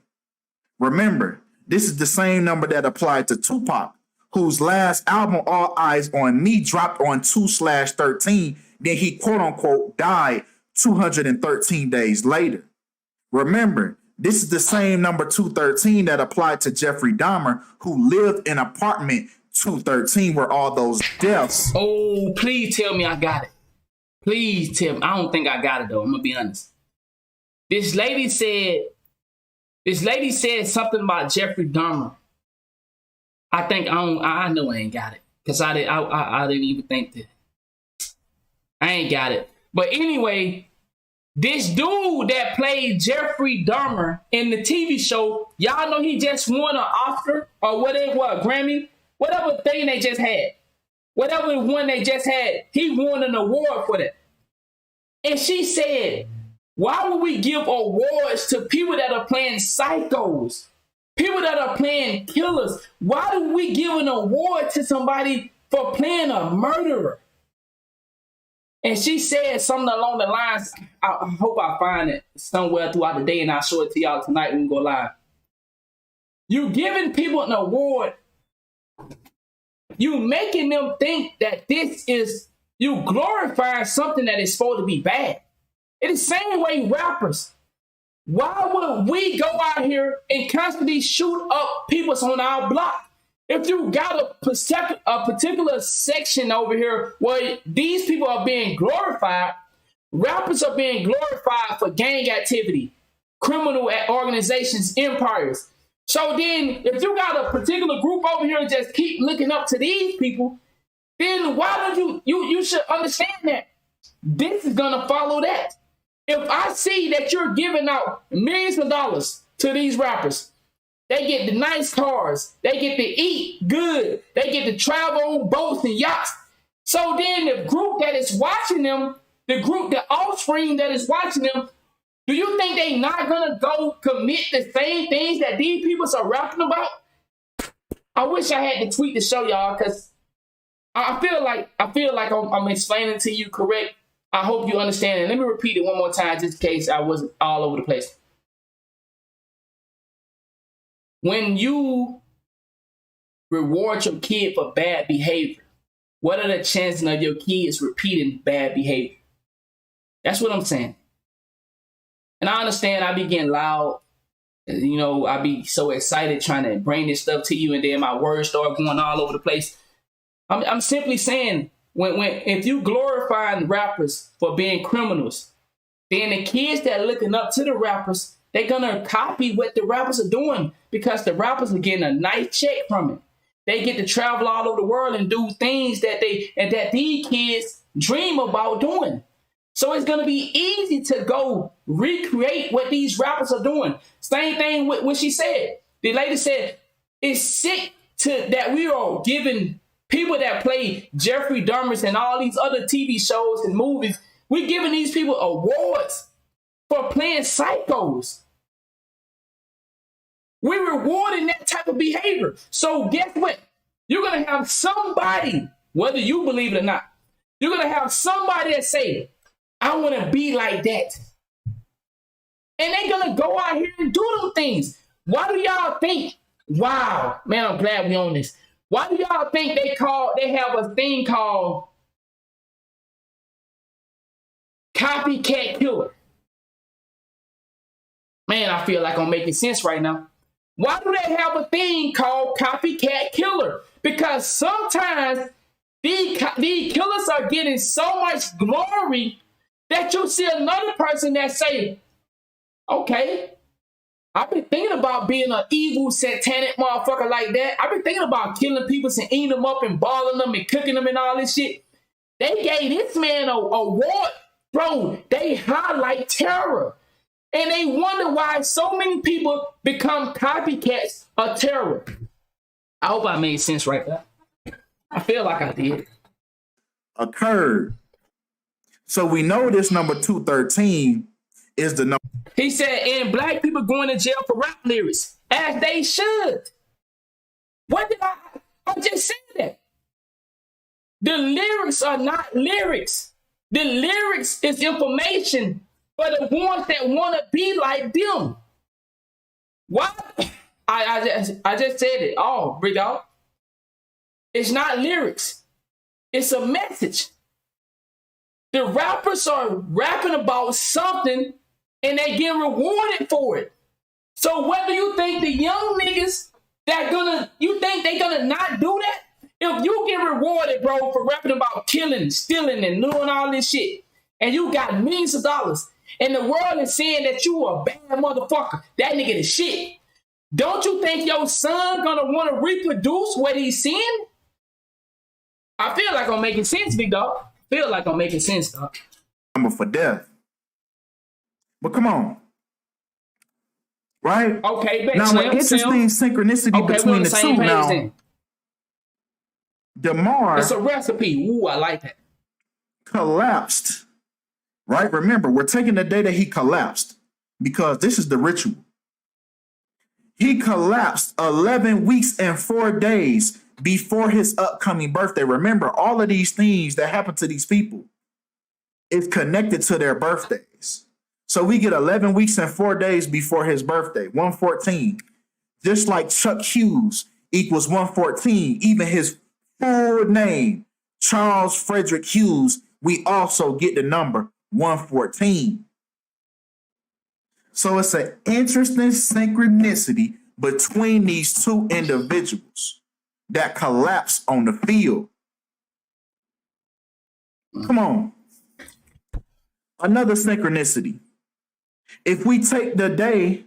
S25: Remember, this is the same number that applied to Tupac, whose last album, All Eyes on Me, dropped on 2/13. Then he, quote unquote, died 213 days later. Remember, this is the same number 213 that applied to Jeffrey Dahmer, who lived in apartment 213 where all those deaths.
S1: Oh, please tell me I got it. Please tell me. I don't think I got it though. I'm gonna be honest. This lady said something about Jeffrey Dahmer. I know I ain't got it. Because I didn't even think that. I ain't got it. But anyway, this dude that played Jeffrey Dahmer in the TV show, y'all know he just won an Oscar or whatever, a Grammy, whatever thing they just had. Whatever one they just had, he won an award for that. And she said, why would we give awards to people that are playing psychos? People that are playing killers? Why do we give an award to somebody for playing a murderer? And she said something along the lines, I hope I find it somewhere throughout the day and I'll show it to y'all tonight when we go live. You giving people an award, you making them think that this is, you glorifying something that is supposed to be bad. It's the same way rappers. Why would we go out here and constantly shoot up people on our block? If you got a particular section over here where these people are being glorified, rappers are being glorified for gang activity, criminal organizations, empires. So then if you got a particular group over here and just keep looking up to these people, then why don't you should understand that this is going to follow that. If I see that you're giving out millions of dollars to these rappers, they get the nice cars, they get to eat good, they get to travel on boats and yachts. So then the group that is watching them, the offspring that is watching them, do you think they not gonna go commit the same things that these people are rapping about? I wish I had the tweet to show y'all because I feel like I'm explaining to you correct. I hope you understand it. Let me repeat it one more time just in case I wasn't all over the place. When you reward your kid for bad behavior, what are the chances of your kids repeating bad behavior? That's what I'm saying. And I understand I be getting loud. You know, I be so excited trying to bring this stuff to you, and then my words start going all over the place. I'm simply saying, if you glorifying rappers for being criminals, then the kids that are looking up to the rappers, they're gonna copy what the rappers are doing because the rappers are getting a nice check from it. They get to travel all over the world and do things that these kids dream about doing. So it's gonna be easy to go recreate what these rappers are doing. Same thing with what she said. The lady said, it's sick that we are giving people that play Jeffrey Dahmer and all these other TV shows and movies, we're giving these people awards for playing psychos. We're rewarding that type of behavior. So guess what? You're going to have somebody, whether you believe it or not, you're going to have somebody that say, I want to be like that. And they're going to go out here and do them things. Why do y'all think Wow, man, I'm glad we on this. Why do y'all think they have a thing called copycat killer? Man, I feel like I'm making sense right now. Why do they have a thing called copycat killer? Because sometimes these killers are getting so much glory that you see another person that say, okay, I've been thinking about being an evil, satanic motherfucker like that. I've been thinking about killing people and eating them up and balling them and cooking them and all this shit. They gave this man an award. Bro, they highlight terror. And they wonder why so many people become copycats of terror. I hope I made sense right there. I feel like I did.
S25: Occurred. So we know this number 213 is the number.
S1: He said, and black people going to jail for rap lyrics, as they should. What did I just said that. The lyrics are not lyrics. The lyrics is information for the ones that want to be like them. What? I just said it all, big dog. It's not lyrics. It's a message. The rappers are rapping about something and they get rewarded for it. So whether you think the young niggas you think they gonna not do that? If you get rewarded, bro, for rapping about killing, stealing, and doing all this shit, and you got millions of dollars, and the world is saying that you a bad motherfucker, that nigga is shit. Don't you think your son gonna want to reproduce what he's seeing? I feel like I'm making sense, big dog. Feel like I'm making sense, dog.
S25: Number for death. But come on. Right?
S1: Okay,
S25: now an interesting synchronicity between the two now.
S1: Then.
S25: Demar.
S1: It's a recipe. Ooh, I like that.
S25: Collapsed. Right? Remember, we're taking the day that he collapsed because this is the ritual. He collapsed 11 weeks and 4 days before his upcoming birthday. Remember, all of these things that happen to these people is connected to their birthdays. So we get 11 weeks and 4 days before his birthday, 114. Just like Chuck Hughes equals 114, even his full name, Charles Frederick Hughes, we also get the number 114. So it's an interesting synchronicity between these two individuals that collapse on the field. Come on. Another synchronicity. If we take the day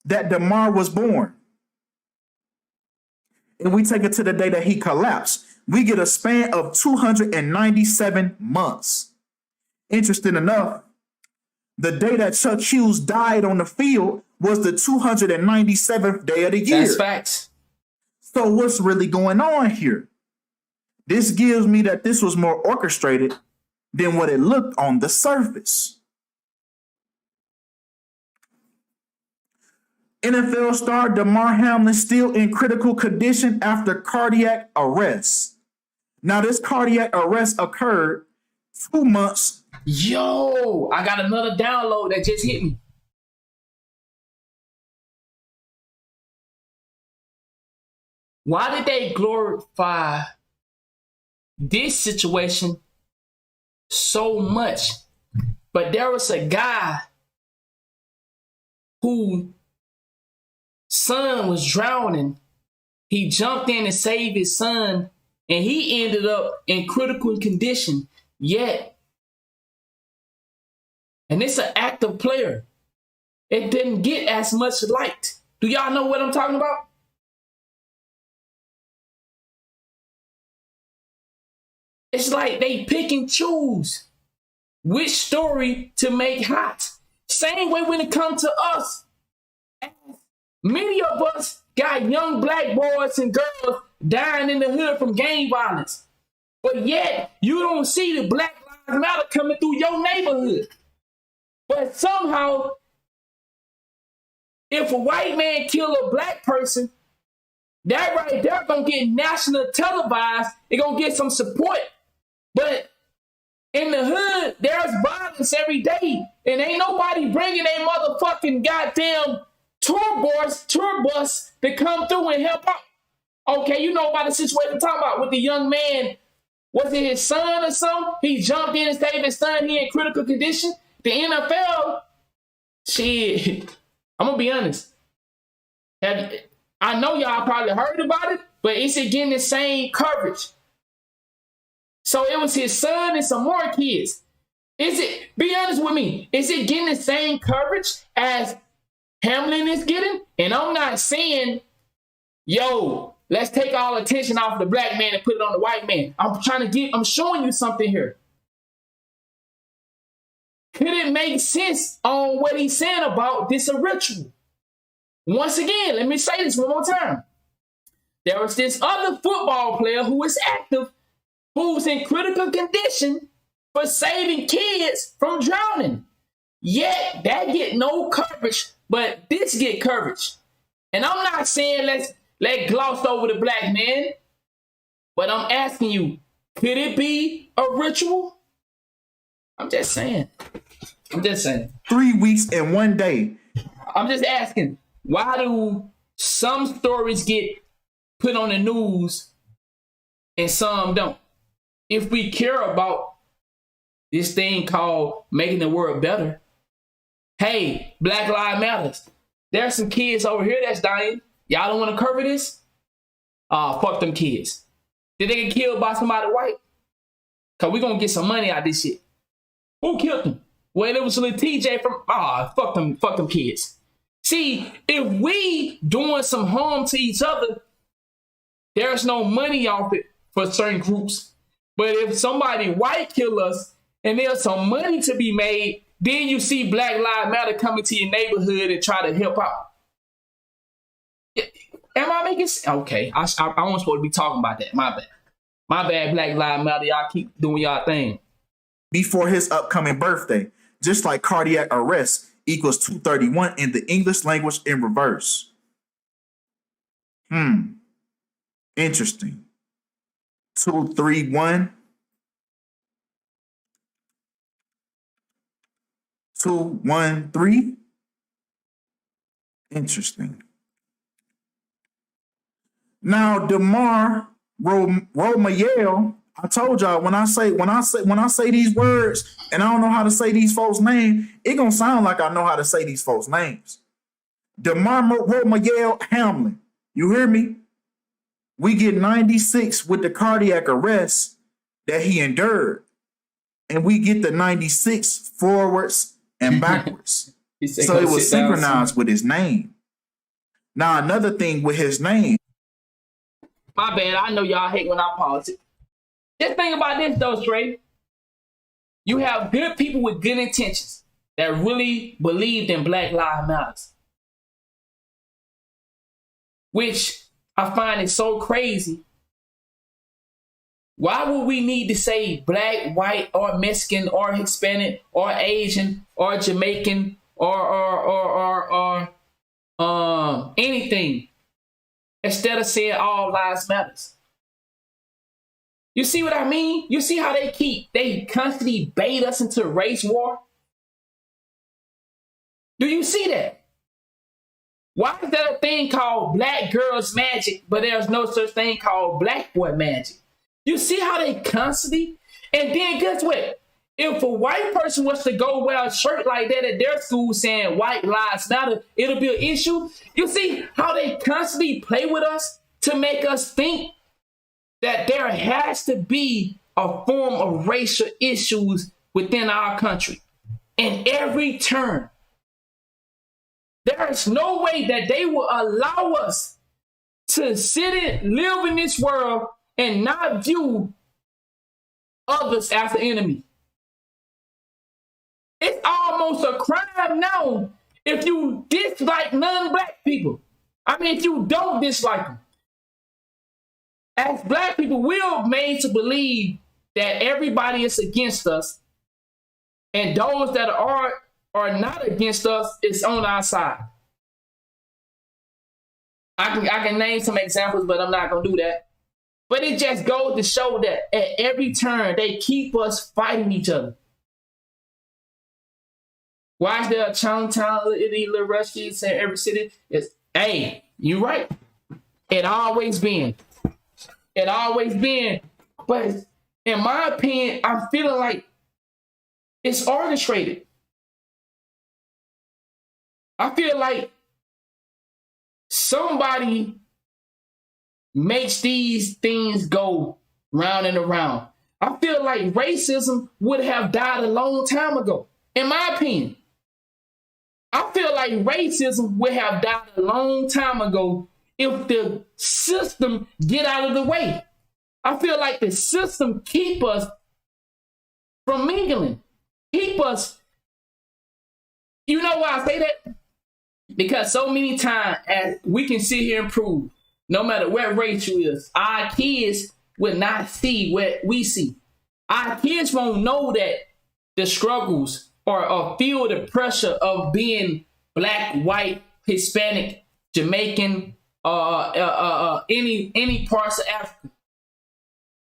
S25: that Demar was born, and we take it to the day that he collapsed, we get a span of 297 months. Interesting enough, the day that Chuck Hughes died on the field was the 297th day of the year.
S1: That's facts.
S25: So what's really going on here? This gives me that this was more orchestrated than what it looked on the surface. NFL star Demar Hamlin still in critical condition after cardiac arrest. Now, this cardiac arrest occurred 2 months.
S1: Yo, I got another download that just hit me. Why did they glorify this situation so much? But there was a guy whose son was drowning. He jumped in and saved his son, and he ended up in critical condition. Yet, and it's an active player, it didn't get as much light. Do y'all know what I'm talking about? It's like they pick and choose which story to make hot. Same way when it comes to us. Many of us got young black boys and girls dying in the hood from gang violence. But yet, you don't see the Black Lives Matter coming through your neighborhood. But somehow, if a white man kill a black person, that right there gonna get national televised. It gonna get some support. But in the hood, there's violence every day. And ain't nobody bringing a motherfucking goddamn tour bus to come through and help out. Okay, you know about the situation I'm talking about with the young man. Was it his son or something? He jumped in and saved his son. He in critical condition. The NFL, shit, I'm going to be honest. I know y'all probably heard about it, but is it getting the same coverage? So it was his son and some more kids. Be honest with me, is it getting the same coverage as Hamlin is getting? And I'm not saying, yo, let's take all attention off the black man and put it on the white man. I'm showing you something here. Could it make sense on what he's saying about this a ritual? Once again, let me say this one more time. There was this other football player who is active, who's in critical condition for saving kids from drowning. Yet that get no coverage, but this get coverage. And I'm not saying let's gloss over the black man, but I'm asking you, could it be a ritual? I'm just saying.
S25: 3 weeks and 1 day.
S1: I'm just asking, why do some stories get put on the news and some don't? If we care about this thing called making the world better, hey, Black Lives Matter. There's some kids over here that's dying. Y'all don't want to cover this? Fuck them kids. Did they get killed by somebody white? Because we're going to get some money out of this shit. Who killed them? Well, it was little TJ from, fuck them kids. See, if we doing some harm to each other, there's no money off it for certain groups. But if somebody white kill us and there's some money to be made, then you see Black Lives Matter coming to your neighborhood and try to help out. Am I making sense? Okay, I wasn't supposed to be talking about that. My bad, Black Lives Matter. Y'all keep doing y'all thing.
S25: Before his upcoming birthday, just like cardiac arrest equals 231 in the English language in reverse. Interesting. 231. 213. Interesting. Now, Demar Romayel, I told y'all when I say these words and I don't know how to say these folks' names, it gonna sound like I know how to say these folks' names. Demar Romayel Hamlin, you hear me? We get 96 with the cardiac arrest that he endured, and we get the 96 forwards and backwards. So it was synchronized with his name. Now another thing with his name.
S1: My bad. I know y'all hate when I politics. Just think about this though, Trey. You have good people with good intentions that really believed in Black Lives Matter, which I find it so crazy. Why would we need to say black, white, or Mexican, or Hispanic, or Asian, or Jamaican, or anything, instead of saying all lives matters? You see what I mean? You see how they constantly bait us into race war? Do you see that? Why is there a thing called black girls magic, but there's no such thing called black boy magic? You see how they constantly, and then guess what? If a white person was to go wear a shirt like that at their school saying white lives matter, it'll be an issue. You see how they constantly play with us to make us think that there has to be a form of racial issues within our country. In every turn, there is no way that they will allow us to sit and live in this world and not view others as the enemy. It's almost a crime now if you dislike non-black people. I mean, if you don't dislike them. As black people, we're made to believe that everybody is against us, and those that are not against us is on our side. I can name some examples, but I'm not going to do that. But it just goes to show that at every turn, they keep us fighting each other. Why is there a Chinatown in these little restaurants in every city? Hey, you right. It always been. It always been. But in my opinion, I'm feeling like it's orchestrated. I feel like somebody makes these things go round and around. I feel like racism would have died a long time ago, in my opinion. I feel like racism would have died a long time ago if the system get out of the way. I feel like the system keep us from mingling. Keep us. You know why I say that? Because so many times as we can sit here and prove, no matter what race you is, our kids will not see what we see. Our kids won't know that the struggles or feel the pressure of being black, white, Hispanic, Jamaican, any parts of Africa.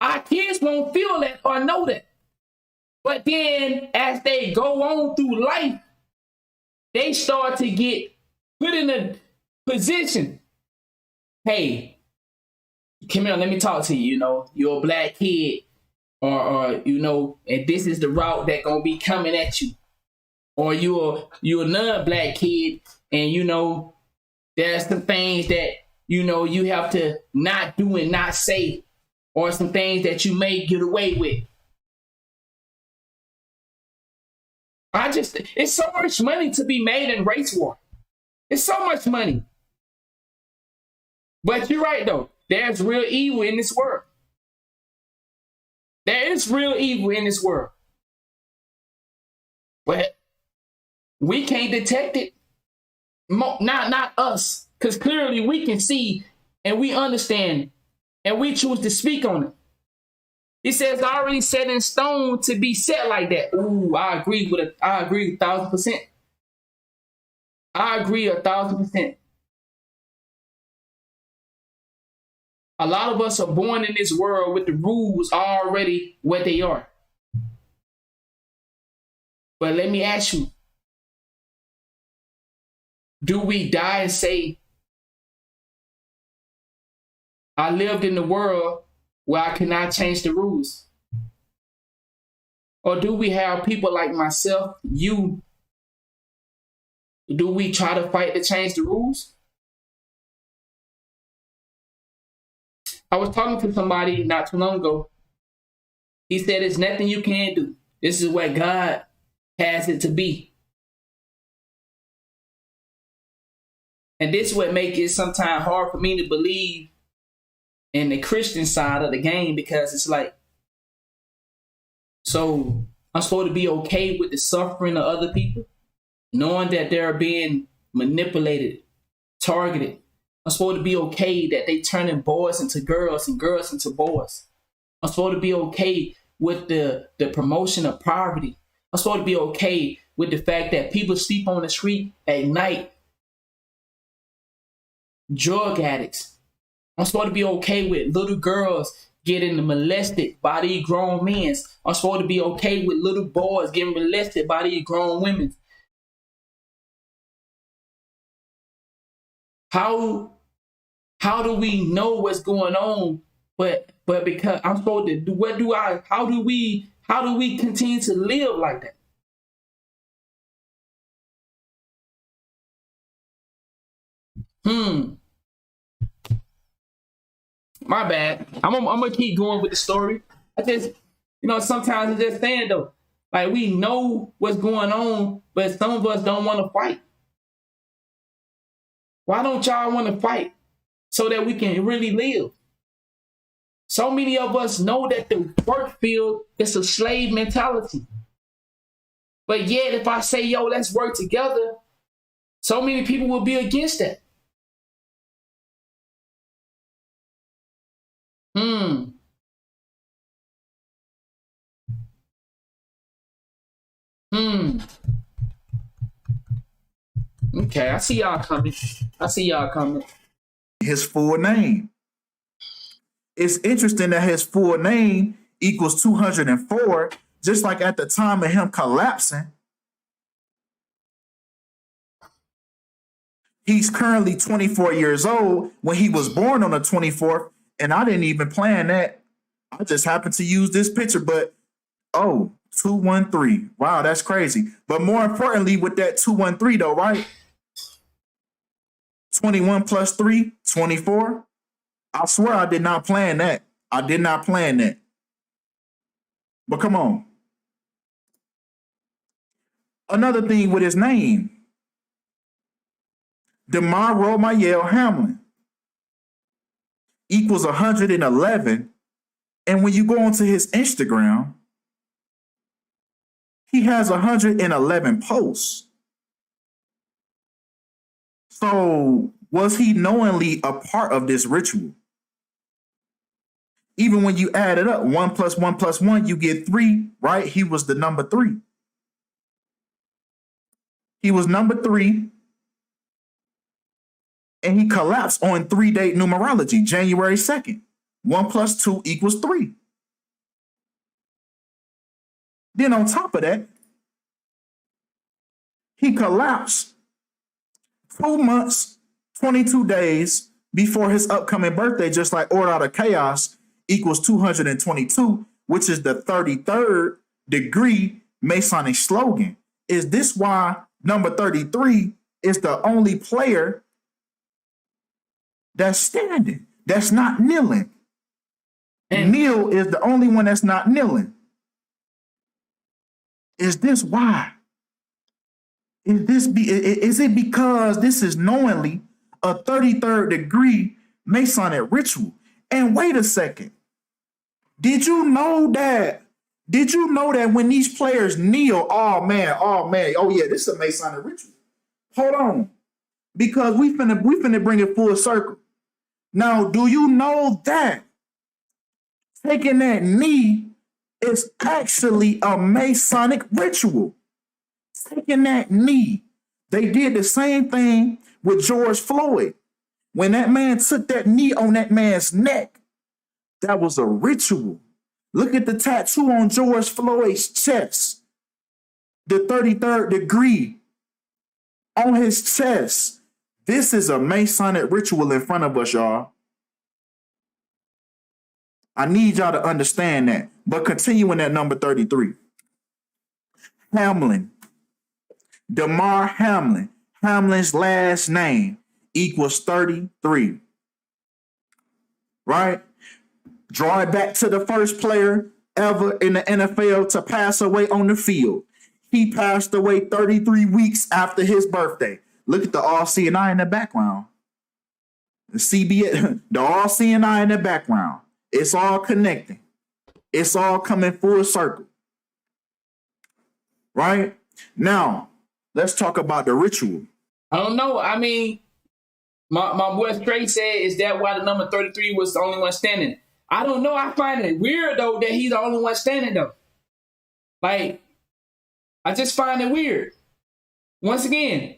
S1: Our kids won't feel that or know that. But then as they go on through life, they start to get put in a position. Hey, come here, let me talk to you. You know, you're a black kid, or you know, and this is the route that gonna be coming at you. Or you're another black kid, and you know, there's some things that you know you have to not do and not say, or some things that you may get away with. It's so much money to be made in race war. It's so much money. But you're right, though. There's real evil in this world. There is real evil in this world. But we can't detect it. Not us. Because clearly we can see and we understand and we choose to speak on it. He says already set in stone to be set like that. Ooh, I agree 1,000%. I agree 1,000%. A lot of us are born in this world with the rules already what they are. But let me ask you, do we die and say, I lived in the world where I cannot change the rules? Or do we have people like myself, you, do we try to fight to change the rules? I was talking to somebody not too long ago. He said, there's nothing you can do. This is what God has it to be. And this would make it sometimes hard for me to believe in the Christian side of the game, because it's like, so I'm supposed to be okay with the suffering of other people, knowing that they're being manipulated, targeted. I'm supposed to be okay that they turning boys into girls and girls into boys. I'm supposed to be okay with the promotion of poverty. I'm supposed to be okay with the fact that people sleep on the street at night. Drug addicts. I'm supposed to be okay with little girls getting molested by these grown men. I'm supposed to be okay with little boys getting molested by these grown women. How do we know what's going on? But because I'm supposed to do, how do we continue to live like that? My bad. I'm gonna keep going with the story. I just, sometimes it's just saying though, like we know what's going on, but some of us don't want to fight. Why don't y'all want to fight so that we can really live? So many of us know that the work field is a slave mentality. But yet, if I say, yo, let's work together, so many people will be against that. Okay, I see y'all coming.
S25: His full name. It's interesting that his full name equals 204, just like at the time of him collapsing, He's currently 24 years old when he was born on the 24th, and I didn't even plan that. I just happened to use this picture, but 213. Wow, that's crazy. But more importantly, with that 213 though, right? 21 plus 3, 24. I swear I did not plan that. I did not plan that. But come on. Another thing with his name, Demar Hamlin equals 111. And when you go onto his Instagram, he has 111 posts. So was he knowingly a part of this ritual? Even when you add it up, 1 plus 1 plus 1, you get 3, right? He was the number 3. He was number 3. And he collapsed on 3-date numerology, January 2nd. 1 plus 2 equals 3. Then on top of that, he collapsed 2 months, 22 days before his upcoming birthday, just like Order Out of Chaos equals 222, which is the 33rd degree Masonic slogan. Is this why number 33 is the only player that's standing, that's not kneeling? And Neil is the only one that's not kneeling. Is this why? Is it because this is knowingly a 33rd degree Masonic ritual? And wait a second. Did you know that when these players kneel, oh yeah, this is a Masonic ritual. Hold on. Because we finna bring it full circle. Now, do you know that taking that knee is actually a Masonic ritual? Taking that knee. They did the same thing with George Floyd. When that man took that knee on that man's neck, that was a ritual. Look at the tattoo on George Floyd's chest. The 33rd degree on his chest. This is a Masonic ritual in front of us, y'all. I need y'all to understand that. But continuing at number 33. Hamlin. Demar Hamlin. Hamlin's last name equals 33. Right? Draw it back to the first player ever in the NFL to pass away on the field. He passed away 33 weeks after his birthday. Look at the all-seeing eye in the background. The CBS, the all-seeing eye in the background. It's all connecting. It's all coming full circle. Right? Now, let's talk about the ritual.
S1: I don't know. I mean, my boy Straight said, is that why the number 33 was the only one standing? I don't know. I find it weird, though, that he's the only one standing, though. Like, I just find it weird. Once again,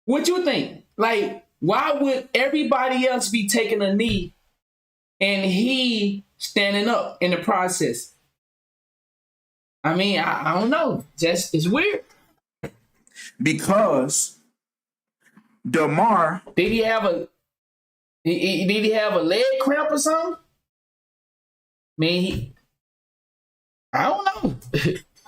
S1: what you think? Like, why would everybody else be taking a knee and he standing up in the process? I mean, I don't know. Just, it's weird.
S25: Because Demar,
S1: did he have a leg cramp or something? I mean, I don't know.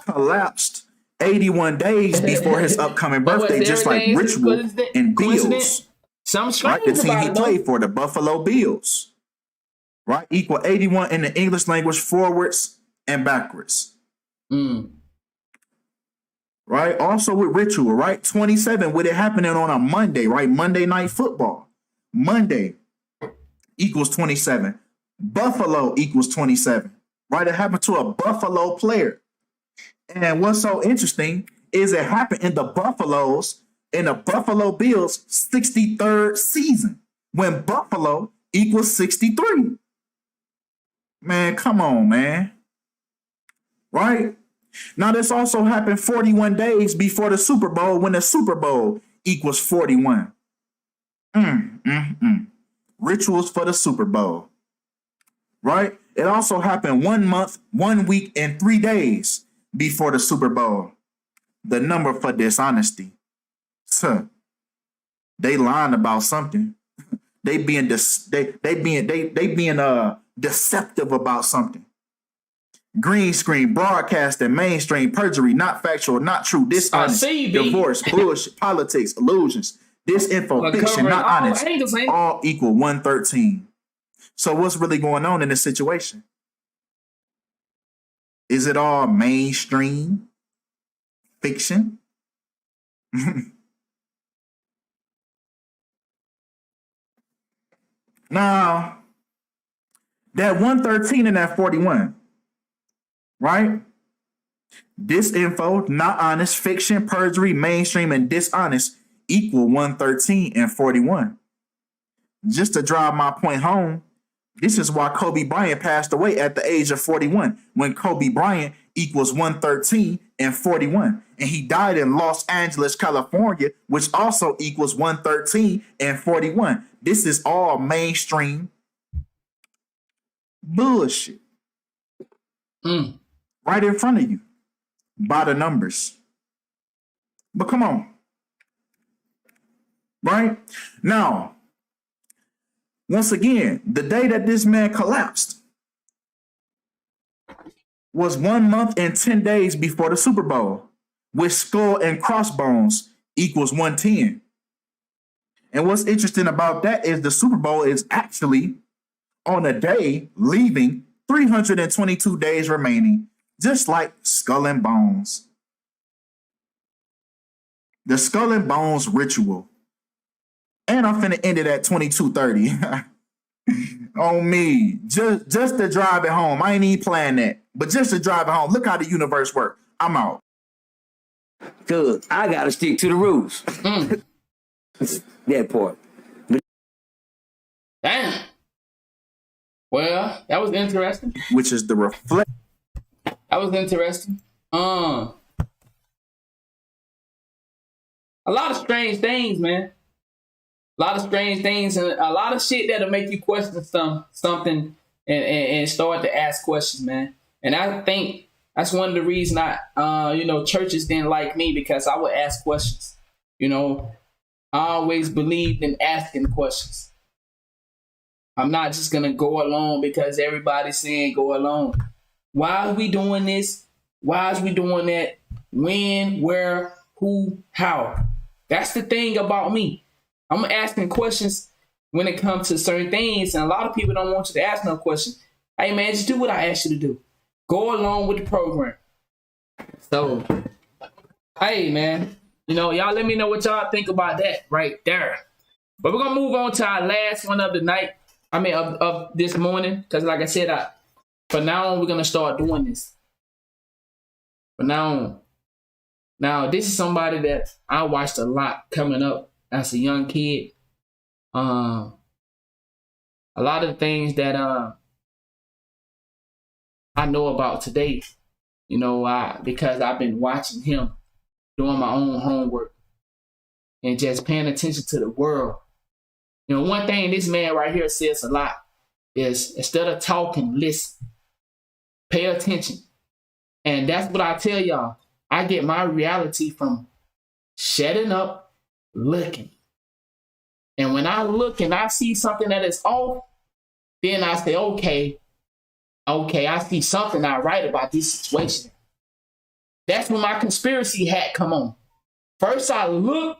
S25: Collapsed 81 days before his upcoming birthday, just like Ritual and Bills.
S1: Some strange
S25: right? The team
S1: about
S25: he
S1: it,
S25: played for, the Buffalo Bills. Right? Equal 81 in the English language, forwards and backwards. Right? Also with Ritual, right? 27, with it happening on a Monday, right? Monday Night Football. Monday equals 27. Buffalo equals 27. Right? It happened to a Buffalo player. And what's so interesting is it happened in the Buffalo Bills' 63rd season, when Buffalo equals 63. Man, come on, man. Right? Now, this also happened 41 days before the Super Bowl, when the Super Bowl equals 41. Rituals for the Super Bowl. Right? It also happened 1 month, 1 week, and 3 days before the Super Bowl. The number for dishonesty. they lying about something. They being deceptive about something. Green screen, broadcasting, mainstream, perjury, not factual, not true, dishonest, divorce, bullshit, politics, illusions, disinfo, fiction, not honest, all equal 113. So what's really going on in this situation? Is it all mainstream fiction? Now, that 113 and that 41, right? Disinfo, not honest, fiction, perjury, mainstream, and dishonest equal 113 and 41. Just to drive my point home, this is why Kobe Bryant passed away at the age of 41, when Kobe Bryant equals 113 and 41. And he died in Los Angeles, California, which also equals 113 and 41. This is all mainstream bullshit. Right in front of you. By the numbers. But come on. Right? Now, once again, the day that this man collapsed was 1 month and 10 days before the Super Bowl, with skull and crossbones equals 110. And what's interesting about that is the Super Bowl is actually on a day leaving 322 days remaining, just like Skull and Bones. The Skull and Bones ritual. And I'm finna end it at 22:30. On me. Just to drive it home. I ain't even playing that. But just to drive it home. Look how the universe works. I'm out.
S24: Cause I gotta stick to the rules. That part.
S1: Damn. Well, that was interesting.
S25: Which is the reflect.
S1: That was interesting. A lot of strange things, man. A lot of strange things and a lot of shit that'll make you question something and start to ask questions, man. And I think that's one of the reasons churches didn't like me, because I would ask questions. I always believed in asking questions. I'm not just going to go along because everybody's saying go along. Why are we doing this? Why is we doing that? When, where, who, how? That's the thing about me. I'm asking questions when it comes to certain things, and a lot of people don't want you to ask no questions. Hey, man, just do what I asked you to do. Go along with the program. So, hey, man, y'all let me know what y'all think about that right there. But we're going to move on to our last one of the night. Of this morning, because like I said, from now on, we're going to start doing this. From now on. Now, this is somebody that I watched a lot coming up as a young kid. A lot of the things that I know about today, because I've been watching him, doing my own homework, and just paying attention to the world. One thing this man right here says a lot is, instead of talking, listen. Pay attention. And that's what I tell y'all. I get my reality from shutting up, looking. And when I look and I see something that is off, then I say, okay, I see something not right about this situation. That's when my conspiracy hat come on. First I look,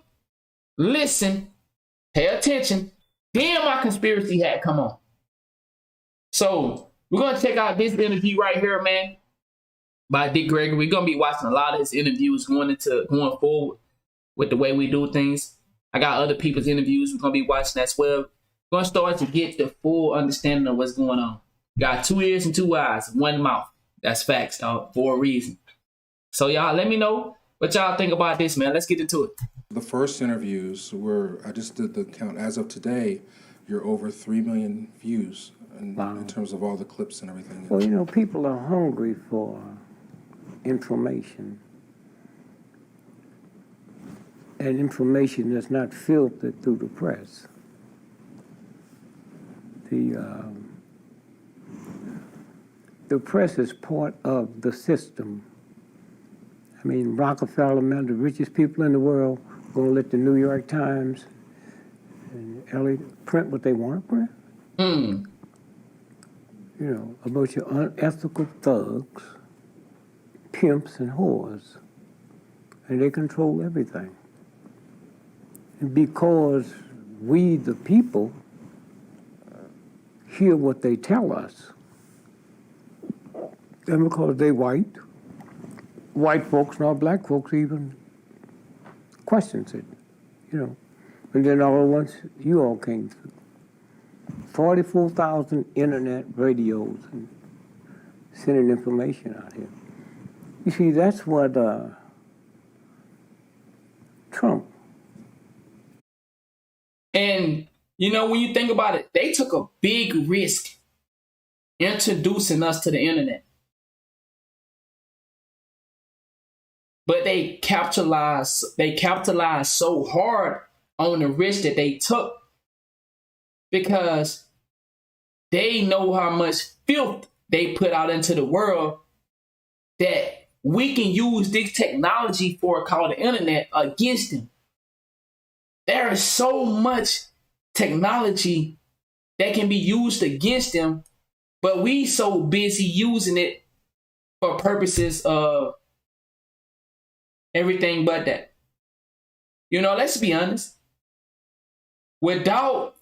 S1: listen, pay attention, then my conspiracy hat come on. So we're going to check out this interview right here, man, by Dick Gregory. We're going to be watching a lot of his interviews going forward with the way we do things. I got other people's interviews we're going to be watching as well. We're going to start to get the full understanding of what's going on. Got 2 ears and 2 eyes, 1 mouth. That's facts, y'all, for a reason. So y'all let me know what y'all think about this, man. Let's get into it.
S6: The first interviews were, I just did the count, as of today, you're over 3 million views in terms of all the clips and everything.
S7: Well, people are hungry for information. And information that's not filtered through the press. The press is part of the system. Rockefeller, man, the richest people in the world, gonna let the New York Times and Elliot print what they want to print.
S1: Mm.
S7: You know, a bunch of unethical thugs, pimps, and whores. And they control everything. And because we, the people, hear what they tell us, and because they white folks, not black folks, even questions it, you know. And then all at once, you all came through. 44,000 internet radios and sending information out here. You see, that's what Trump.
S1: And, you know, when you think about it, they took a big risk introducing us to the internet. But they capitalized so hard on the risk that they took because they know how much filth they put out into the world that we can use this technology for called the internet against them. There is so much technology that can be used against them, but we so busy using it for purposes of everything but that. You know, let's be honest. Without,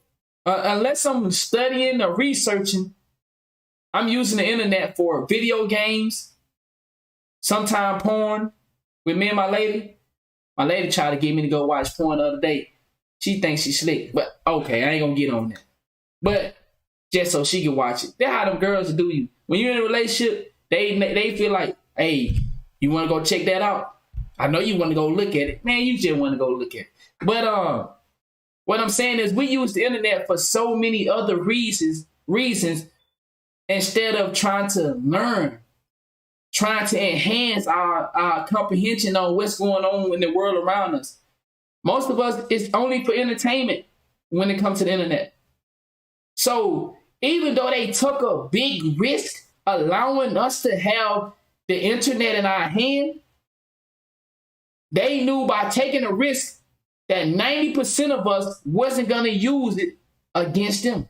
S1: unless I'm studying or researching, I'm using the internet for video games, sometime porn with me and my lady. My lady tried to get me to go watch porn the other day. She thinks she's slick, but okay, I ain't gonna get on that. But just so she can watch it. That's how them girls do you. When you're in a relationship, they feel like, hey, you want to go check that out? I know you want to go look at it. Man, you just want to go look at it. But what I'm saying is we use the internet for so many other reasons instead of trying to learn, trying to enhance our comprehension on what's going on in the world around us. Most of us, it's only for entertainment when it comes to the internet. So even though they took a big risk allowing us to have the internet in our hand, they knew by taking a risk that 90% of us wasn't going to use it against them.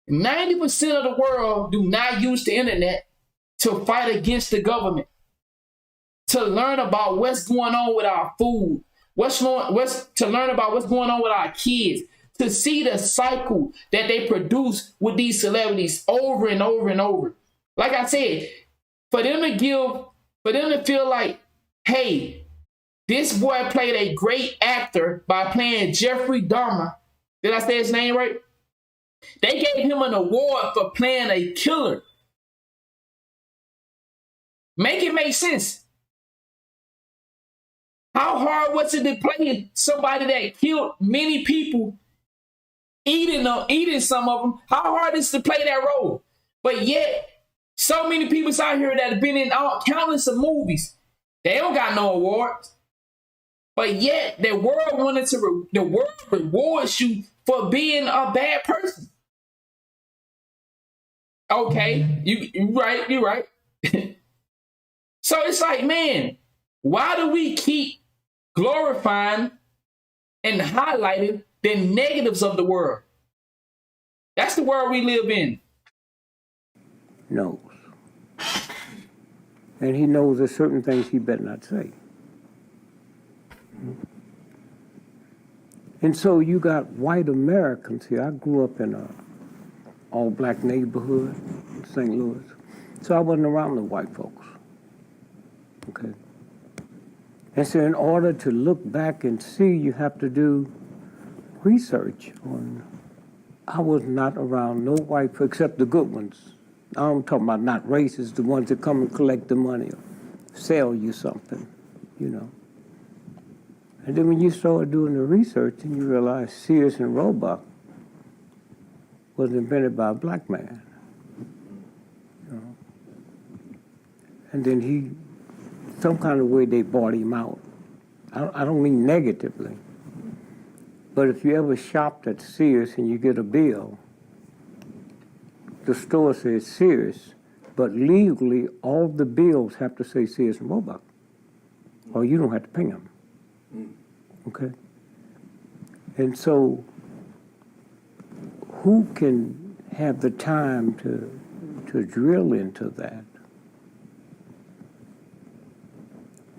S1: 90% of the world do not use the internet to fight against the government, to learn about what's going on with our food, to learn about what's going on with our kids, to see the cycle that they produce with these celebrities over and over and over. Like I said, for them to feel like, hey, this boy played a great actor by playing Jeffrey Dahmer. Did I say his name right? They gave him an award for playing a killer. Make it make sense. How hard was it to play somebody that killed many people, eating some of them? How hard is it to play that role? But yet, so many people out here that have been in countless of movies, they don't got no awards. But yet, the world rewards you for being a bad person. Okay, you're right. So it's like, man, why do we keep glorifying and highlighting the negatives of the world? That's the world we live in.
S7: Knows. And he knows there's certain things he better not say. And so you got white Americans here. I grew up in an all-black neighborhood in St. Louis. So I wasn't around the white folks. Okay. And so in order to look back and see, you have to do research on. I was not around no white folks except the good ones. I'm talking about not racist, the ones that come and collect the money or sell you something, you know. And then when you start doing the research and you realize Sears and Roebuck was invented by a black man, you know. And then some kind of way they bought him out. I don't mean negatively, but if you ever shopped at Sears and you get a bill, the store says Sears, but legally all the bills have to say Sears and Roebuck, or you don't have to pay them. Okay? And so who can have the time to drill into that?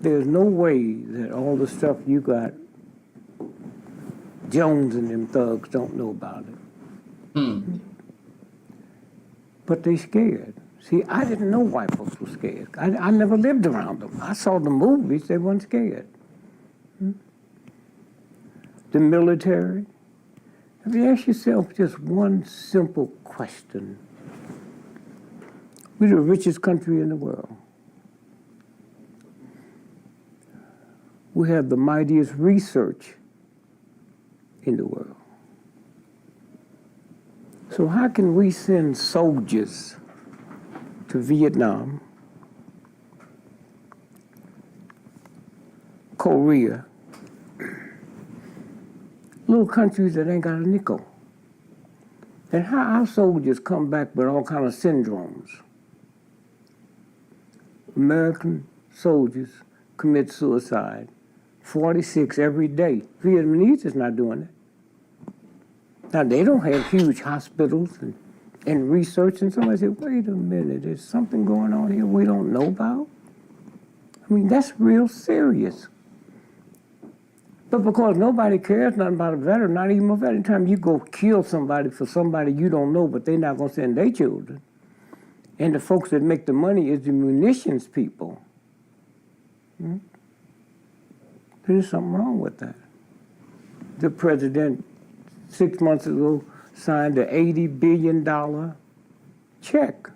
S7: There's no way that all the stuff you got, Jones and them thugs don't know about it. But they scared. See, I didn't know white folks were scared. I never lived around them. I saw the movies, they weren't scared. The military. Have you asked yourself just one simple question? We're the richest country in the world. We have the mightiest research in the world. So how can we send soldiers to Vietnam, Korea, little countries that ain't got a nickel? And how our soldiers come back with all kind of syndromes? American soldiers commit suicide, 46 every day. Vietnamese is not doing it. Now, they don't have huge hospitals and research, and somebody said, wait a minute, there's something going on here we don't know about? I mean, that's real serious. But because nobody cares nothing about a veteran, not even a veteran, anytime you go kill somebody for somebody you don't know, but they're not going to send their children, and the folks that make the money is the munitions people, there's something wrong with that. The president 6 months ago signed an $80 billion check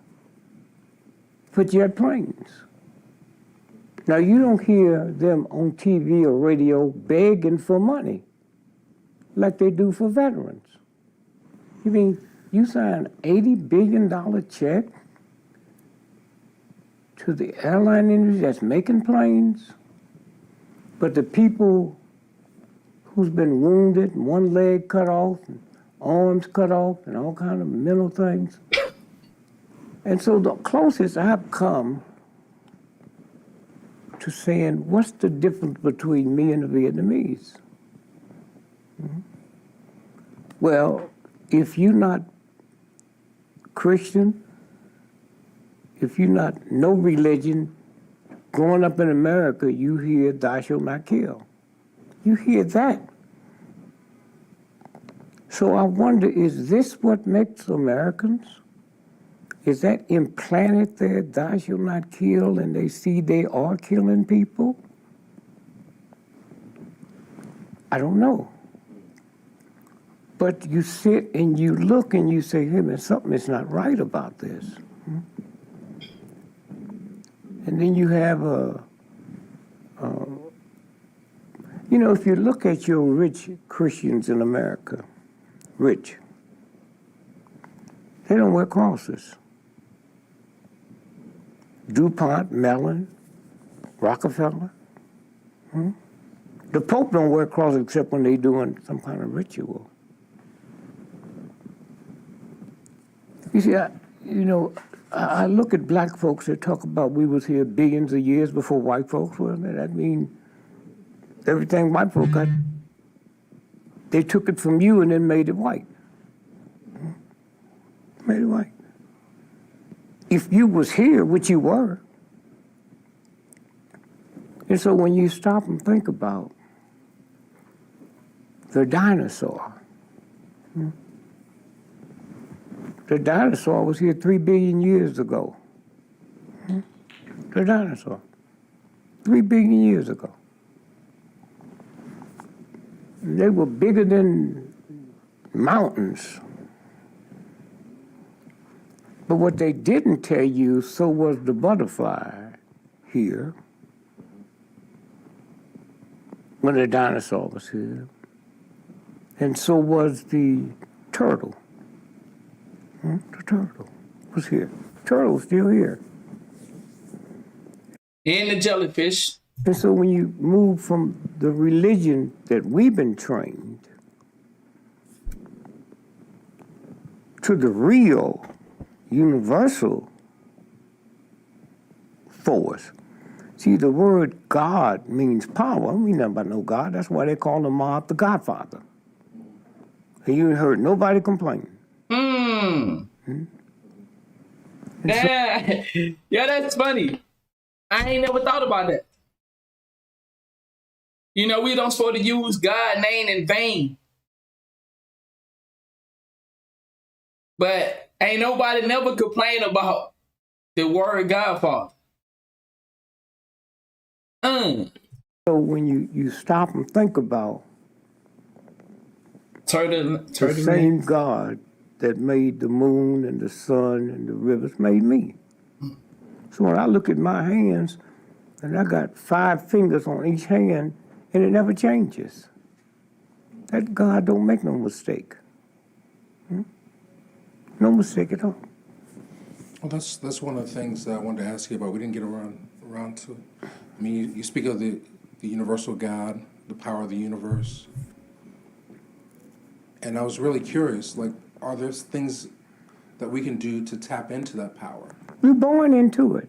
S7: for jet planes. Now, you don't hear them on TV or radio begging for money like they do for veterans. You mean you sign an $80 billion check to the airline industry that's making planes, but the people who's been wounded, and one leg cut off, and arms cut off, and all kind of mental things. And so the closest I've come to saying, what's the difference between me and the Vietnamese? Well, if you're not Christian, if you're not no religion, growing up in America, you hear thou shalt not kill. You hear that. So I wonder, is this what makes Americans? Is that implanted there, thou shalt not kill, and they see they are killing people? I don't know. But you sit and you look and you say, hey man, something is not right about this. And then you have you know, if you look at your rich Christians in America, rich, they don't wear crosses. DuPont, Mellon, Rockefeller. The Pope don't wear crosses except when they're doing some kind of ritual. You see, I look at black folks that talk about we was here billions of years before white folks were. That means everything white folk got, they took it from you and then made it white. Made it white. If you was here, which you were. And so when you stop and think about the dinosaur, the dinosaur was here 3 billion years ago. The dinosaur, 3 billion years ago. They were bigger than mountains. But what they didn't tell you, so was the butterfly here when the dinosaur was here. And so was the turtle. The turtle was here. Turtle's still here.
S1: And the jellyfish.
S7: And so when you move from the religion that we've been trained to the real, universal force. See, the word God means power. We never about no God. That's why they call the mob the Godfather. And you ain't heard nobody complain.
S1: Yeah, yeah, that's funny. I ain't never thought about that. You know, we don't supposed to use God's name in vain. But ain't nobody never complain about the word Godfather.
S7: So when you stop and think about the same God that made the moon and the sun and the rivers made me. So when I look at my hands, and I got 5 fingers on each hand, and it never changes. That God don't make no mistake. No mistake at all.
S6: Well, that's one of the things that I wanted to ask you about. We didn't get around to. I mean, you speak of the universal God, the power of the universe, and I was really curious. Like, are there things that we can do to tap into that power?
S7: You're born into it.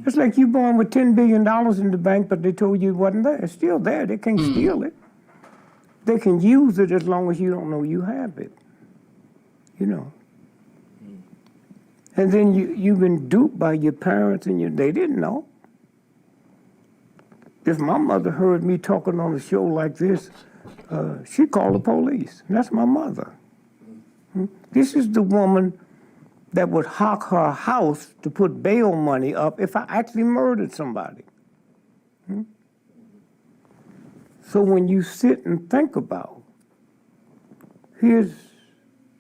S7: It's like you're born with $10 billion in the bank, but they told you it wasn't there. It's still there. They can't steal it. They can use it as long as you don't know you have it. You know. And then you've been duped by your parents, and they didn't know. If my mother heard me talking on a show like this, she'd call the police. And that's my mother. This is the woman that would hawk her house to put bail money up if I actually murdered somebody. So when you sit and think about, here's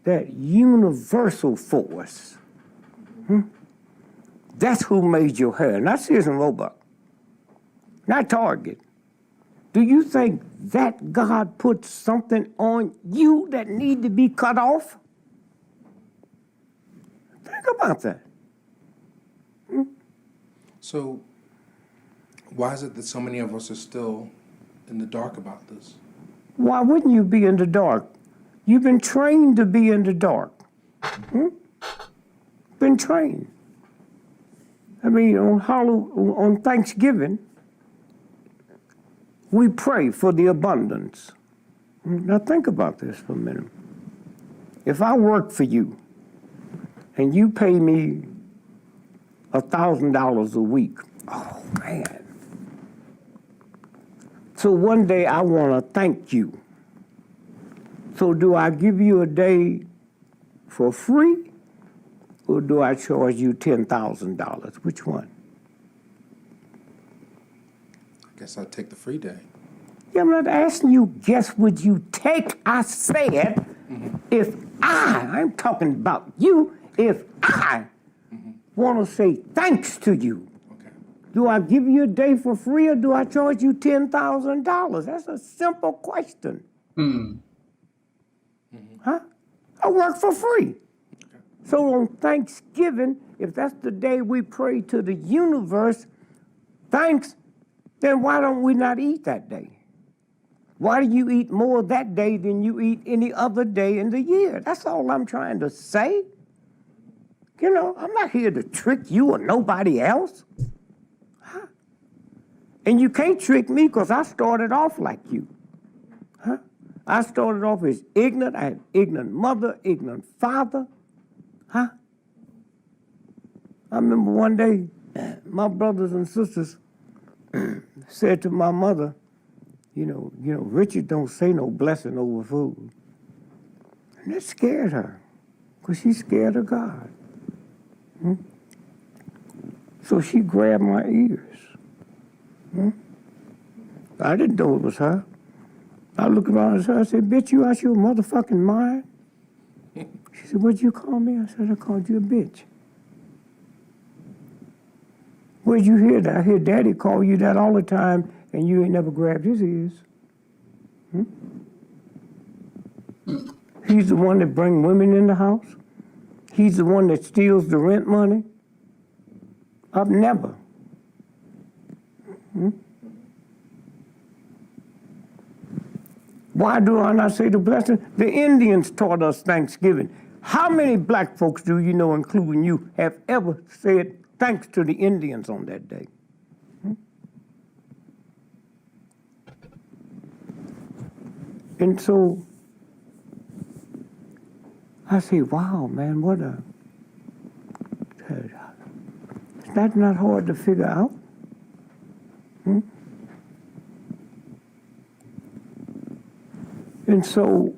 S7: that universal force. That's who made your hair, not Sears and Roebuck, not Target. Do you think that God put something on you that need to be cut off? Think about that.
S6: So, why is it that so many of us are still in the dark about this?
S7: Why wouldn't you be in the dark? You've been trained to be in the dark. Been trained. I mean, on Thanksgiving, we pray for the abundance. Now think about this for a minute. If I work for you and you pay me $1,000 a week, oh man. So one day I want to thank you. So do I give you a day for free or do I charge you $10,000? Which one?
S6: I guess I'd take the free day.
S7: Yeah, I'm not asking you, guess would you take? I said, if I'm talking about you, if I want to say thanks to you, do I give you a day for free or do I charge you $10,000? That's a simple question. Huh? I work for free. So on Thanksgiving, if that's the day we pray to the universe, thanks, then why don't we not eat that day? Why do you eat more that day than you eat any other day in the year? That's all I'm trying to say. You know, I'm not here to trick you or nobody else. Huh? And you can't trick me because I started off like you. Huh? I started off as ignorant. I had ignorant mother, ignorant father. Huh? I remember one day, my brothers and sisters said to my mother, you know, Richard don't say no blessing over food. And that scared her, because she's scared of God. So she grabbed my ears. I didn't know it was her. I looked around at her, I said, bitch, you out your motherfucking mind? She said, what'd you call me? I said, I called you a bitch. Where'd you hear that? I hear Daddy call you that all the time, and you ain't never grabbed his ears. He's the one that brings women in the house. He's the one that steals the rent money. I've never. Why do I not say the blessing? The Indians taught us Thanksgiving. How many black folks do you know, including you, have ever said thanks to the Indians on that day? And so I say, wow, man, what a That's not hard to figure out. And so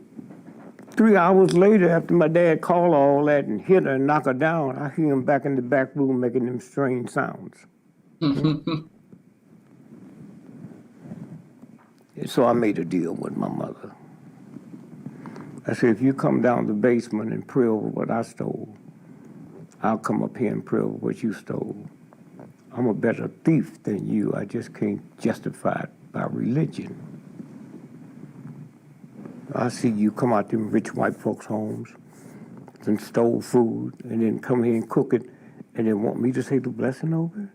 S7: 3 hours later, after my dad called all that and hit her and knocked her down, I hear him back in the back room making them strange sounds. So I made a deal with my mother. I said, if you come down the basement and pray over what I stole, I'll come up here and pray over what you stole. I'm a better thief than you. I just can't justify it by religion. I see you come out them rich white folks' homes and stole food and then come here and cook it and then want me to say the blessing over it?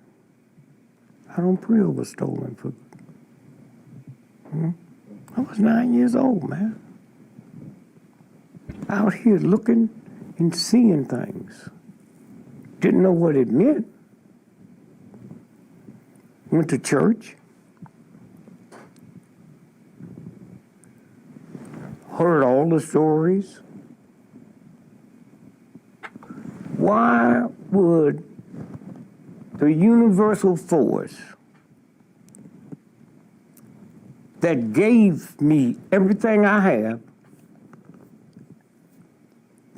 S7: I don't pray over stolen food. I was 9 years old, man. Out here looking and seeing things. Didn't know what it meant. Went to church. Heard all the stories. Why would the universal force that gave me everything I have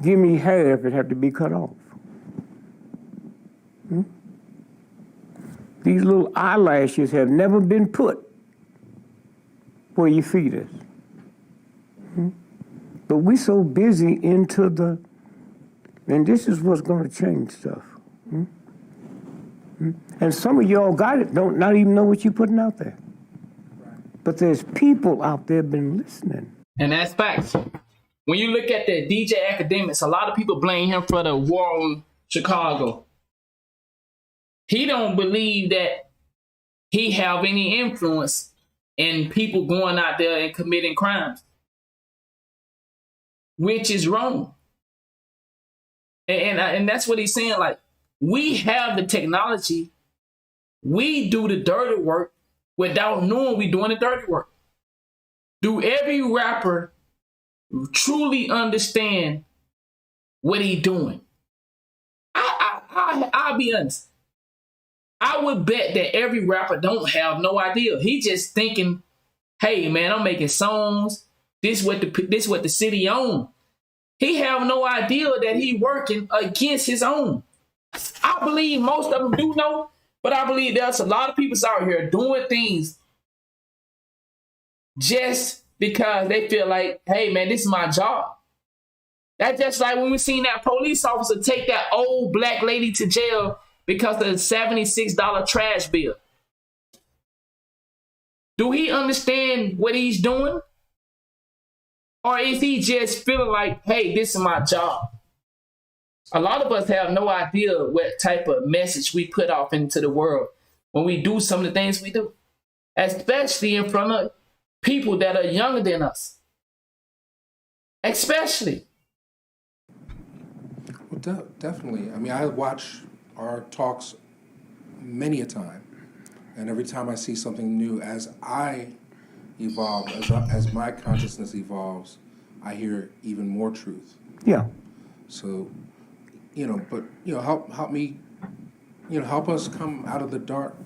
S7: give me hair if it had to be cut off? These little eyelashes have never been put where your feet is. But we so busy into the, and this is what's going to change stuff. And some of y'all got it, don't not even know what you're putting out there. But there's people out there been listening.
S1: And that's facts. When you look at the DJ Academics, a lot of people blame him for the war on Chicago. He don't believe that he have any influence in people going out there and committing crimes, which is wrong. And that's what he's saying. Like, we have the technology. We do the dirty work without knowing we're doing the dirty work. Do every rapper truly understand what he's doing? I'll be honest. I would bet that every rapper don't have no idea. He just thinking, hey, man, I'm making songs. This what the city own. He have no idea that he working against his own. I believe most of them do know, but I believe there's a lot of people out here doing things just because they feel like, hey, man, this is my job. That's just like when we seen that police officer take that old black lady to jail because of the $76 trash bill. Do he understand what he's doing? Or is he just feeling like, hey, this is my job? A lot of us have no idea what type of message we put off into the world when we do some of the things we do, especially in front of people that are younger than us. Especially.
S6: Well, definitely. I mean, I watch our talks many a time, and every time I see something new, as I evolve, as my consciousness evolves, I hear even more truth.
S7: Yeah.
S6: So, but help me, help us come out of the dark.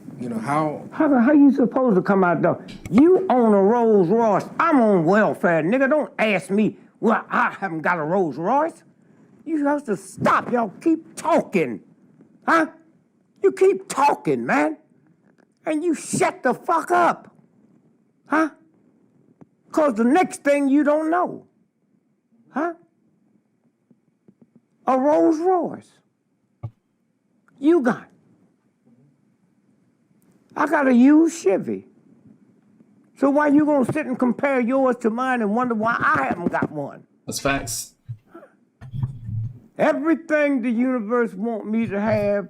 S6: How
S7: you supposed to come out there? You own a Rolls Royce. I'm on welfare, nigga. Don't ask me. Well, I haven't got a Rolls Royce. You have to stop. Y'all keep talking. Huh? You keep talking, man. And you shut the fuck up. Huh? Because the next thing you don't know. Huh? A Rolls Royce. You got. I got a used Chevy. So why you gonna sit and compare yours to mine and wonder why I haven't got one?
S1: That's facts.
S7: Everything the universe want me to have,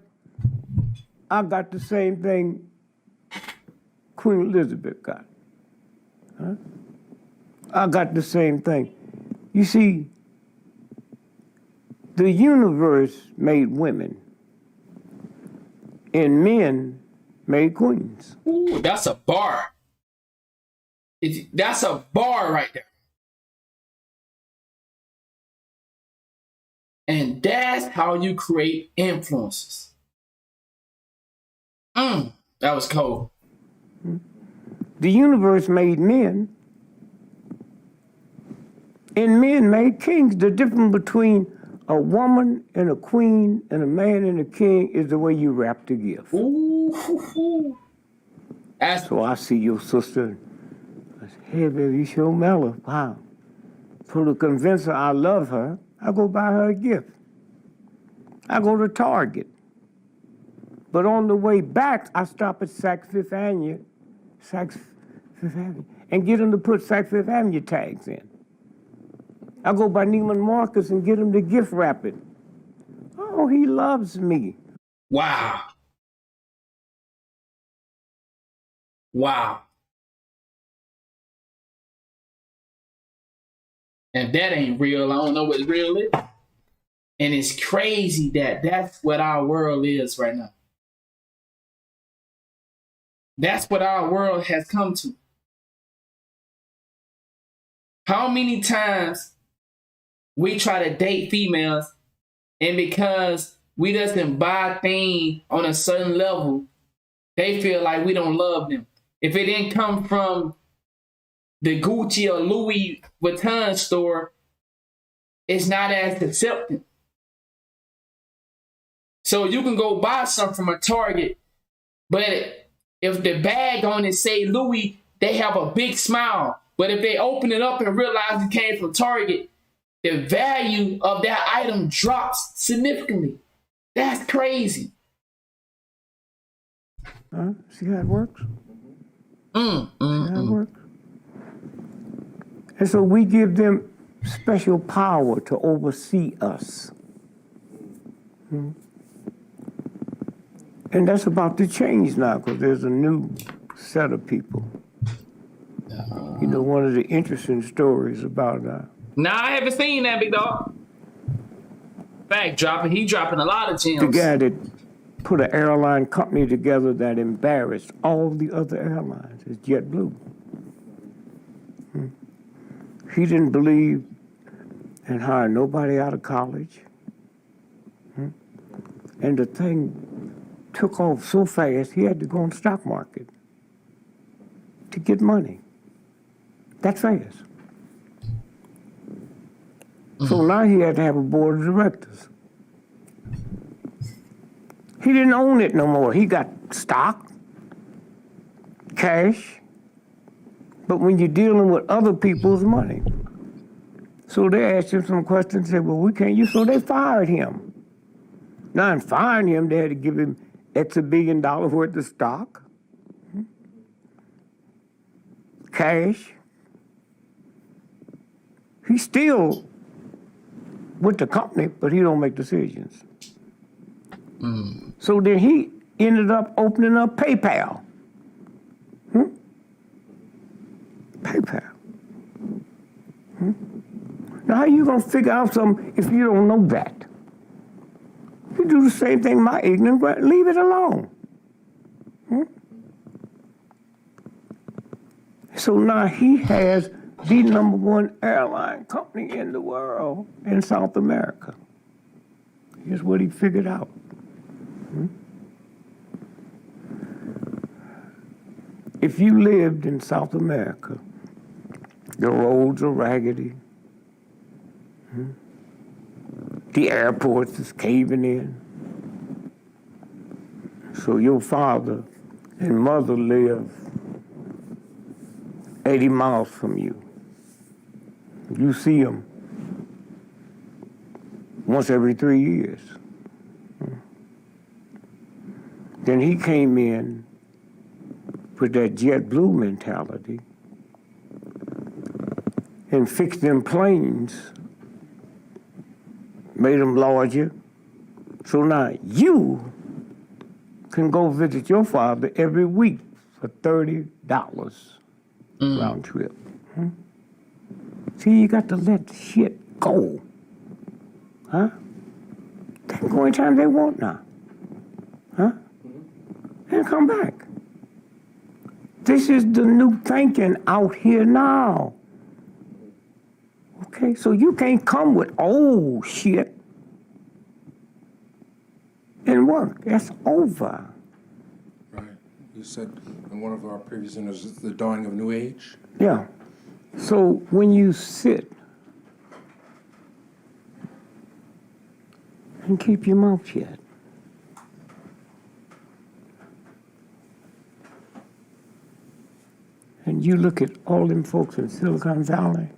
S7: I got the same thing Queen Elizabeth got. Huh? I got the same thing. You see, the universe made women, and men made queens.
S1: Ooh, that's a bar. That's a bar right there. And that's how you create influences. That was cold.
S7: The universe made men, and men made kings. The difference between a woman and a queen and a man and a king is the way you wrap the gift.
S1: Ooh.
S7: So I see your sister. I say, hey, baby, you sure mellow. Wow. So to convince her I love her, I go buy her a gift. I go to Target. But on the way back, I stop at Saks Fifth Avenue, and get them to put Saks Fifth Avenue tags in. I go by Neiman Marcus and get him to gift wrap it. Oh, he loves me.
S1: Wow. Wow. And that ain't real. I don't know what real is. And it's crazy that that's what our world is right now. That's what our world has come to. How many times we try to date females, and because we doesn't buy things on a certain level, they feel like we don't love them. If it didn't come from the Gucci or Louis Vuitton store, it's not as accepted. So you can go buy something from a Target, but if the bag on it say Louis, they have a big smile. But if they open it up and realize it came from Target, the value of that item drops significantly. That's crazy.
S7: See how it works? See how it works? And so we give them special power to oversee us. And that's about to change now, because there's a new set of people. You know, one of the interesting stories about
S1: Nah, I haven't seen that, big dog. Fact dropping. He dropping a lot of gems.
S7: the guy that put an airline company together that embarrassed all the other airlines is JetBlue. He didn't believe in hiring nobody out of college. And the thing took off so fast, he had to go on the stock market to get money. That fast. So now he had to have a board of directors. He didn't own it no more. He got stock, cash, but when you're dealing with other people's money. So they asked him some questions, said, well, we can't use, so they fired him. Now in firing him, they had to give him X $1 billion worth of stock, cash. He's still with the company, but he don't make decisions. So then he ended up opening up PayPal. PayPal. Now how you gonna figure out something if you don't know that? You do the same thing my ignorant, leave it alone. So now he has the #1 airline company in the world in South America. Here's what he figured out. If you lived in South America, the roads are raggedy. The airports is caving in. So your father and mother live 80 miles from you. You see them once every 3 years. Then he came in with that JetBlue mentality and fixed them planes, made them larger. So now you can go visit your father every week for $30 round trip. See, you got to let the shit go. They can go anytime they want now. And come back. This is the new thinking out here now. Okay, so you can't come with old shit and work. That's over.
S6: said in one of our previous interviews, the dawning of New Age.
S7: Yeah. So when you sit and keep your mouth shut, and you look at all them folks in Silicon Valley,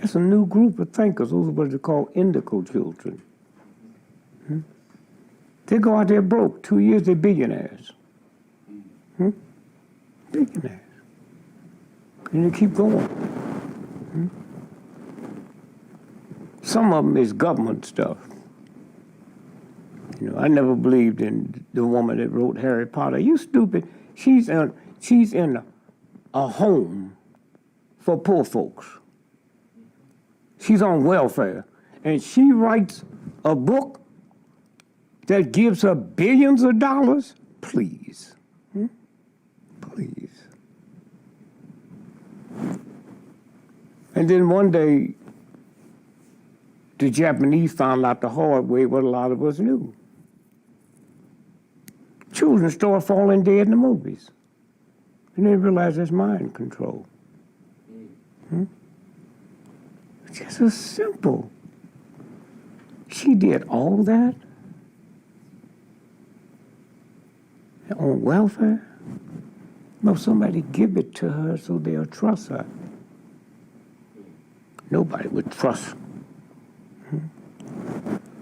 S7: it's a new group of thinkers. Those are what they call indigo children. They go out there broke. 2 years, they're billionaires. Billionaires. And they keep going. Some of them is government stuff. You know, I never believed in the woman that wrote Harry Potter. You stupid. She's in a home for poor folks. She's on welfare. And she writes a book that gives her billions of dollars. Please. Please. And then one day, the Japanese found out the hard way what a lot of us knew. Children start falling dead in the movies. And they realize that's mind control. It's just so simple. She did all that on welfare. No, somebody give it to her so they'll trust her. Nobody would trust.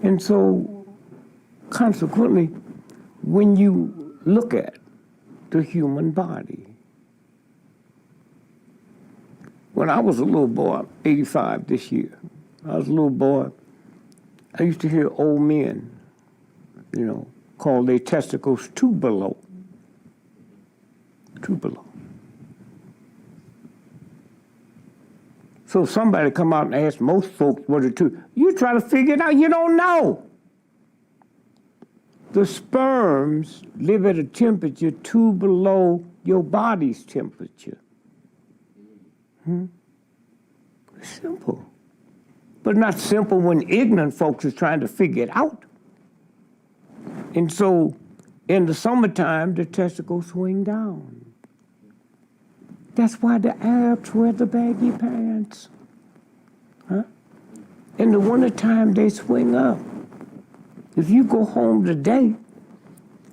S7: And so, consequently, when you look at the human body, when I was a little boy, I'm 85 this year, I was a little boy, I used to hear old men, you know, call their testicles too below. Too below. So if somebody come out and ask most folks what it two, you try to figure it out, you don't know. The sperms live at a temperature too below your body's temperature. It's simple. But not simple when ignorant folks is trying to figure it out. And so in the summertime, the testicles swing down. That's why the Arabs wear the baggy pants. In the wintertime, they swing up. If you go home today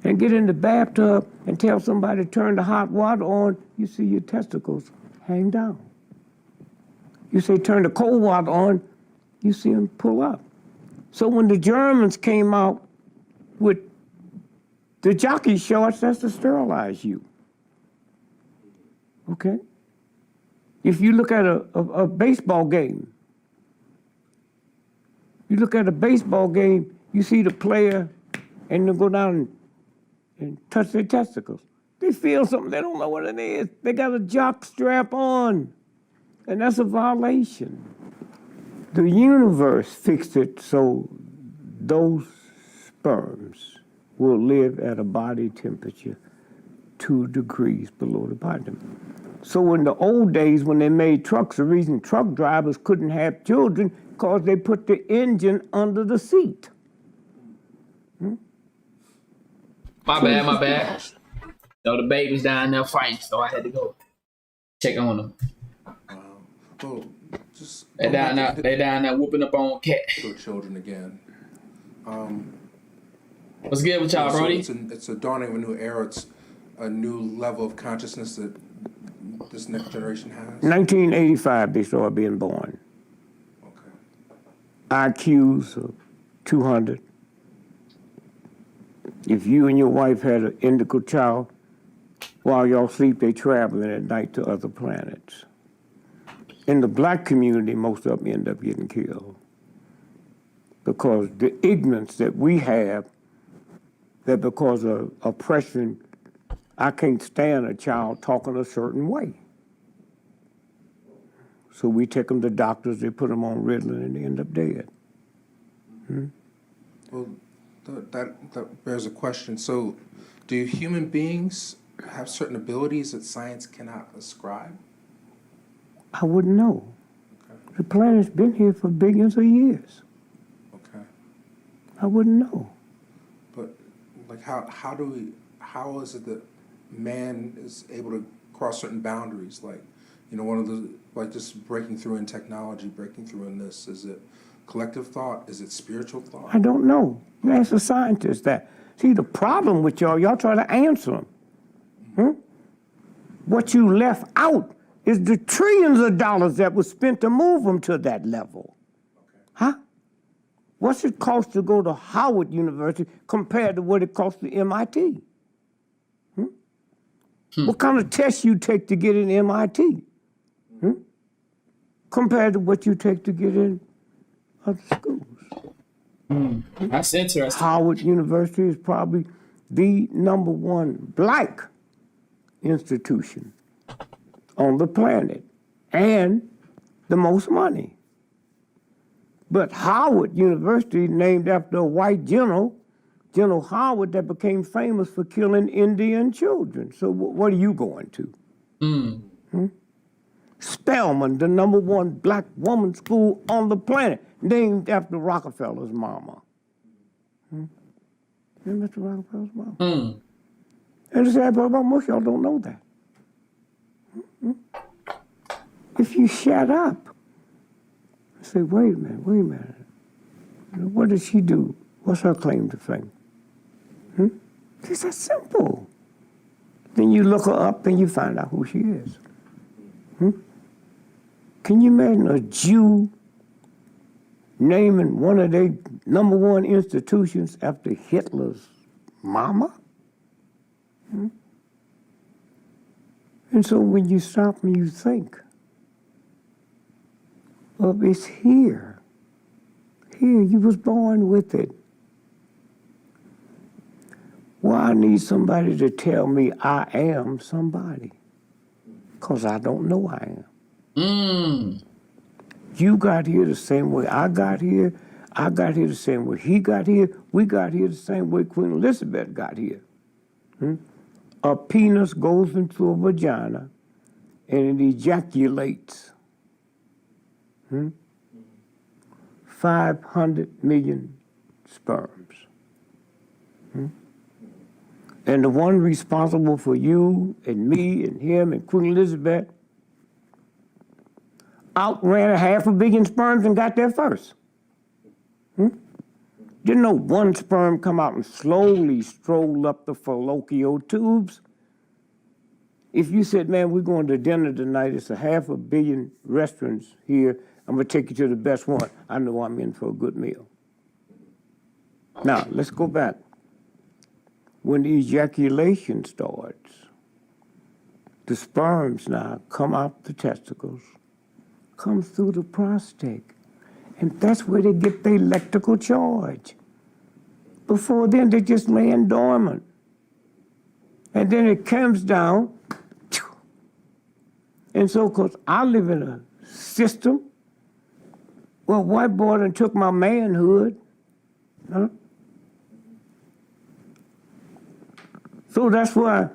S7: and get in the bathtub and tell somebody to turn the hot water on, you see your testicles hang down. You say turn the cold water on, you see them pull up. So when the Germans came out with the jockey shorts, that's to sterilize you. Okay? If you look at a baseball game, you see the player and they go down and touch their testicles. They feel something, they don't know what it is. They got a jock strap on, and that's a violation. The universe fixed it so those sperms will live at a body temperature 2 degrees below the body temperature. So in the old days when they made trucks, the reason truck drivers couldn't have children because they put the engine under the seat.
S1: My bad. So the baby's down there fighting, so I had to go check on them.
S6: Well, just
S1: they down there whooping up on cat.
S6: For children again.
S1: What's good with y'all, Brody?
S6: It's a dawning of a new era. It's a new level of consciousness that this next generation has.
S7: 1985, they started being born.
S6: Okay.
S7: IQs of 200. If you and your wife had an indigo child, while y'all sleep, they traveling at night to other planets. In the black community, most of them end up getting killed because the ignorance that we have, that because of oppression, I can't stand a child talking a certain way. So we take them to doctors, they put them on Ritalin, and they end up dead.
S6: Well, that bears a question. So, do human beings have certain abilities that science cannot ascribe?
S7: I wouldn't know. Okay. The planet's been here for billions of years.
S6: Okay.
S7: I wouldn't know.
S6: But, like, how is it that man is able to cross certain boundaries, like, you know, one of the, like just breaking through in technology, breaking through in this? Is it collective thought? Is it spiritual thought?
S7: I don't know. You ask a scientist that. See, the problem with y'all try to answer them. What you left out is the trillions of dollars that was spent to move them to that level. Huh? What's it cost to go to Howard University compared to what it costs to MIT? What kind of test you take to get in MIT? Compared to what you take to get in other schools.
S1: That's interesting.
S7: Howard University is probably the #1 black institution on the planet and the most money. But Howard University, named after a white general, General Howard, that became famous for killing Indian children. So what are you going to? Spelman, the #1 black woman school on the planet, named after Rockefeller's mama. Mr. Rockefeller's mama. And the sad part about most y'all don't know that. If you shut up, say, wait a minute. What did she do? What's her claim to fame? It's that simple. Then you look her up and you find out who she is. Can you imagine a Jew naming one of their #1 institutions after Hitler's mama? And so when you stop and you think, well, it's here. Here, you was born with it. Well, I need somebody to tell me I am somebody. Because I don't know I am. You got here the same way I got here. I got here the same way he got here. We got here the same way Queen Elizabeth got here. A penis goes into a vagina and it ejaculates 500 million sperms. And the one responsible for you and me and him and Queen Elizabeth outran 500 million sperms and got there first. Didn't no one sperm come out and slowly stroll up the fallopian tubes. If you said, man, we're going to dinner tonight, it's 500 million restaurants here, I'm gonna take you to the best one, I know I'm in for a good meal. Now, let's go back. When the ejaculation starts, the sperms now come out the testicles, come through the prostate, and that's where they get their electrical charge. Before then, they're just laying dormant. And then it comes down, and so, because I live in a system, well, white boy done took my manhood, So that's why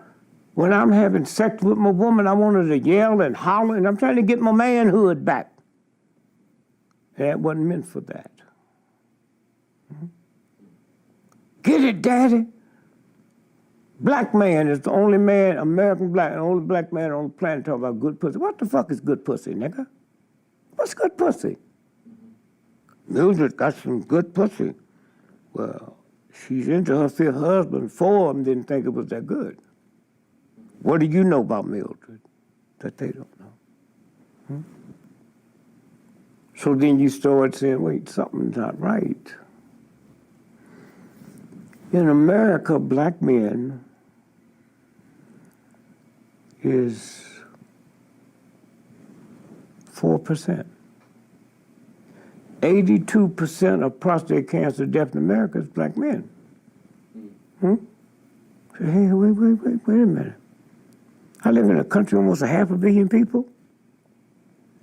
S7: when I'm having sex with my woman, I want her to yell and holler, and I'm trying to get my manhood back. And that wasn't meant for that. Get it, daddy? Black man is the only man, American black, the only black man on the planet talking about good pussy. What the fuck is good pussy, nigga? What's good pussy? Mildred got some good pussy. Well, she's into her fifth husband. 4 of them didn't think it was that good. What do you know about Mildred that they don't know? So then you start saying, wait, something's not right. In America, black men is 4%. 82% of prostate cancer death in America is black men. Hey, wait a minute. I live in a country almost 500 million people,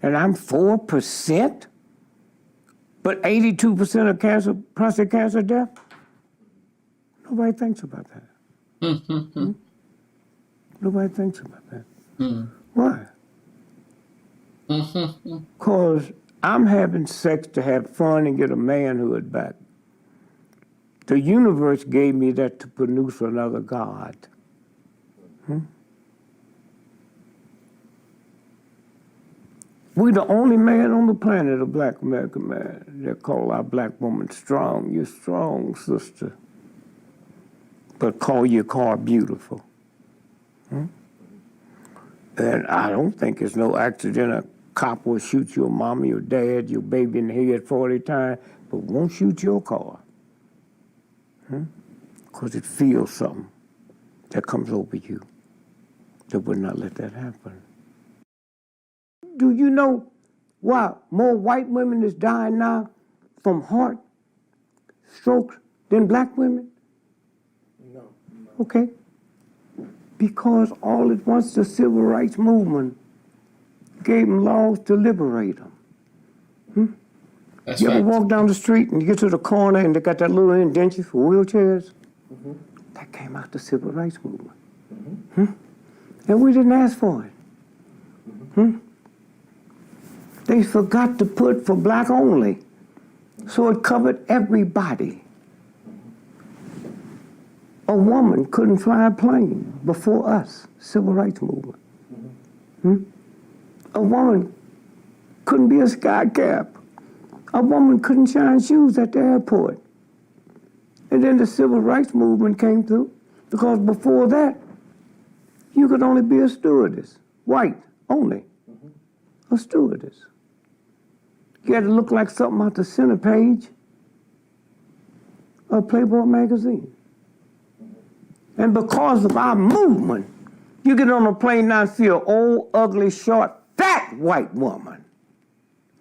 S7: and I'm 4%, but 82% of cancer, prostate cancer death? Nobody thinks about that. Nobody thinks about that. Why? Because I'm having sex to have fun and get a manhood back. The universe gave me that to produce another God. We the only man on the planet, a black American man, that call our black woman strong. You're strong, sister. But call your car beautiful. And I don't think it's no accident a cop will shoot your mama, your dad, your baby in the head 40 times, but won't shoot your car. Because it feels something that comes over you that would not let that happen. Do you know why more white women is dying now from heart strokes than black women?
S6: No.
S7: Okay. Because all at once the civil rights movement gave them laws to liberate them. You ever walk down the street and you get to the corner and they got that little indenture for wheelchairs? That came out the civil rights movement. And we didn't ask for it. They forgot to put for black only, so it covered everybody. A woman couldn't fly a plane before us, civil rights movement. A woman couldn't be a sky cap. A woman couldn't shine shoes at the airport. And then the civil rights movement came through, because before that, you could only be a stewardess, white only, a stewardess. You had to look like something out the center page of Playboy magazine. And because of our movement, you get on a plane now and see an old, ugly, short, fat white woman.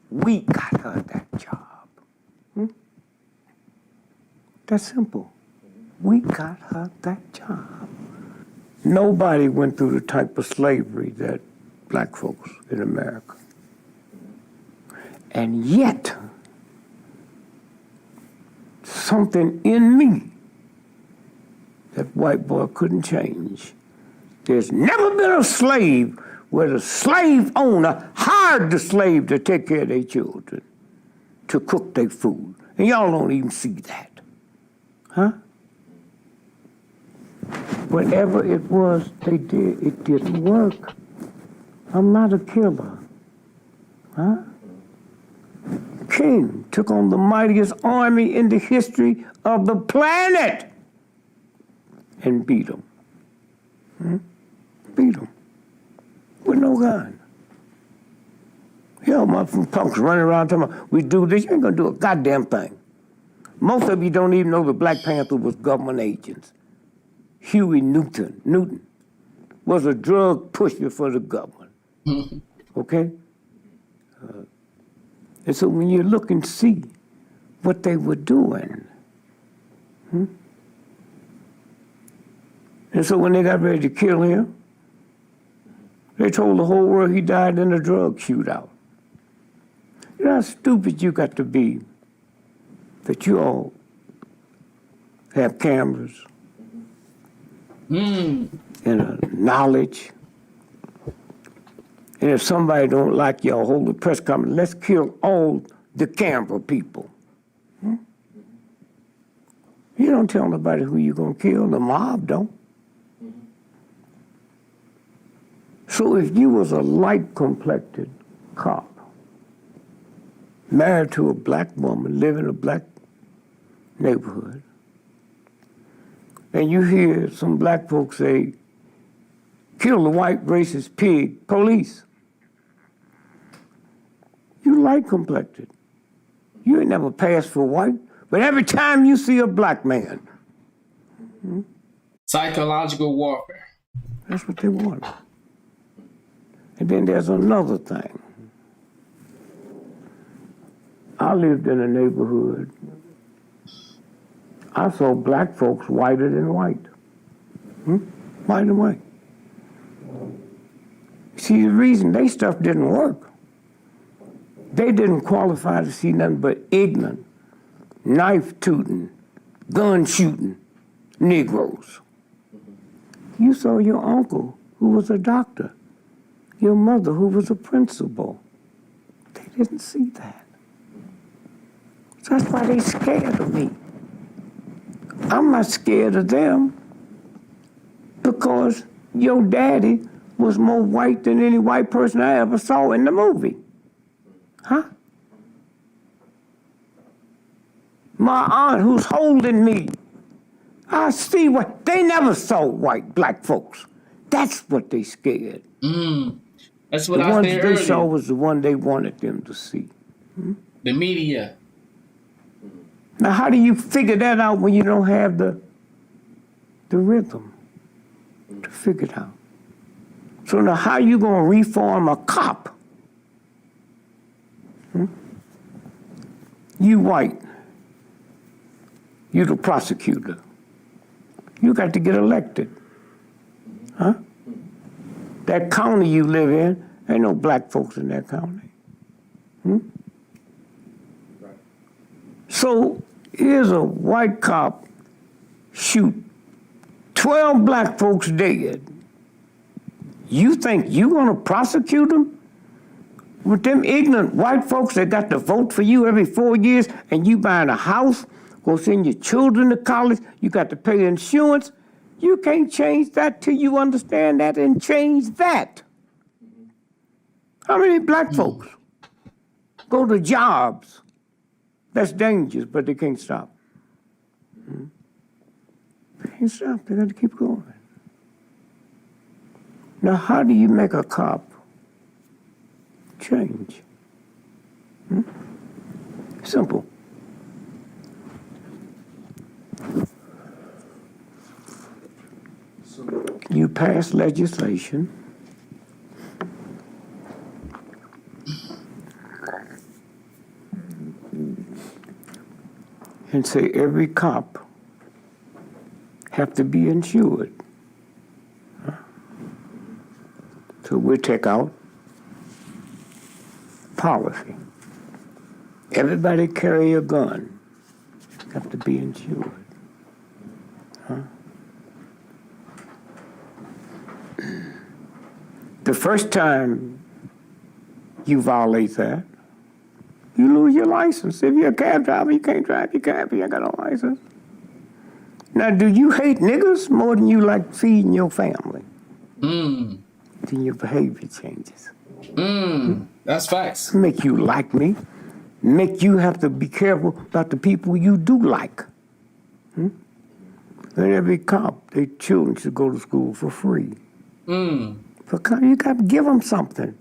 S7: We got her that job. That's simple. We got her that job. Nobody went through the type of slavery that black folks in America. And yet, something in me that white boy couldn't change. There's never been a slave where the slave owner hired the slave to take care of their children, to cook their food. And y'all don't even see that. Whatever it was they did, it didn't work. I'm not a killer. King took on the mightiest army in the history of the planet and beat him. Beat him with no gun. Hell, my punks running around talking about, we do this, you ain't gonna do a goddamn thing. Most of you don't even know the Black Panther was government agents. Huey Newton was a drug pusher for the government. Okay? And so when you look and see what they were doing, and so when they got ready to kill him, they told the whole world he died in a drug shootout. You know how stupid you got to be that you all have cameras and knowledge. And if somebody don't like y'all, hold a press conference, let's kill all the camera people. You don't tell nobody who you're gonna kill, the mob don't. So if you was a light-complected cop, married to a black woman, live in a black neighborhood, and you hear some black folks say, kill the white racist pig, police. You light-complected. You ain't never passed for white, but every time you see a black man.
S1: Psychological warfare.
S7: That's what they want. And then there's another thing. I lived in a neighborhood. I saw black folks whiter than white. White and white. See, the reason they stuff didn't work, they didn't qualify to see nothing but ignorant, knife-tooting, gun-shooting Negroes. You saw your uncle, who was a doctor, your mother, who was a principal. They didn't see that. So that's why they scared of me. I'm not scared of them because Your daddy was more white than any white person I ever saw in the movie. Huh? My aunt who's holding me, I see what, they never saw black folks. That's what they scared.
S1: That's what
S7: the
S1: I
S7: ones
S1: said
S7: they
S1: earlier.
S7: saw was the one they wanted them to see.
S1: The media.
S7: Now, how do you figure that out when you don't have the rhythm to figure it out? So now, how you gonna reform a cop? You white. You the prosecutor. You got to get elected. Huh? That county you live in, ain't no black folks in that county. So here's a white cop shoot 12 black folks dead. You think you gonna prosecute them? With them ignorant white folks that got to vote for you every 4 years and you buying a house, go send your children to college, you got to pay insurance. You can't change that till you understand that and change that. How many black folks go to jobs that's dangerous, but they can't stop? They can't stop, they got to keep going. Now, how do you make a cop change? Simple. You pass legislation and say every cop have to be insured. So we take out policy. Everybody carry a gun, have to be insured. The first time you violate that, you lose your license. If you're a cab driver, you can't drive your cab, you ain't got no license. Now, do you hate niggas more than you like feeding your family? Then your behavior changes.
S1: That's facts.
S7: Make you like me. Make you have to be careful about the people you do like. And every cop, their children should go to school for free. Because you got to give them something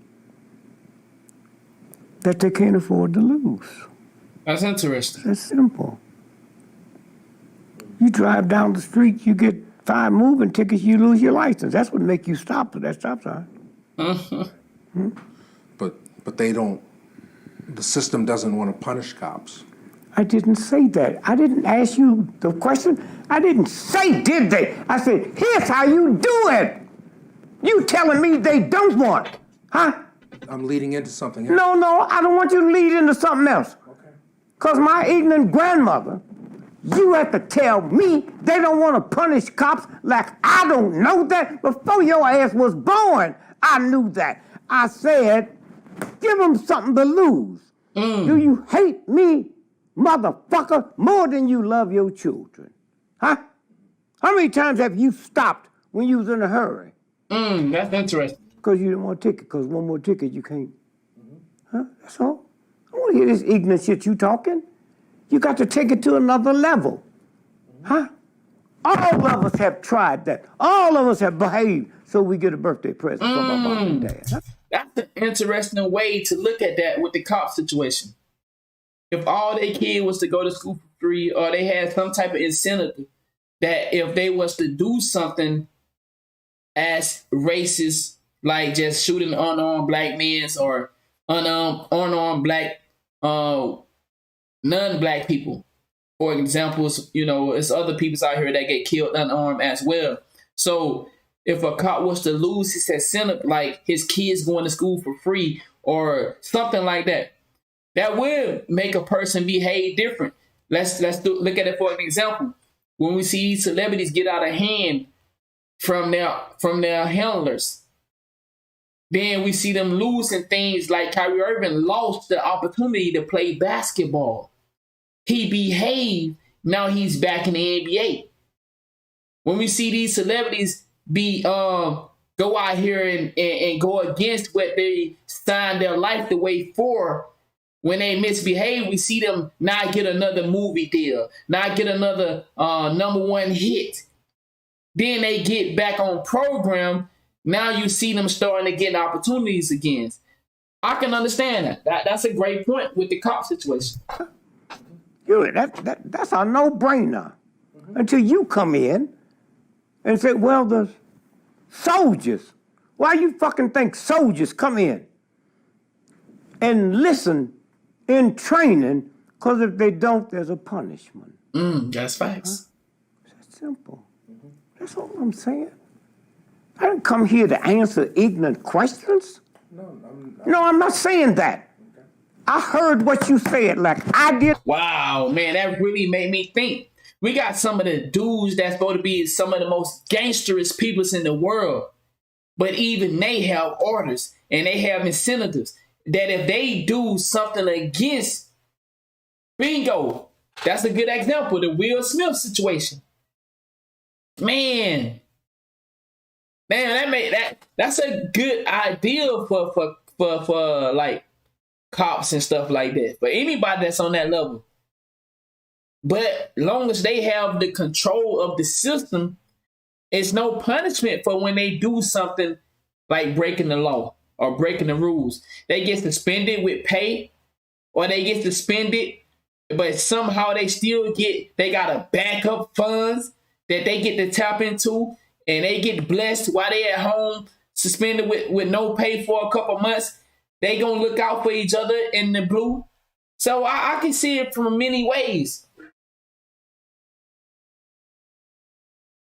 S7: that they can't afford to lose.
S1: That's interesting.
S7: That's simple. You drive down the street, you get 5 moving tickets, you lose your license. That's what make you stop at that stop sign.
S6: But they don't. The system doesn't want to punish cops.
S7: I didn't say that. I didn't ask you the question. I didn't say, did they? I said, here's how you do it. You telling me they don't want, huh?
S6: I'm leading into something else.
S7: No, I don't want you to lead into something else. Because my ignorant grandmother, you have to tell me they don't want to punish cops like I don't know that. Before your ass was born, I knew that. I said, give them something to lose. Do you hate me, motherfucker, more than you love your children? Huh? How many times have you stopped when you was in a hurry?
S1: That's interesting.
S7: Because you didn't want a ticket, because one more ticket you can't. Huh? That's all. I don't want to hear this ignorant shit you talking. You got to take it to another level. Huh? All of us have tried that. All of us have behaved so we get a birthday present from our mom and dad. Huh?
S1: That's an interesting way to look at that with the cop situation. If all their kid was to go to school for free, or they had some type of incentive that if they was to do something as racist, like just shooting unarmed black men or unarmed black non-black people, for examples, it's other people out here that get killed unarmed as well. So if a cop was to lose his incentive, like his kids going to school for free or something like that, that will make a person behave different. Let's look at it for an example. When we see these celebrities get out of hand from their handlers, then we see them losing things like Kyrie Irving lost the opportunity to play basketball. He behaved, now he's back in the NBA. When we see these celebrities be go out here and go against what they signed their life away for. When they misbehave, we see them not get another movie deal, not get another #1 hit. Then they get back on program. Now you see them starting to get opportunities again. I can understand that. That's a great point with the cop situation.
S7: That's a no-brainer. Until you come in and say, well, the soldiers. Why you fucking think soldiers come in and listen in training? Because if they don't, there's a punishment.
S1: That's facts.
S7: That's simple. That's all I'm saying. I didn't come here to answer ignorant questions. No, I'm not saying that. I heard what you said like I did.
S1: Wow, man, that really made me think. We got some of the dudes that's supposed to be some of the most gangsterous peoples in the world. But even they have orders and they have incentives that if they do something against, bingo, that's a good example, the Will Smith situation. Man, that's a good idea for like cops and stuff like that. For anybody that's on that level. But long as they have the control of the system, it's no punishment for when they do something like breaking the law or breaking the rules. They get suspended with pay, or they get suspended, but somehow they got a backup funds that they get to tap into, and they get blessed while they at home, suspended with no pay for a couple months. They gonna look out for each other in the blue. So I can see it from many ways.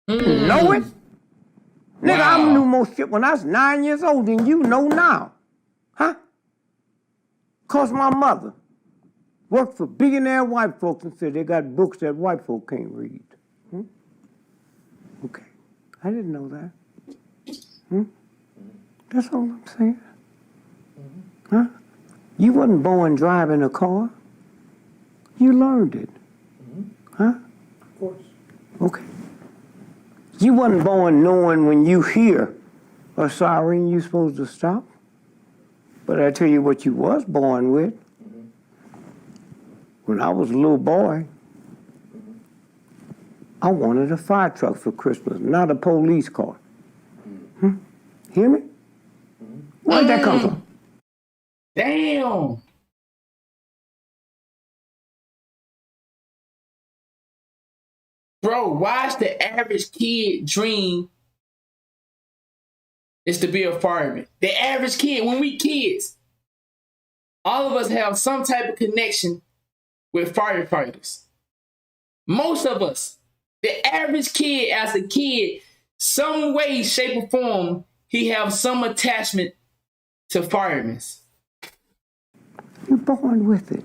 S7: Know it? Nigga, I knew more shit when I was 9 years old than you know now. Huh? Cause my mother worked for billionaire white folks and said they got books that white folk can't read. Okay. I didn't know that. That's all I'm saying. Huh? You wasn't born driving a car. You learned it. Huh?
S6: Of course.
S7: Okay. You wasn't born knowing when you hear a siren you're supposed to stop. But I tell you what you was born with. When I was a little boy, I wanted a fire truck for Christmas, not a police car. Hear me? Where'd that come from?
S1: Damn. Bro, why's the average kid dream is to be a fireman? The average kid, when we kids, all of us have some type of connection with firefighters. Most of us, the average kid as a kid, some way, shape, or form, he have some attachment to firemen.
S7: You're born with it.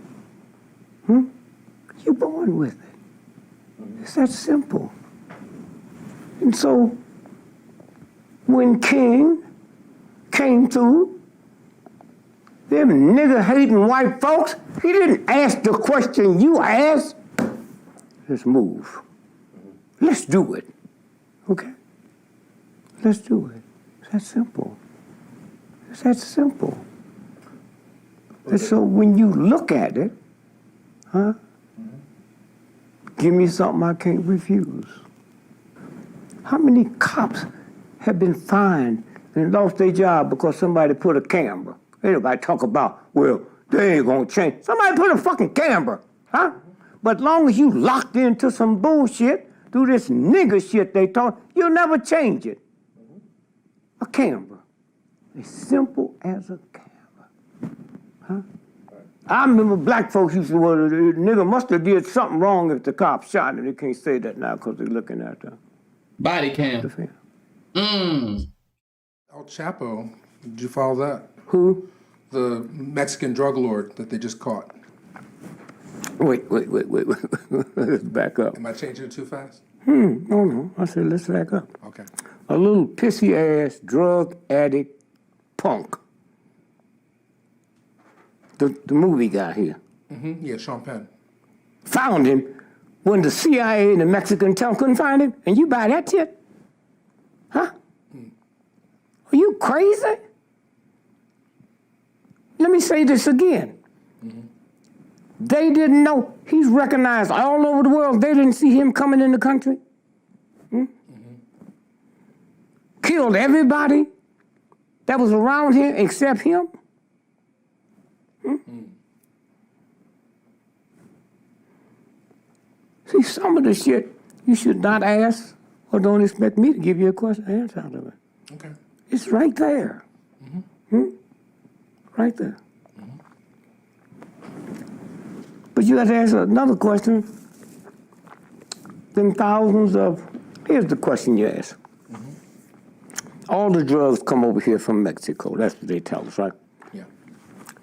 S7: You're born with it. It's that simple. And so, when King came through, them nigger-hating white folks, he didn't ask the question you asked. Let's move. Let's do it. Okay? Let's do it. It's that simple. It's that simple. And so when you look at it, give me something I can't refuse. How many cops have been fined and lost their job because somebody put a camera? Everybody talk about, well, they ain't gonna change. Somebody put a fucking camera, huh? But long as you locked into some bullshit through this nigger shit they taught, you'll never change it. A camera. As simple as a camera. Huh? I remember black folks used to say, well, the nigga must have did something wrong if the cops shot him. They can't say that now because they're looking at the
S1: body cam.
S6: El Chapo, did you follow that?
S7: Who?
S6: The Mexican drug lord that they just caught.
S7: Wait. Let's back up.
S6: Am I changing it too fast?
S7: No. I said, let's back up.
S6: Okay.
S7: A little pissy-ass drug addict punk. The movie guy here.
S6: Yeah, Sean Penn.
S7: Found him when the CIA and the Mexican town couldn't find him, and you buy that shit? Huh? Are you crazy? Let me say this again. They didn't know. He's recognized all over the world. They didn't see him coming in the country. Killed everybody that was around here except him. See, some of the shit you should not ask or don't expect me to give you a question answer out of it.
S6: Okay.
S7: It's right there. Right there. But you have to ask another question. Them thousands of, here's the question you ask. All the drugs come over here from Mexico. That's what they tell us, right?
S6: Yeah.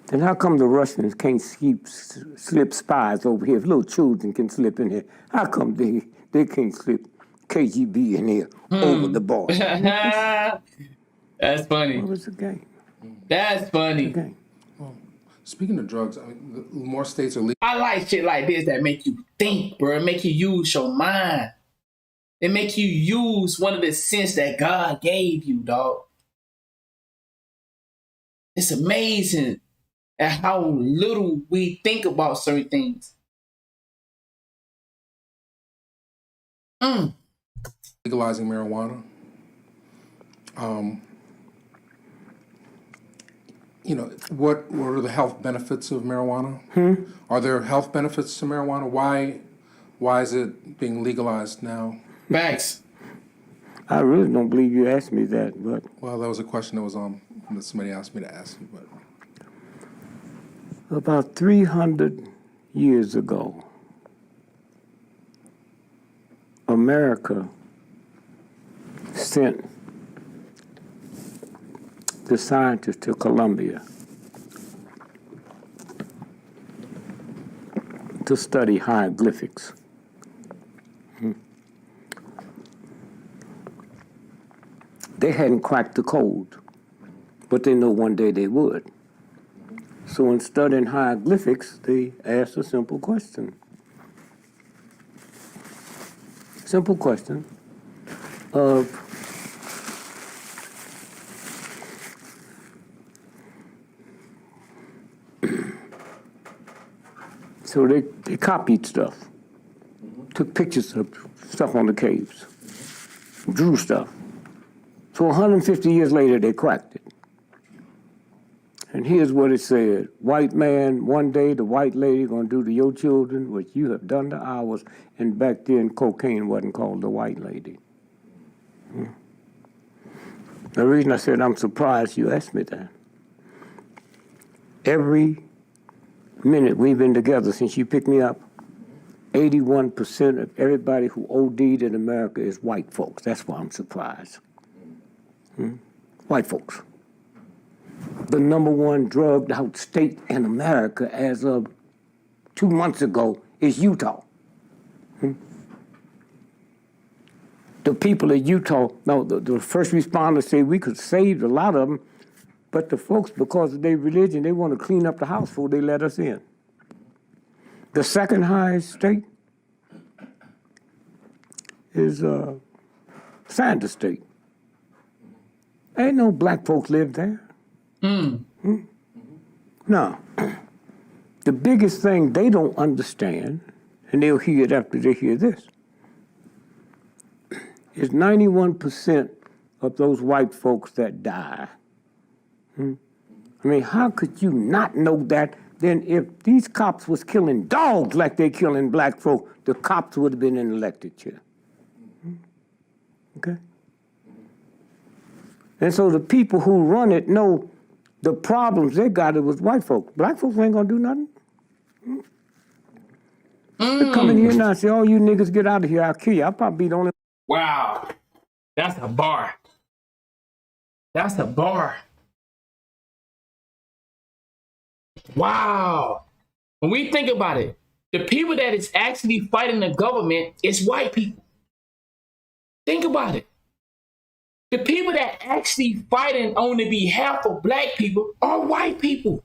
S7: Then how come the Russians can't slip spies over here? If little children can slip in here, how come they can't slip KGB in here over the border?
S1: That's funny.
S7: What was the game?
S1: That's funny.
S6: Well, speaking of drugs, I mean, the more states are legal.
S1: I like shit like this that make you think, bro. It make you use your mind. It make you use one of the sense that God gave you, dog. It's amazing at how little we think about certain things.
S6: Legalizing marijuana. You know, what are the health benefits of marijuana? Are there health benefits to marijuana? Why is it being legalized now?
S1: Facts.
S7: I really don't believe you asked me that, but...
S6: Well, that was a question that was on that somebody asked me to ask you, but...
S7: About 300 years ago, America sent the scientists to Colombia to study hieroglyphics. They hadn't cracked the code, but they know one day they would. So in studying hieroglyphics, they asked a simple question. Simple question of so they copied stuff, took pictures of stuff on the caves, drew stuff. So 150 years later, they cracked it. And here's what it said. White man, one day the white lady gonna do to your children what you have done to ours. And back then, cocaine wasn't called the white lady. The reason I said I'm surprised you asked me that. Every minute we've been together since you picked me up, 81% of everybody who OD'd in America is white folks. That's why I'm surprised. White folks. The number one drugged out state in America as of 2 months ago is Utah. The people of Utah, now the first responders say we could save a lot of them, but the folks, because of their religion, they want to clean up the house before they let us in. The second highest state is Sanders State. Ain't no black folks live there. No. The biggest thing they don't understand, and they'll hear it after they hear this, is 91% of those white folks that die. I mean, how could you not know that? Then if these cops was killing dogs like they killing black folk, the cops would have been in the elected chair. Okay? And so the people who run it know the problems they got it was white folks. Black folks ain't gonna do nothing. They come in here now and say, oh, you niggas get out of here, I'll kill you. I'll probably be the only.
S1: Wow. That's a bar. That's a bar. Wow. When we think about it, the people that is actually fighting the government is white people. Think about it. The people that actually fighting on the behalf of black people are white people.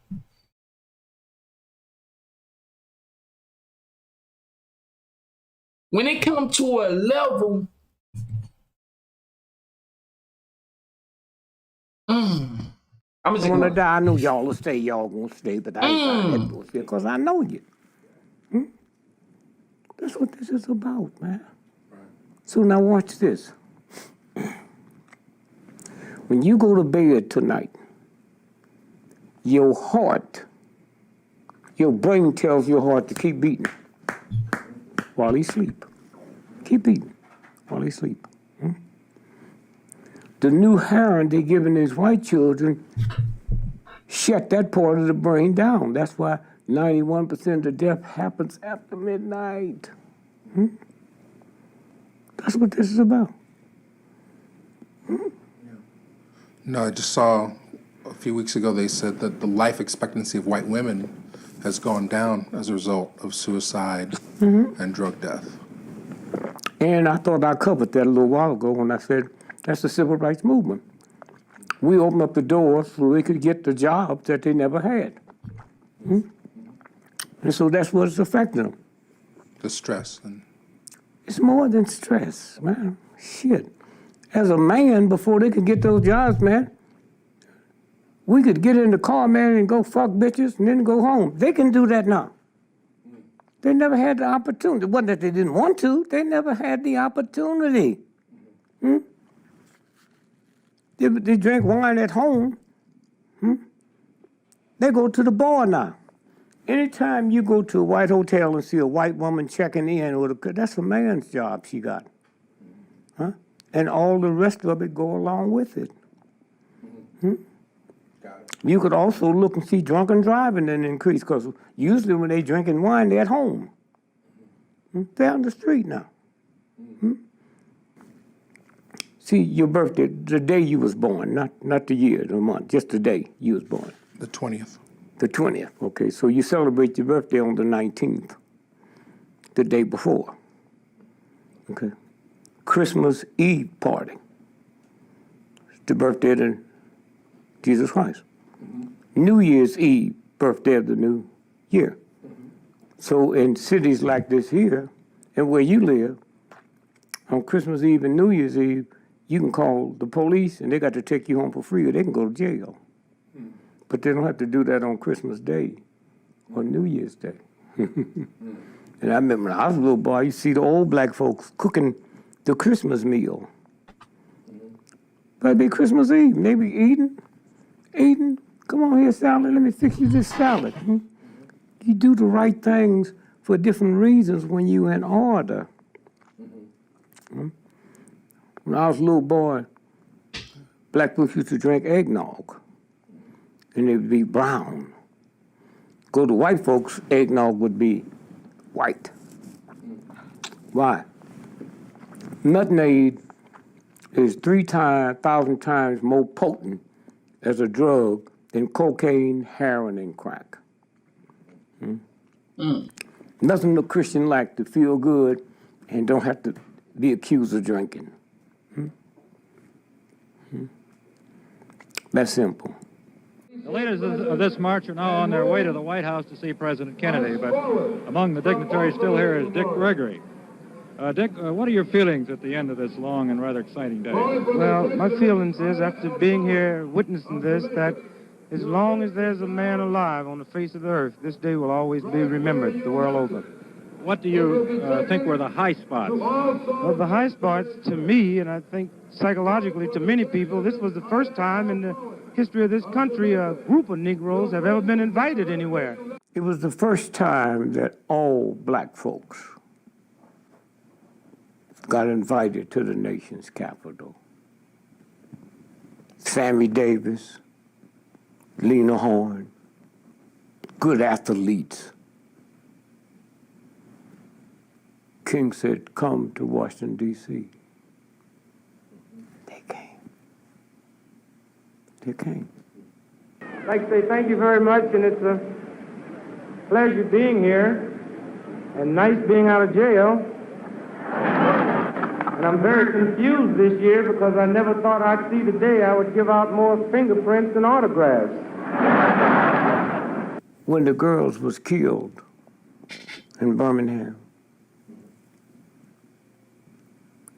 S1: When it comes to a level I'm
S7: I want to die. I know y'all will stay. Y'all gonna stay, but I ain't gonna stay because I know you. That's what this is about, man. So now watch this. When you go to bed tonight, your heart, your brain tells your heart to keep beating while he sleep. Keep beating while he sleep. The new heroin they giving these white children shut that part of the brain down. That's why 91% of death happens after midnight. That's what this is about.
S6: No, I just saw a few weeks ago they said that the life expectancy of white women has gone down as a result of suicide and drug death.
S7: And I thought I covered that a little while ago when I said that's the civil rights movement. We opened up the doors so they could get the jobs that they never had. And so that's what's affecting them.
S6: The stress.
S7: It's more than stress, man. Shit. As a man, before they could get those jobs, man, we could get in the car, man, and go fuck bitches and then go home. They can do that now. They never had the opportunity. It wasn't that they didn't want to. They never had the opportunity. They drink wine at home. They go to the bar now. Anytime you go to a white hotel and see a white woman checking in, that's a man's job she got. And all the rest of it go along with it. You could also look and see drunken driving and increase, because usually when they drinking wine, they're at home. They're on the street now. See, your birthday, the day you was born, not the year, the month, just the day you was born.
S6: The 20th.
S7: The 20th, okay. So you celebrate your birthday on the 19th, the day before. Okay. Christmas Eve party. It's the birthday of Jesus Christ. New Year's Eve, birthday of the new year. So in cities like this here, and where you live, on Christmas Eve and New Year's Eve, you can call the police and they got to take you home for free, or they can go to jail. But they don't have to do that on Christmas Day or New Year's Day. And I remember when I was a little boy, you see the old black folks cooking the Christmas meal. But it'd be Christmas Eve, maybe eating. Come on here, salad, let me fix you this salad. You do the right things for different reasons when you're in order. When I was a little boy, black folks used to drink eggnog, and it would be brown. Go to white folks, eggnog would be white. Why? Nutmeg is 3,000 times more potent as a drug than cocaine, heroin, and crack. Nothing a Christian like to feel good and don't have to be accused of drinking. That's simple.
S5: The leaders of this march are now on their way to the White House to see President Kennedy, but among the dignitaries still here is Dick Gregory. Dick, what are your feelings at the end of this long and rather exciting day?
S8: Well, my feelings is, after being here, witnessing this, that as long as there's a man alive on the face of the earth, this day will always be remembered the world over.
S5: What do you think were the high spots?
S8: Well, the high spots, to me, and I think psychologically to many people, this was the first time in the history of this country a group of Negroes have ever been invited anywhere.
S7: It was the first time that all black folks got invited to the nation's capital. Sammy Davis, Lena Horne, good athletes. King said, come to Washington, D.C. They came.
S8: I'd like to say thank you very much, and it's a pleasure being here, and nice being out of jail. And I'm very confused this year because I never thought I'd see the day I would give out more fingerprints and autographs.
S7: When the girls was killed in Birmingham,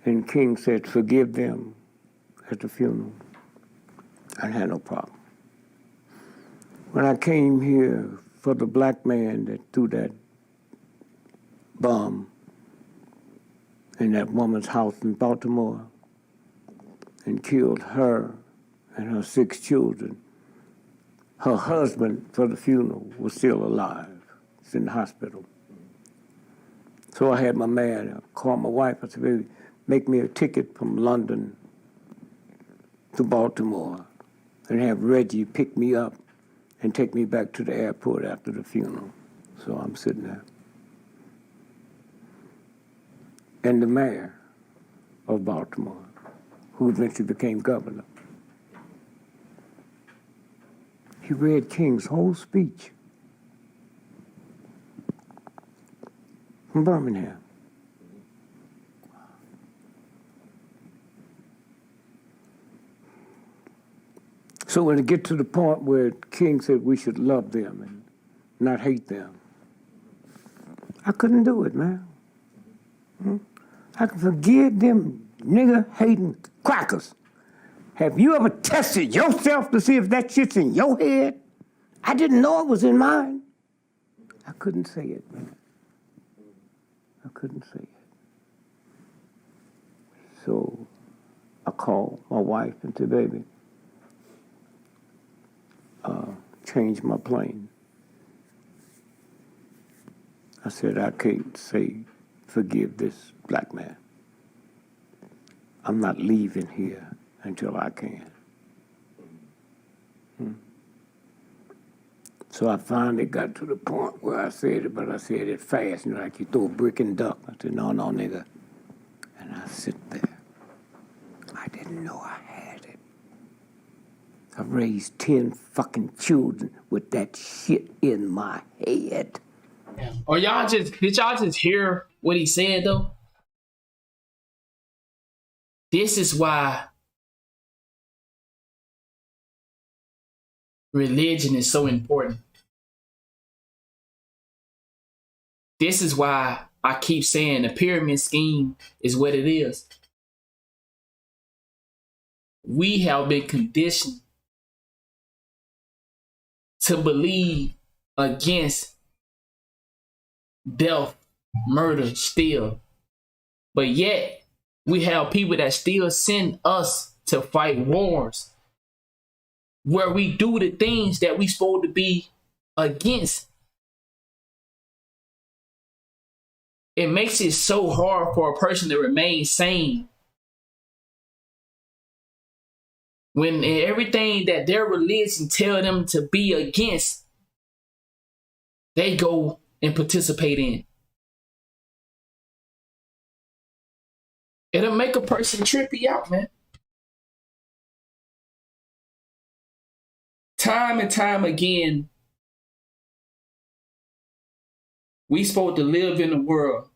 S7: and King said, forgive them at the funeral. I had no problem. When I came here for the black man that threw that bomb in that woman's house in Baltimore and killed her and her 6 children, her husband for the funeral was still alive. He's in the hospital. So I had my man call my wife. I said, baby, make me a ticket from London to Baltimore and have Reggie pick me up and take me back to the airport after the funeral. So I'm sitting there. And the mayor of Baltimore, who eventually became governor, he read King's whole speech from Birmingham. So when it get to the point where King said we should love them and not hate them, I couldn't do it, man. I can forgive them nigger-hating crackers. Have you ever tested yourself to see if that shit's in your head? I didn't know it was in mine. I couldn't say it, man. I couldn't say it. So I called my wife and said, baby, change my plane. I said, I can't say forgive this black man. I'm not leaving here until I can. So I finally got to the point where I said it, but I said it fast, you know, like you throw a brick and duck. I said, no, nigga. And I sit there. I didn't know I had it. I raised 10 fucking children with that shit in my head.
S1: Or did y'all just hear what he said though? This is why religion is so important. This is why I keep saying the pyramid scheme is what it is. We have been conditioned to believe against death, murder, steal. But yet, we have people that still send us to fight wars where we do the things that we supposed to be against. It makes it so hard for a person to remain sane when everything that their religion tell them to be against, they go and participate in. It'll make a person trippy out, man. Time and time again, we supposed to live in a world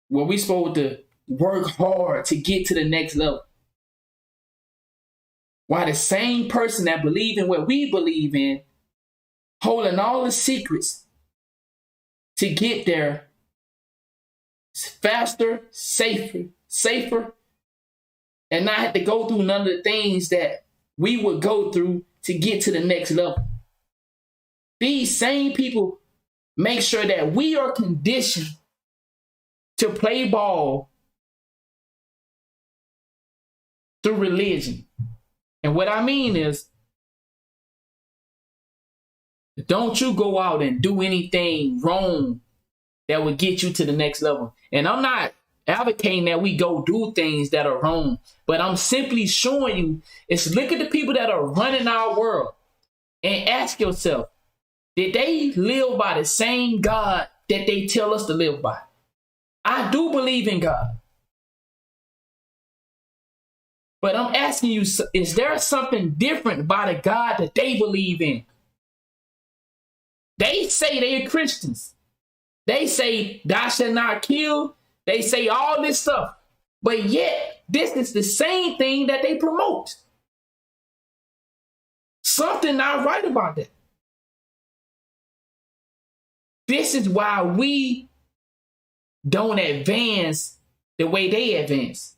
S1: where we supposed to work hard to get to the next level. While the same person that believe in what we believe in, holding all the secrets to get there faster, safer, and not have to go through none of the things that we would go through to get to the next level. These same people make sure that we are conditioned to play ball through religion. And what I mean is, don't you go out and do anything wrong that would get you to the next level. And I'm not advocating that we go do things that are wrong, but I'm simply showing you, is look at the people that are running our world and ask yourself, did they live by the same God that they tell us to live by? I do believe in God. But I'm asking you, is there something different by the God that they believe in? They say they're Christians. They say, thou shalt not kill. They say all this stuff. But yet, this is the same thing that they promote. Something not right about that. This is why we don't advance the way they advance.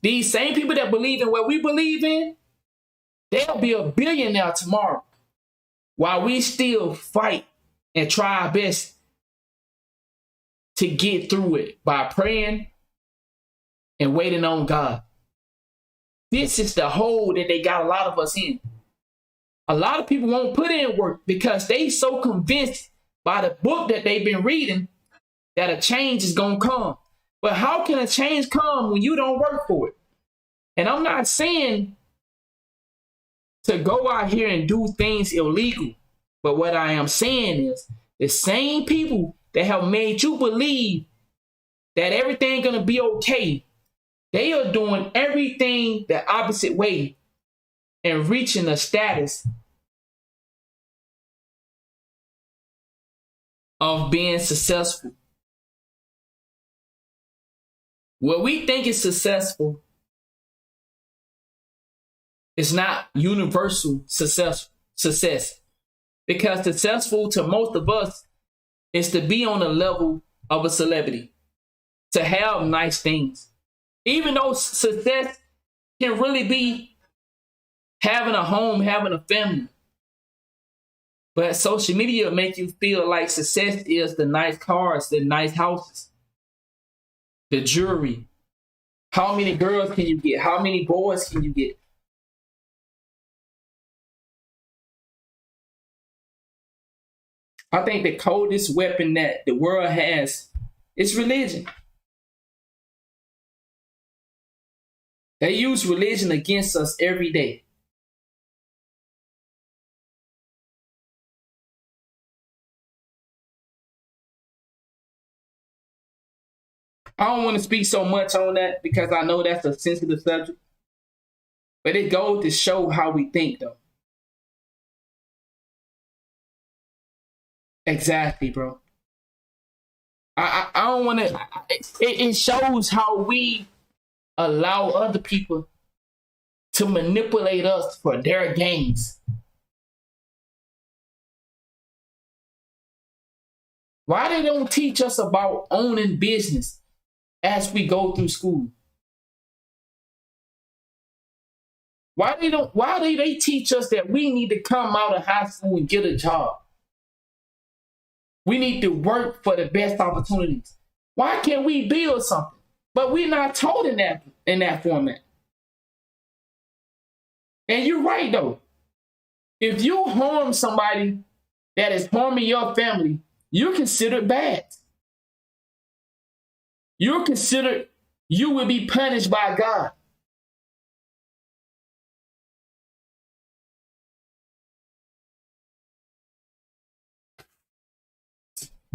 S1: These same people that believe in what we believe in, they'll be a billionaire tomorrow while we still fight and try our best to get through it by praying and waiting on God. This is the hole that they got a lot of us in. A lot of people won't put in work because they so convinced by the book that they've been reading that a change is going to come. But how can a change come when you don't work for it? And I'm not saying to go out here and do things illegal. But what I am saying is the same people that have made you believe that everything's going to be okay, they are doing everything the opposite way and reaching a status of being successful. What we think is successful is not universal success. Because successful to most of us is to be on the level of a celebrity, to have nice things. Even though success can really be having a home, having a family. But social media make you feel like success is the nice cars, the nice houses, the jewelry. How many girls can you get? How many boys can you get? I think the coldest weapon that the world has is religion. They use religion against us every day. I don't want to speak so much on that because I know that's a sensitive subject. But it goes to show how we think, though. Exactly, bro. I don't want to. It shows how we allow other people to manipulate us for their gains. Why they don't teach us about owning business as we go through school? Why do they teach us that we need to come out of high school and get a job? We need to work for the best opportunities. Why can't we build something? But we're not told in that format. And you're right, though. If you harm somebody that is harming your family, you're considered bad. You will be punished by God.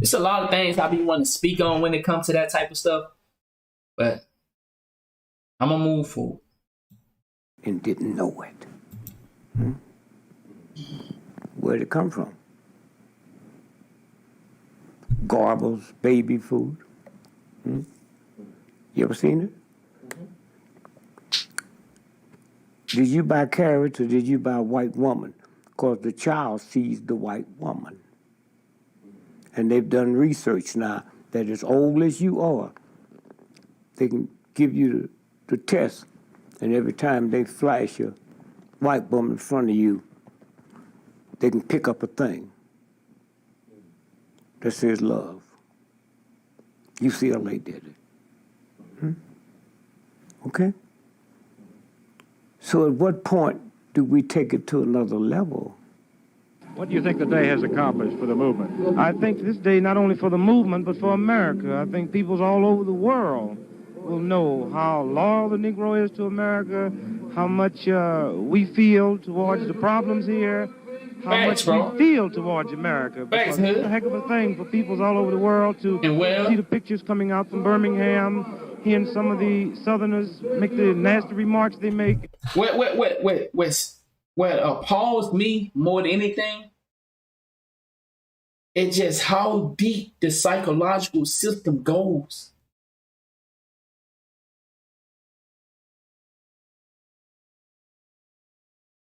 S1: It's a lot of things I be wanting to speak on when it comes to that type of stuff. But I'm going to move forward.
S7: And didn't know it. Where'd it come from? Garbles, baby food. You ever seen it? Did you buy carrots or did you buy a white woman? Because the child sees the white woman. And they've done research now that as old as you are, they can give you the test. And every time they flash a white woman in front of you, they can pick up a thing that says love. UCLA did it. Okay? So at what point do we take it to another level?
S5: What do you think the day has accomplished for the movement?
S8: I think this day, not only for the movement, but for America. I think peoples all over the world will know how loyal the Negro is to America, how much we feel towards the problems here, how much we feel towards America. Because it's a heck of a thing for peoples all over the world to see the pictures coming out from Birmingham, hearing some of the Southerners make the nasty remarks they make.
S1: What appalls me more than anything is just how deep the psychological system goes.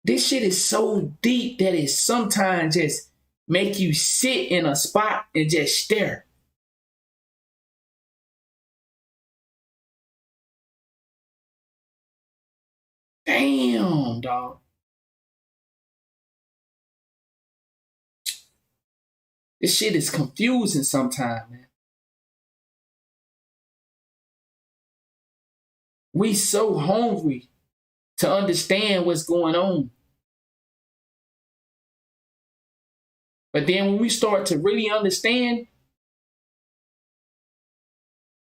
S1: This shit is so deep that it sometimes just make you sit in a spot and just stare. Damn, dog. This shit is confusing sometimes, man. We so hungry to understand what's going on. But then when we start to really understand,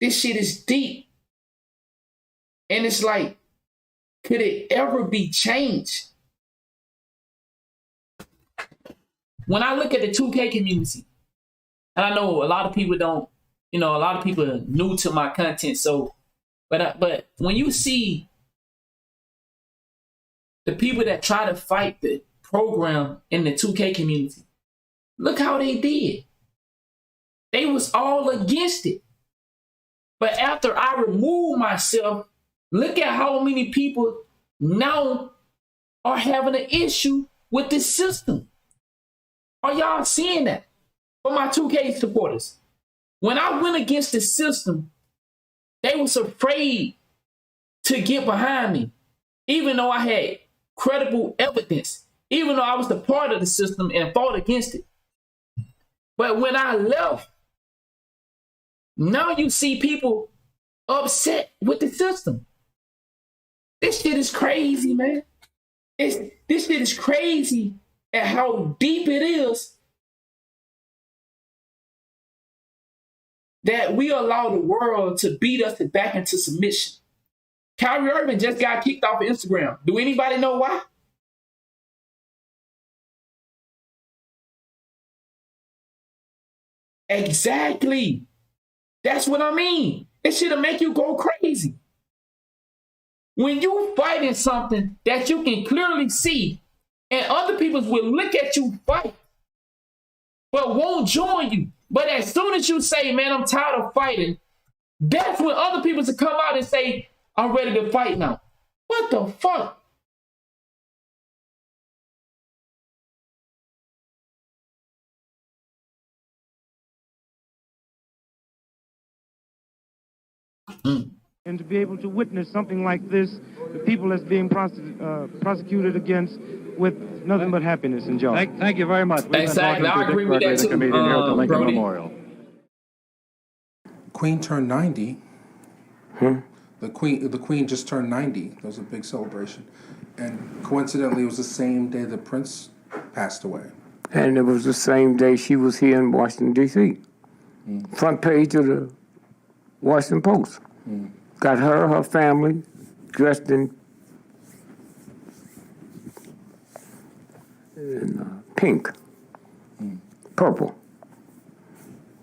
S1: this shit is deep. And it's like, could it ever be changed? When I look at the 2K community, and I know a lot of people don't, a lot of people are new to my content. So, but when you see the people that try to fight the program in the 2K community, look how they did. They was all against it. But after I removed myself, look at how many people now are having an issue with this system. Are y'all seeing that? For my 2K supporters, when I went against the system, they was afraid to get behind me, even though I had credible evidence, even though I was the part of the system and fought against it. But when I left, now you see people upset with the system. This shit is crazy, man. This shit is crazy at how deep it is that we allow the world to beat us back into submission. Kyrie Irving just got kicked off of Instagram. Do anybody know why? Exactly. That's what I mean. It should make you go crazy. When you fighting something that you can clearly see, and other people will look at you fight, but won't join you. But as soon as you say, man, I'm tired of fighting, that's when other people will come out and say, I'm ready to fight now. What the fuck?
S8: And to be able to witness something like this, the people that's being prosecuted against with nothing but happiness and joy.
S5: Thank you very much.
S1: Exactly. I agree with that too,
S5: here at the Lincoln
S1: Brody.
S5: Memorial.
S6: Queen turned 90. The Queen just turned 90. That was a big celebration. And coincidentally, it was the same day the Prince passed away.
S7: And it was the same day she was here in Washington, D.C. Front page of the Washington Post. Got her family dressed in pink, purple.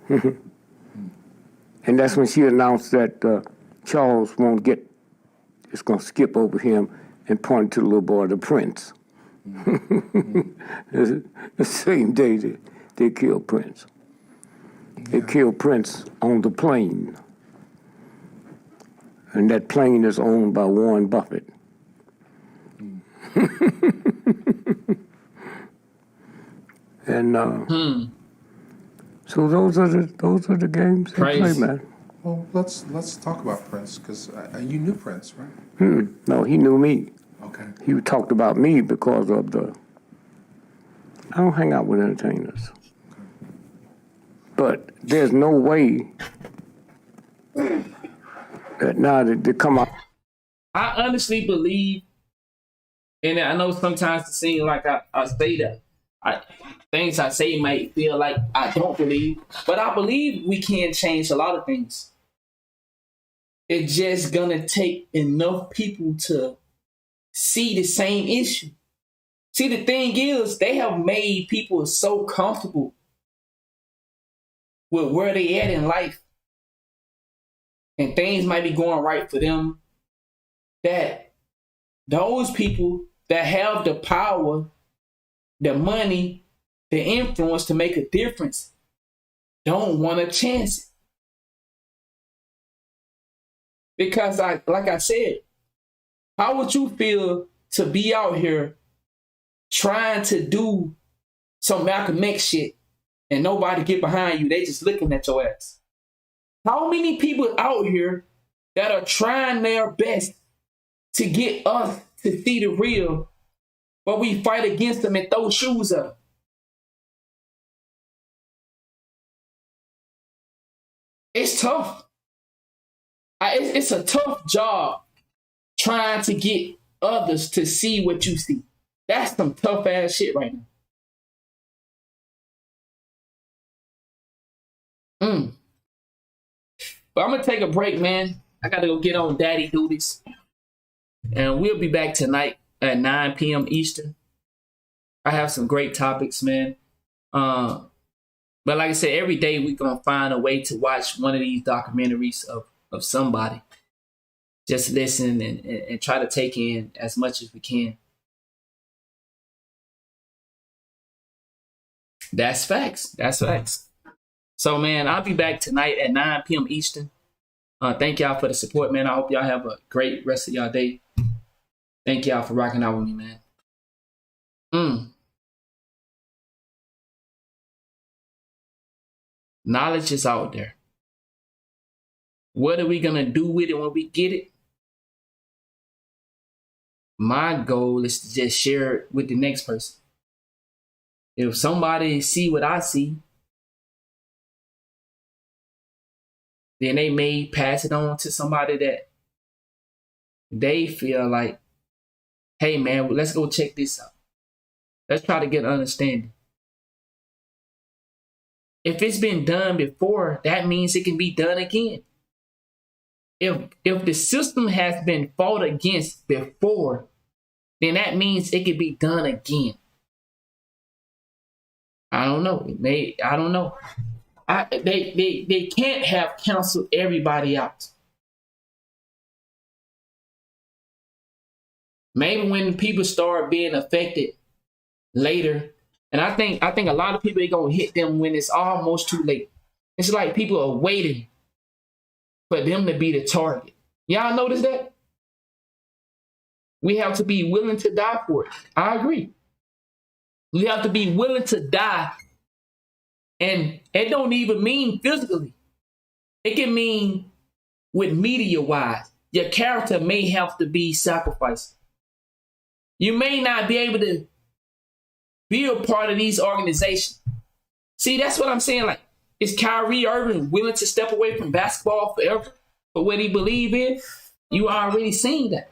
S7: And that's when she announced that Charles won't get, it's going to skip over him and point to the little boy, the Prince. The same day they killed Prince. They killed Prince on the plane. And that plane is owned by Warren Buffett. And so those are the games they play, man.
S6: Well, let's talk about Prince, because you knew Prince, right?
S7: No, he knew me.
S6: Okay.
S7: He talked about me because of I don't hang out with entertainers. Okay. But there's no way that now they come out.
S1: I honestly believe, and I know sometimes it seems like I say that. Things I say might feel like I don't believe, but I believe we can change a lot of things. It's just gonna take enough people to see the same issue. See, the thing is, they have made people so comfortable with where they at in life, and things might be going right for them, that those people that have the power, the money, the influence to make a difference don't want a chance. Because like I said, how would you feel to be out here trying to do some Malcolm X shit and nobody get behind you? They just looking at your ass. How many people out here that are trying their best to get us to see the real, but we fight against them and throw shoes at them. It's tough. It's a tough job trying to get others to see what you see. That's some tough ass shit right now. But I'm going to take a break, man. I got to go get on daddy duties. And we'll be back tonight at 9 p.m. Eastern. I have some great topics, man. But like I said, every day we're going to find a way to watch one of these documentaries of somebody. Just listen and try to take in as much as we can. That's facts. That's facts. So, man, I'll be back tonight at 9 p.m. Eastern. Thank y'all for the support, man. I hope y'all have a great rest of y'all day. Thank y'all for rocking out with me, man. Knowledge is out there. What are we going to do with it when we get it? My goal is to just share it with the next person. If somebody see what I see, then they may pass it on to somebody that they feel like, hey, man, well, let's go check this out. Let's try to get an understanding. If it's been done before, that means it can be done again. If the system has been fought against before, then that means it can be done again. I don't know. I don't know. They can't have canceled everybody out. Maybe when people start being affected later, and I think a lot of people are gonna hit them when it's almost too late. It's like people are waiting for them to be the target. Y'all notice that? We have to be willing to die for it. I agree. We have to be willing to die. And it don't even mean physically. It can mean with media-wise. Your character may have to be sacrificed. You may not be able to be a part of these organizations. See, that's what I'm saying. Like, is Kyrie Irving willing to step away from basketball forever for what he believes in? You already seen that.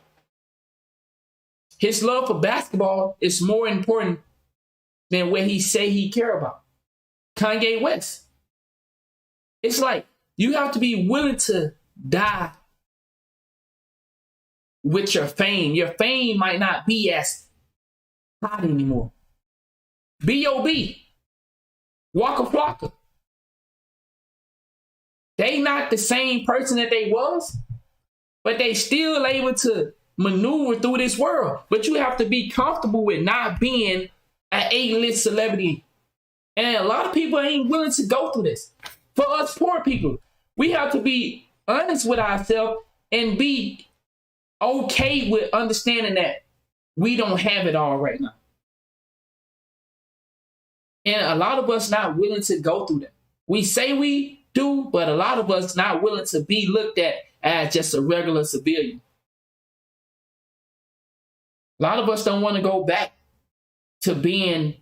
S1: His love for basketball is more important than what he say he care about. Kanye West. It's like you have to be willing to die with your fame. Your fame might not be as hot anymore. B.O.B. Waka Flocka. They not the same person that they was, but they still able to maneuver through this world. But you have to be comfortable with not being an A-list celebrity. And a lot of people ain't willing to go through this. For us poor people, we have to be honest with ourselves and be okay with understanding that we don't have it all right now. And a lot of us not willing to go through that. We say we do, but a lot of us not willing to be looked at as just a regular civilian. A lot of us don't want to go back to being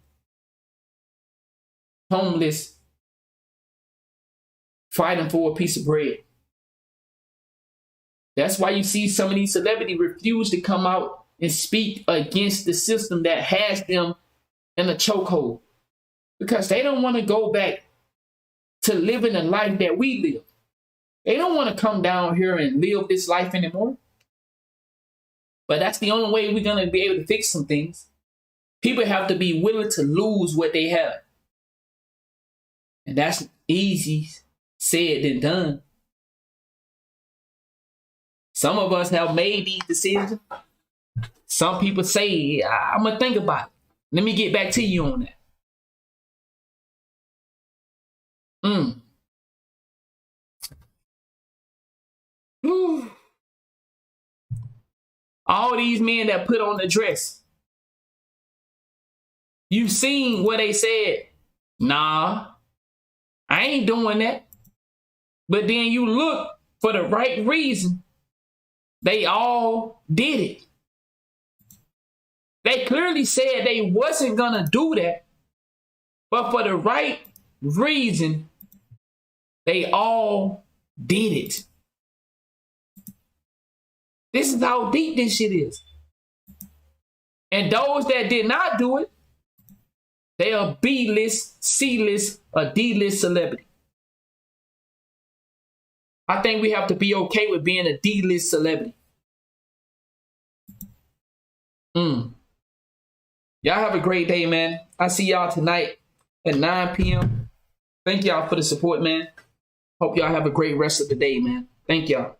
S1: homeless, fighting for a piece of bread. That's why you see some of these celebrities refuse to come out and speak against the system that has them in a chokehold. Because they don't want to go back to living the life that we live. They don't want to come down here and live this life anymore. But that's the only way we're going to be able to fix some things. People have to be willing to lose what they have. And that's easy said than done. Some of us have made these decisions. Some people say, I'm going to think about it. Let me get back to you on that. All these men that put on the dress. You've seen what they said. Nah, I ain't doing that. But then you look for the right reason. They all did it. They clearly said they wasn't gonna do that, but for the right reason, they all did it. This is how deep this shit is. And those that did not do it, they are B-list, C-list, or D-list celebrity. I think we have to be okay with being a D-list celebrity. Y'all have a great day, man. I see y'all tonight at 9 p.m. Thank y'all for the support, man. Hope y'all have a great rest of the day, man. Thank y'all.